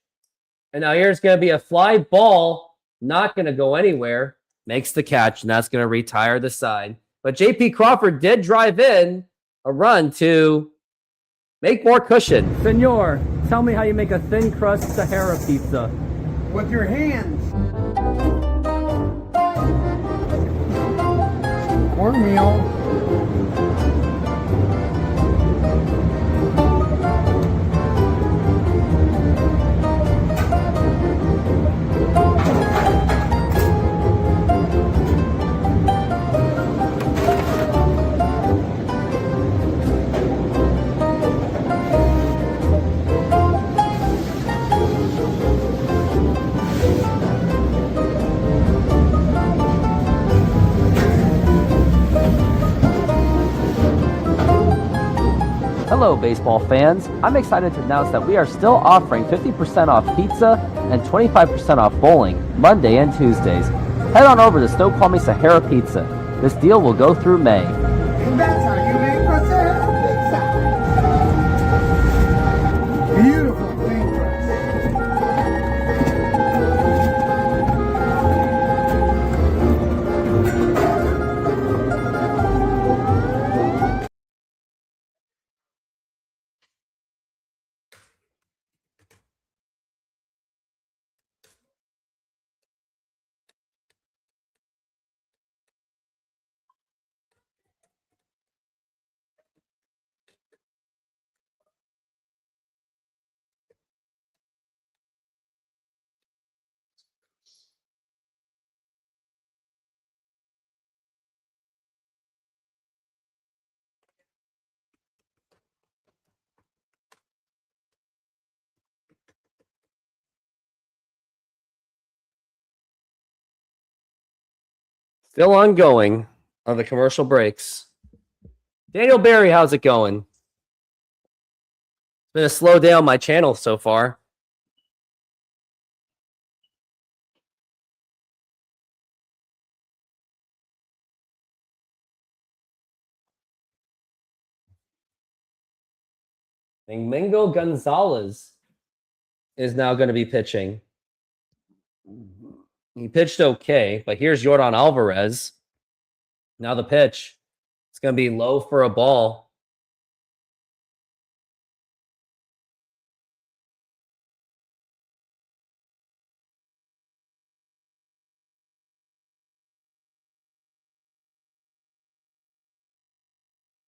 And now here's going to be a fly ball. Not going to go anywhere. Makes the catch, and that's going to retire the side. But J.P. Crawford did drive in a run to make more cushion. Senor, tell me how you make a thin crust Sahara pizza. With your hands. Cornmeal. Hello, baseball fans. I'm excited to announce that we are still offering 50% off pizza and 25% off bowling Monday and Tuesdays. Head on over to Snoqualmie Sahara Pizza. This deal will go through May. And that's how you make Sahara pizza. Beautiful paintbrush. Still ongoing on the commercial breaks. Daniel Barry, how's it going? It's been a slow day on my channel so far. And Mingo Gonzalez is now going to be pitching. He pitched okay, but here's Yordan Alvarez. Now the pitch. It's going to be low for a ball.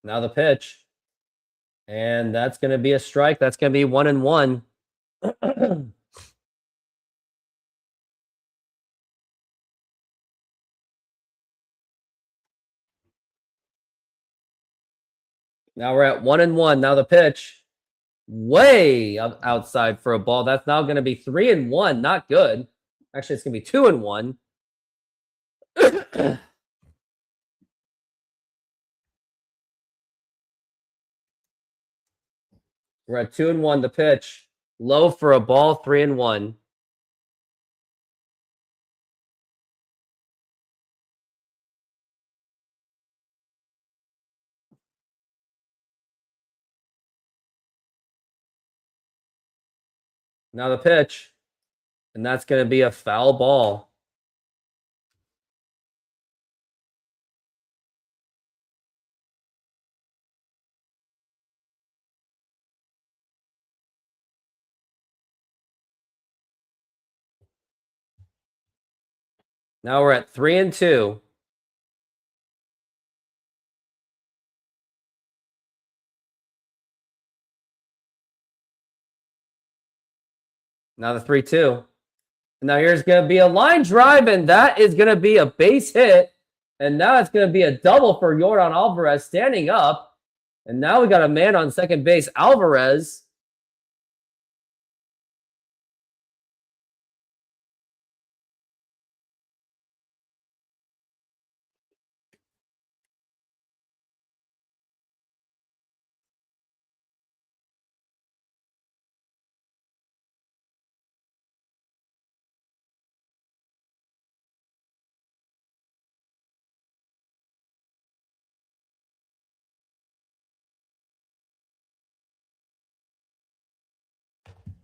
Now the pitch. And that's going to be a strike. That's going to be 1-1. Now we're at 1-1. Now the pitch. Way outside for a ball. That's now going to be 3-1. Not good. Actually, it's going to be 2-1. We're at 2-1. The pitch. Low for a ball. 3-1. Now the pitch. And that's going to be a foul ball. Now we're at 3-2. Now the 3-2. Now here's going to be a line drive, and that is going to be a base hit. And now it's going to be a double for Yordan Alvarez standing up. And now we got a man on second base, Alvarez.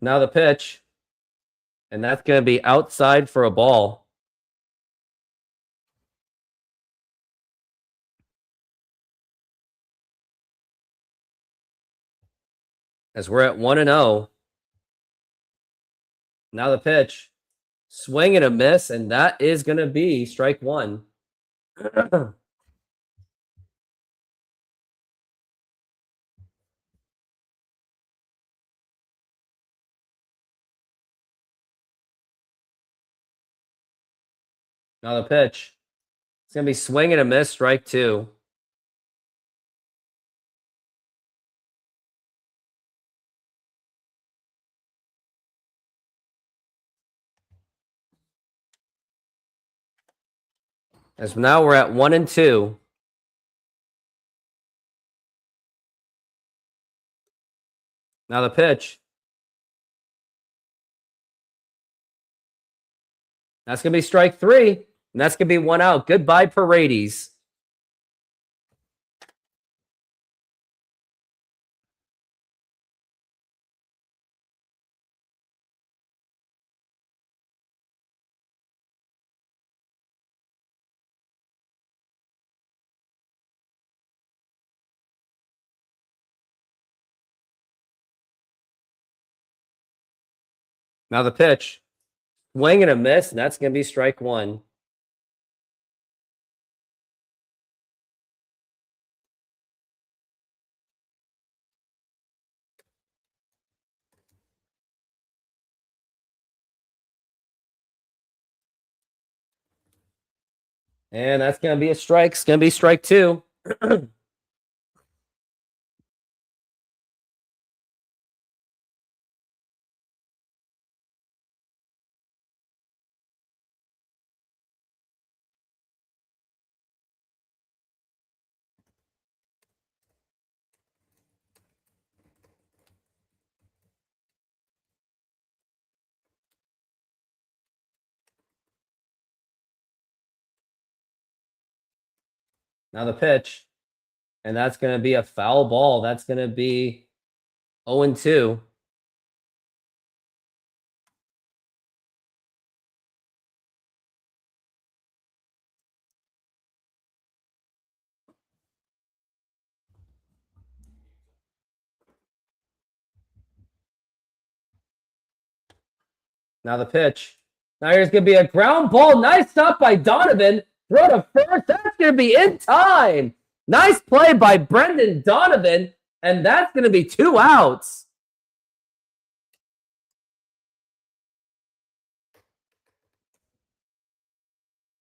Now the pitch. And that's going to be outside for a ball. As we're at 1-0. Now the pitch. Swing and a miss, and that is going to be strike one. Now the pitch. It's going to be swing and a miss, strike two. As now we're at 1-2. Now the pitch. That's going to be strike 3. And that's going to be 1 out. Goodbye, Paredes. Now the pitch. Swing and a miss, and that's going to be strike 1. And that's going to be a strike. It's going to be strike 2. Now the pitch. And that's going to be a foul ball. That's going to be 0-2. Now the pitch. Now here's going to be a ground ball. Nice stop by Donovan. Throw to first. That's going to be in time. Nice play by Brendan Donovan. And that's going to be 2 outs.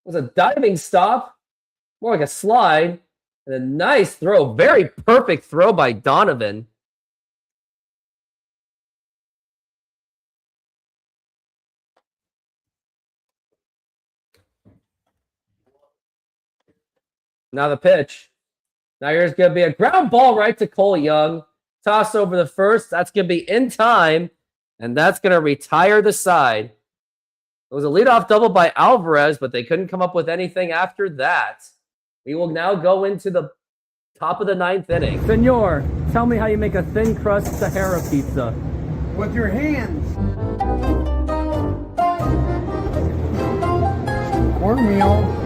It was a diving stop. More like a slide. And a nice throw. Very perfect throw by Donovan. Now the pitch. Now here's going to be a ground ball right to Cole Young. Toss over the first. That's going to be in time. And that's going to retire the side. It was a leadoff double by Alvarez, but they couldn't come up with anything after that. We will now go into the top of the 9th inning. Senor, tell me how you make a thin crust Sahara pizza. With your hands. Cornmeal.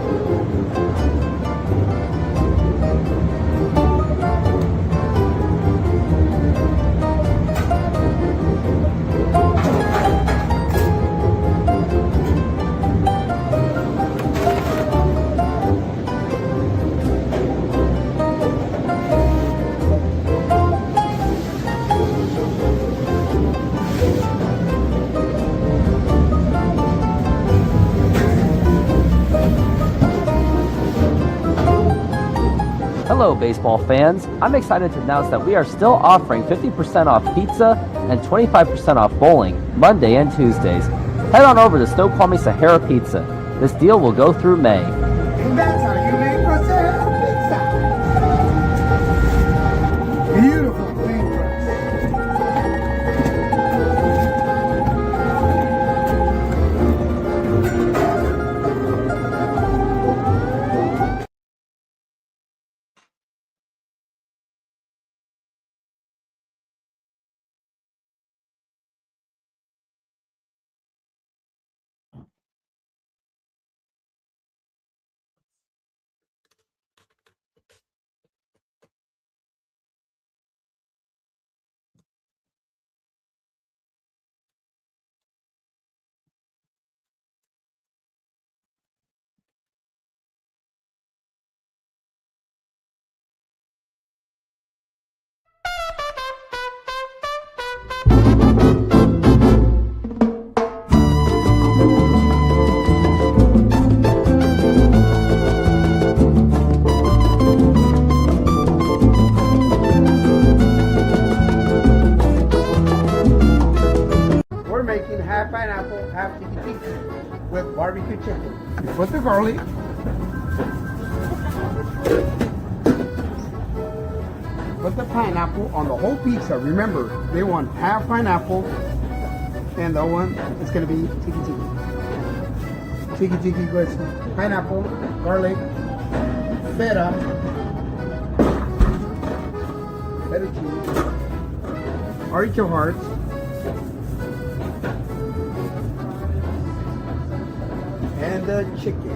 Hello, baseball fans. I'm excited to announce that we are still offering 50% off pizza and 25% off bowling Monday and Tuesdays. Head on over to Snoqualmie Sahara Pizza. This deal will go through May. And that's how you make a Sahara pizza. Beautiful thin crust. We're making half pineapple, half tiki tiki with barbecue chicken. You put the garlic. Put the pineapple on the whole pizza. Remember, they want half pineapple, and the one is going to be tiki tiki. Tiki tiki with pineapple, garlic, feta cheese, artichoke hearts, and the chicken.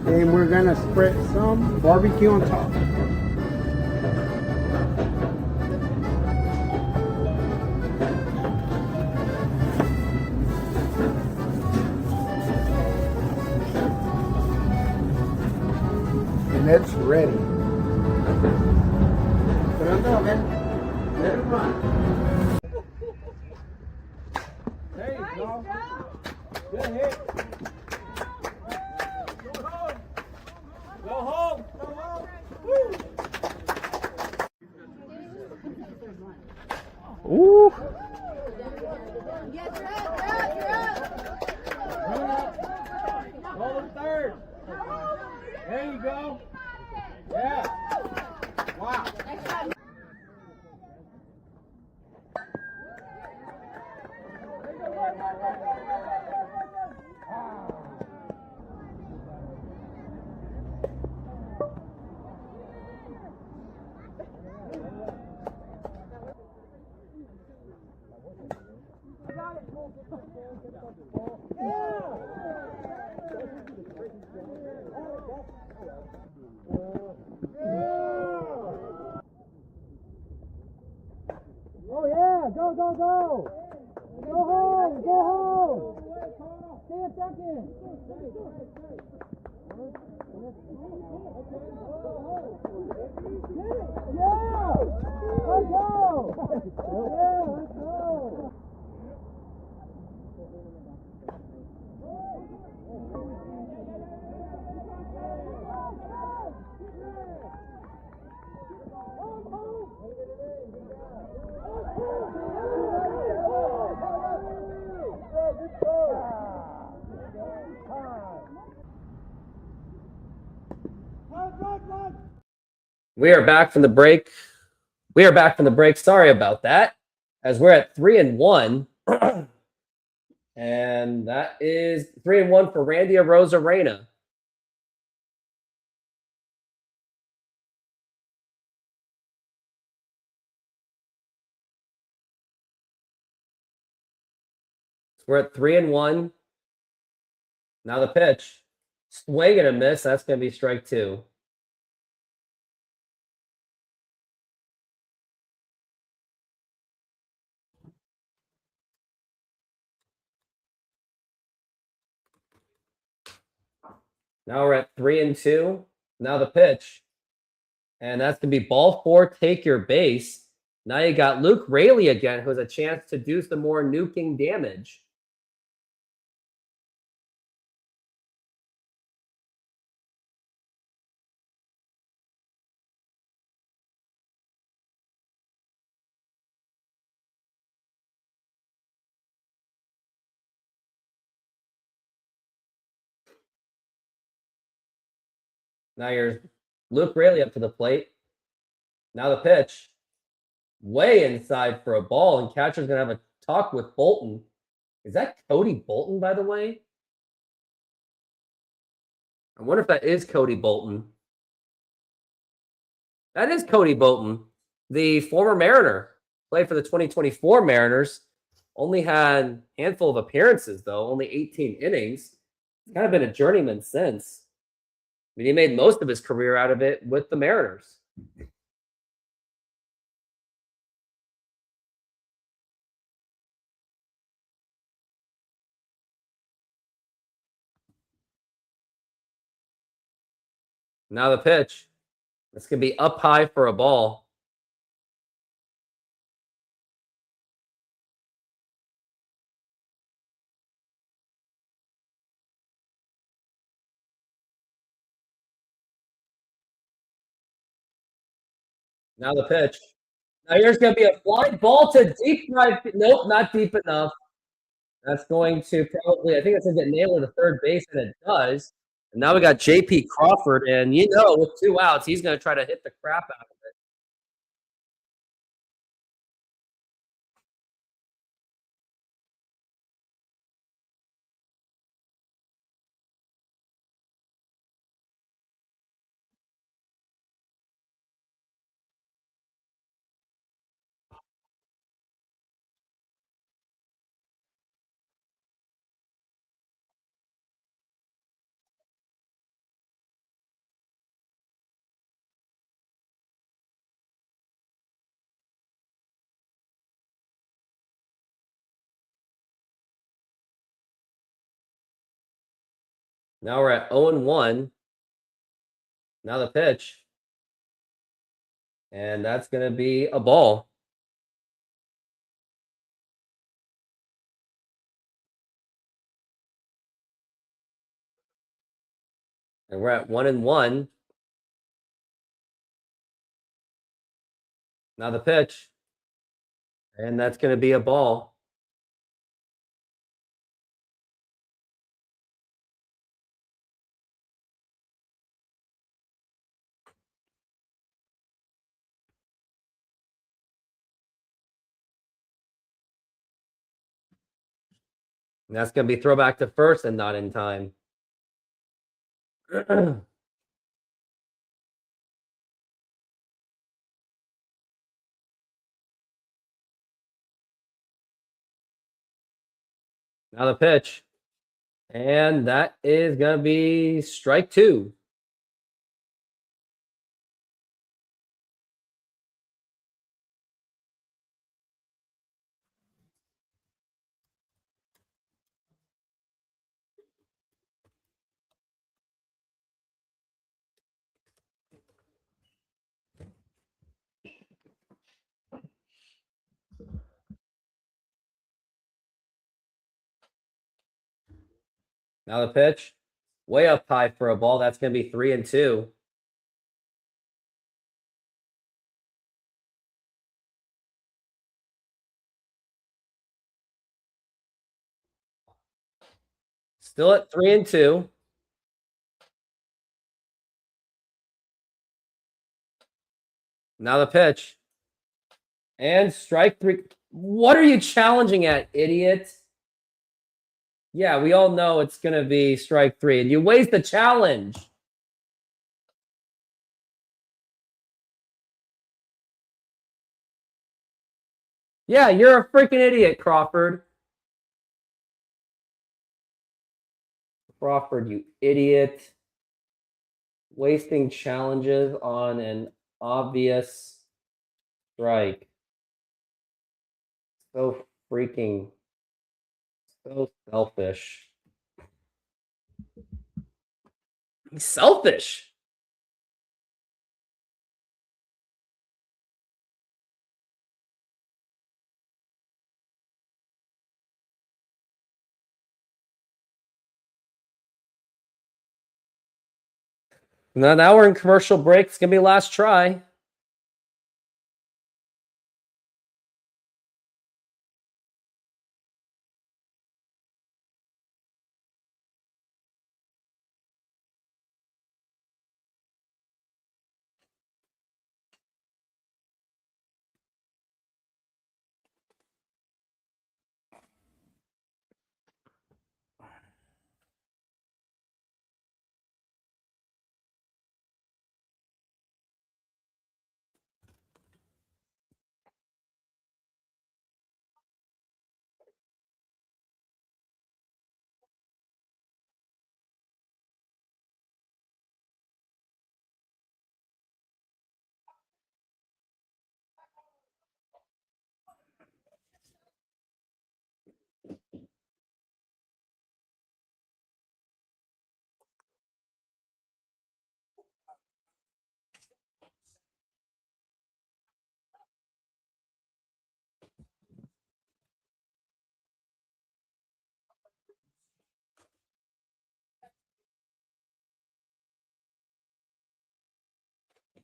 And we're gonna spread some barbecue on top. And it's ready. Put it on top, man. Let it run. There you go. Good hit. Go home. Go home. Woo. Ooh. Yes, you're up. You're up. Go to third. There you go. Yeah. Wow. Oh yeah, go, go, go! Go home, go home! Stay a second! Yeah! Let's go! Yeah, let's go! We are back from the break. Sorry about that, as we're at 3-1. And that is 3-1 for Randy Arozarena. We're at 3-1. Now the pitch. Swing and a miss. That's going to be strike two. Now we're at 3-2. Now the pitch. And that's going to be ball four, take your base. Now you got Luke Raley again, who has a chance to do some more nuking damage. Now you're Luke Raley up to the plate. Now the pitch. Way inside for a ball, and catcher's going to have a talk with Bolton. Is that Cody Bolton, by the way? I wonder if that is Cody Bolton. That is Cody Bolton, the former Mariner. Played for the 2024 Mariners. Only had a handful of appearances, though. Only 18 innings. He's kind of been a journeyman since. I mean, he made most of his career out of it with the Mariners. Now the pitch. This could be up high for a ball. Now the pitch. Now here's going to be a fly ball to deep right. Nope, not deep enough. That's going to probably, I think it's going to get nailed to third base, and it does. And now we got J.P. Crawford, and with 2 outs, he's going to try to hit the crap out of it. Now we're at 0-1. Now the pitch. And that's going to be a ball. And we're at 1-1. Now the pitch. And that's going to be a ball. And that's going to be throwback to first and not in time. Now the pitch. And that is going to be strike 2. Now the pitch. Way up high for a ball. That's going to be 3-2. Still at 3-2. Now the pitch. And strike 3. What are you challenging at, idiot? Yeah, we all know it's going to be strike 3. And you waste the challenge. Yeah, you're a freaking idiot, Crawford. Crawford, you idiot. Wasting challenges on an obvious strike. So selfish. He's selfish. Now we're in commercial break. It's going to be last try.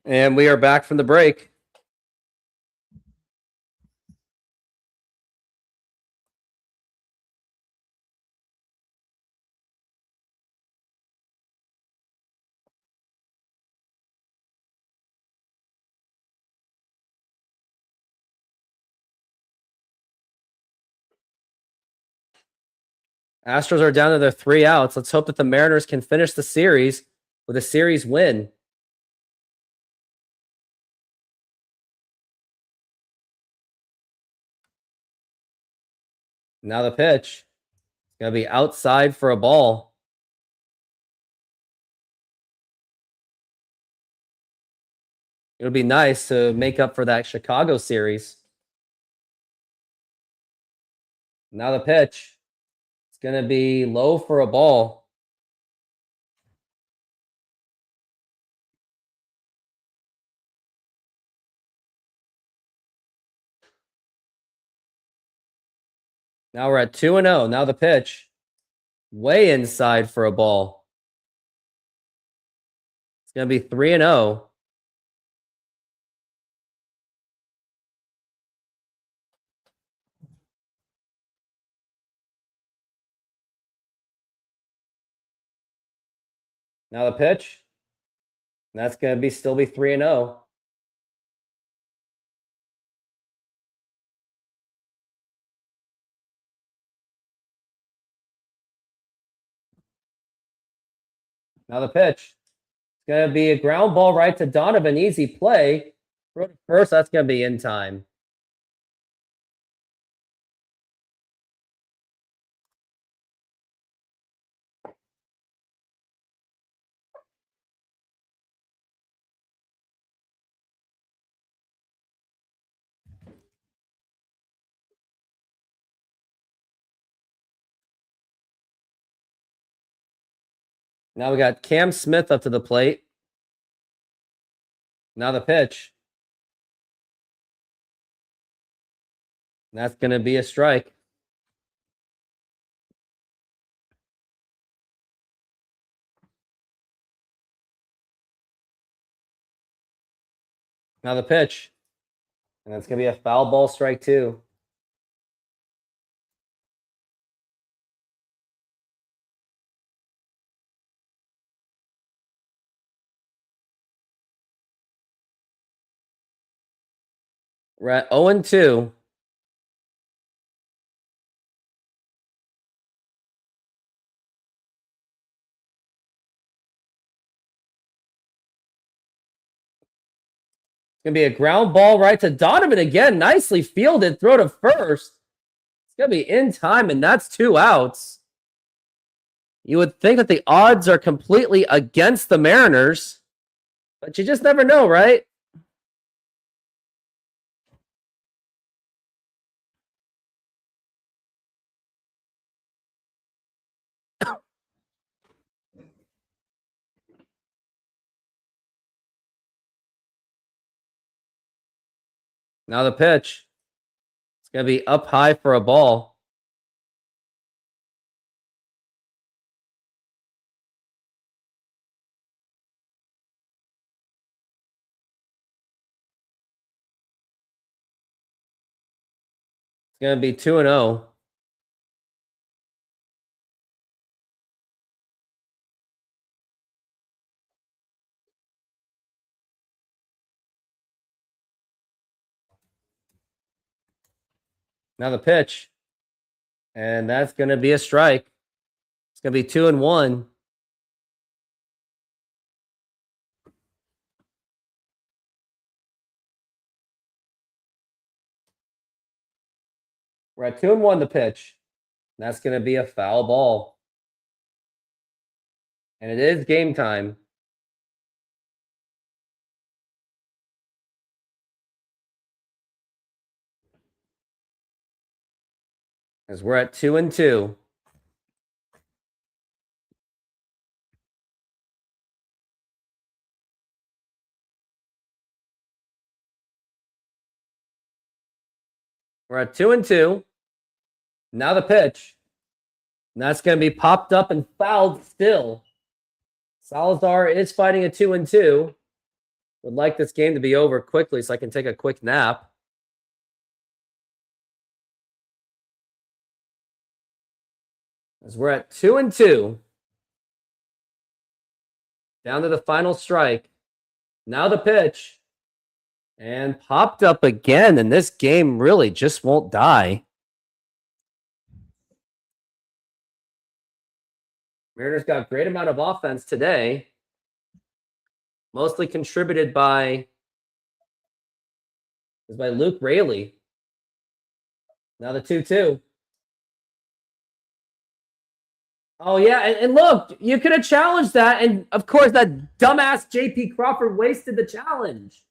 And we are back from the break. Astros are down to their 3 outs. Let's hope that the Mariners can finish the series with a series win. Now the pitch. It's going to be outside for a ball. It'll be nice to make up for that Chicago series. Now the pitch. It's going to be low for a ball. Now we're at 2-0. Now the pitch. Way inside for a ball. It's going to be 3-0. Now the pitch. That's going to still be 3-0. Now the pitch. It's going to be a ground ball right to Donovan. Easy play. Throw to first. That's going to be in time. Now we got Cam Smith up to the plate. Now the pitch. That's going to be a strike. Now the pitch. And that's going to be a foul ball, strike 2. We're at 0-2. It's going to be a ground ball right to Donovan again. Nicely fielded. Throw to first. It's going to be in time, and that's 2 outs. You would think that the odds are completely against the Mariners, but you just never know, right? Now the pitch. It's going to be up high for a ball. It's going to be 2-0. Now the pitch. And that's going to be a strike. It's going to be 2-1. We're at 2-1 the pitch. That's going to be a foul ball. And it is game time. As we're at 2-2. We're at 2-2. Now the pitch. And that's going to be popped up and fouled still. Salazar is fighting a 2-2. Would like this game to be over quickly so I can take a quick nap. As we're at 2-2. Down to the final strike. Now the pitch. And popped up again, and this game really just won't die. Mariners got a great amount of offense today. Mostly contributed by Luke Raley. Now the 2-2. Oh, yeah, and look, you could have challenged that, and of course that dumbass J.P. Crawford wasted the challenge.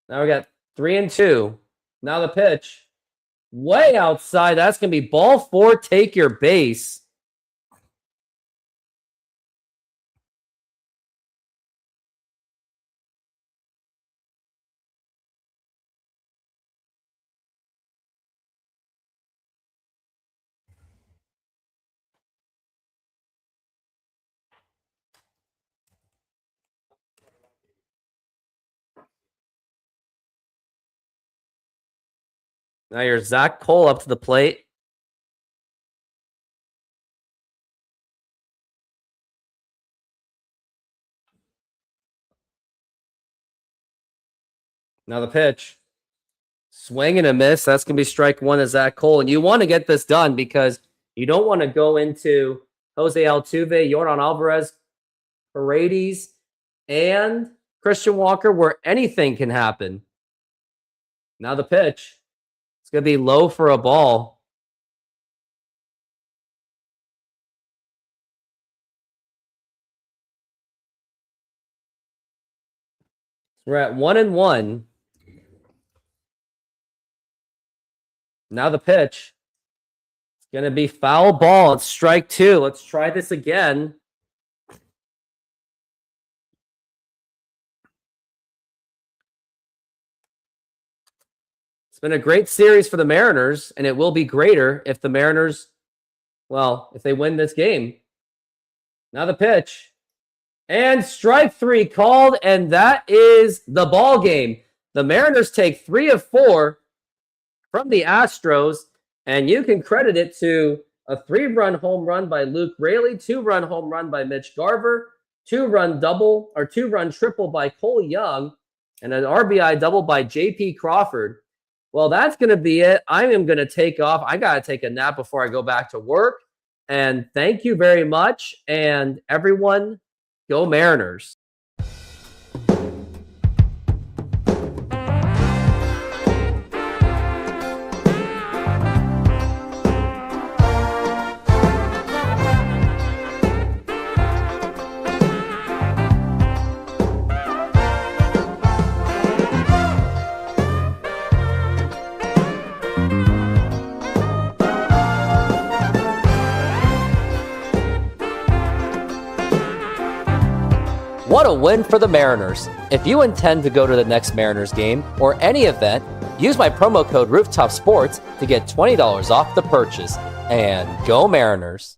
Now we got 3-2. Now the pitch. Way outside. That's going to be ball 4. Take your base. Now here's Zach Cole up to the plate. Now the pitch. Swing and a miss. That's going to be strike one of Zach Cole. And you want to get this done because you don't want to go into Jose Altuve, Yordan Alvarez, Paredes, and Christian Walker where anything can happen. Now the pitch. It's going to be low for a ball. We're at 1-1. Now the pitch. It's going to be foul ball. It's strike two. Let's try this again. It's been a great series for the Mariners, and it will be greater if the Mariners, well, if they win this game. Now the pitch. And strike three called, and that is the ball game. The Mariners take 3 of 4 from the Astros, and you can credit it to a 3-run home run by Luke Raley, 2-run home run by Mitch Garver, 2-run double or 2-run triple by Cole Young, and an RBI double by J.P. Crawford. Well, that's going to be it. I am going to take off. I got to take a nap before I go back to work. And thank you very much. And everyone, go Mariners. What a win for the Mariners. If you intend to go to the next Mariners game or any event, use my promo code RoofTopSports to get $20 off the purchase. And go Mariners.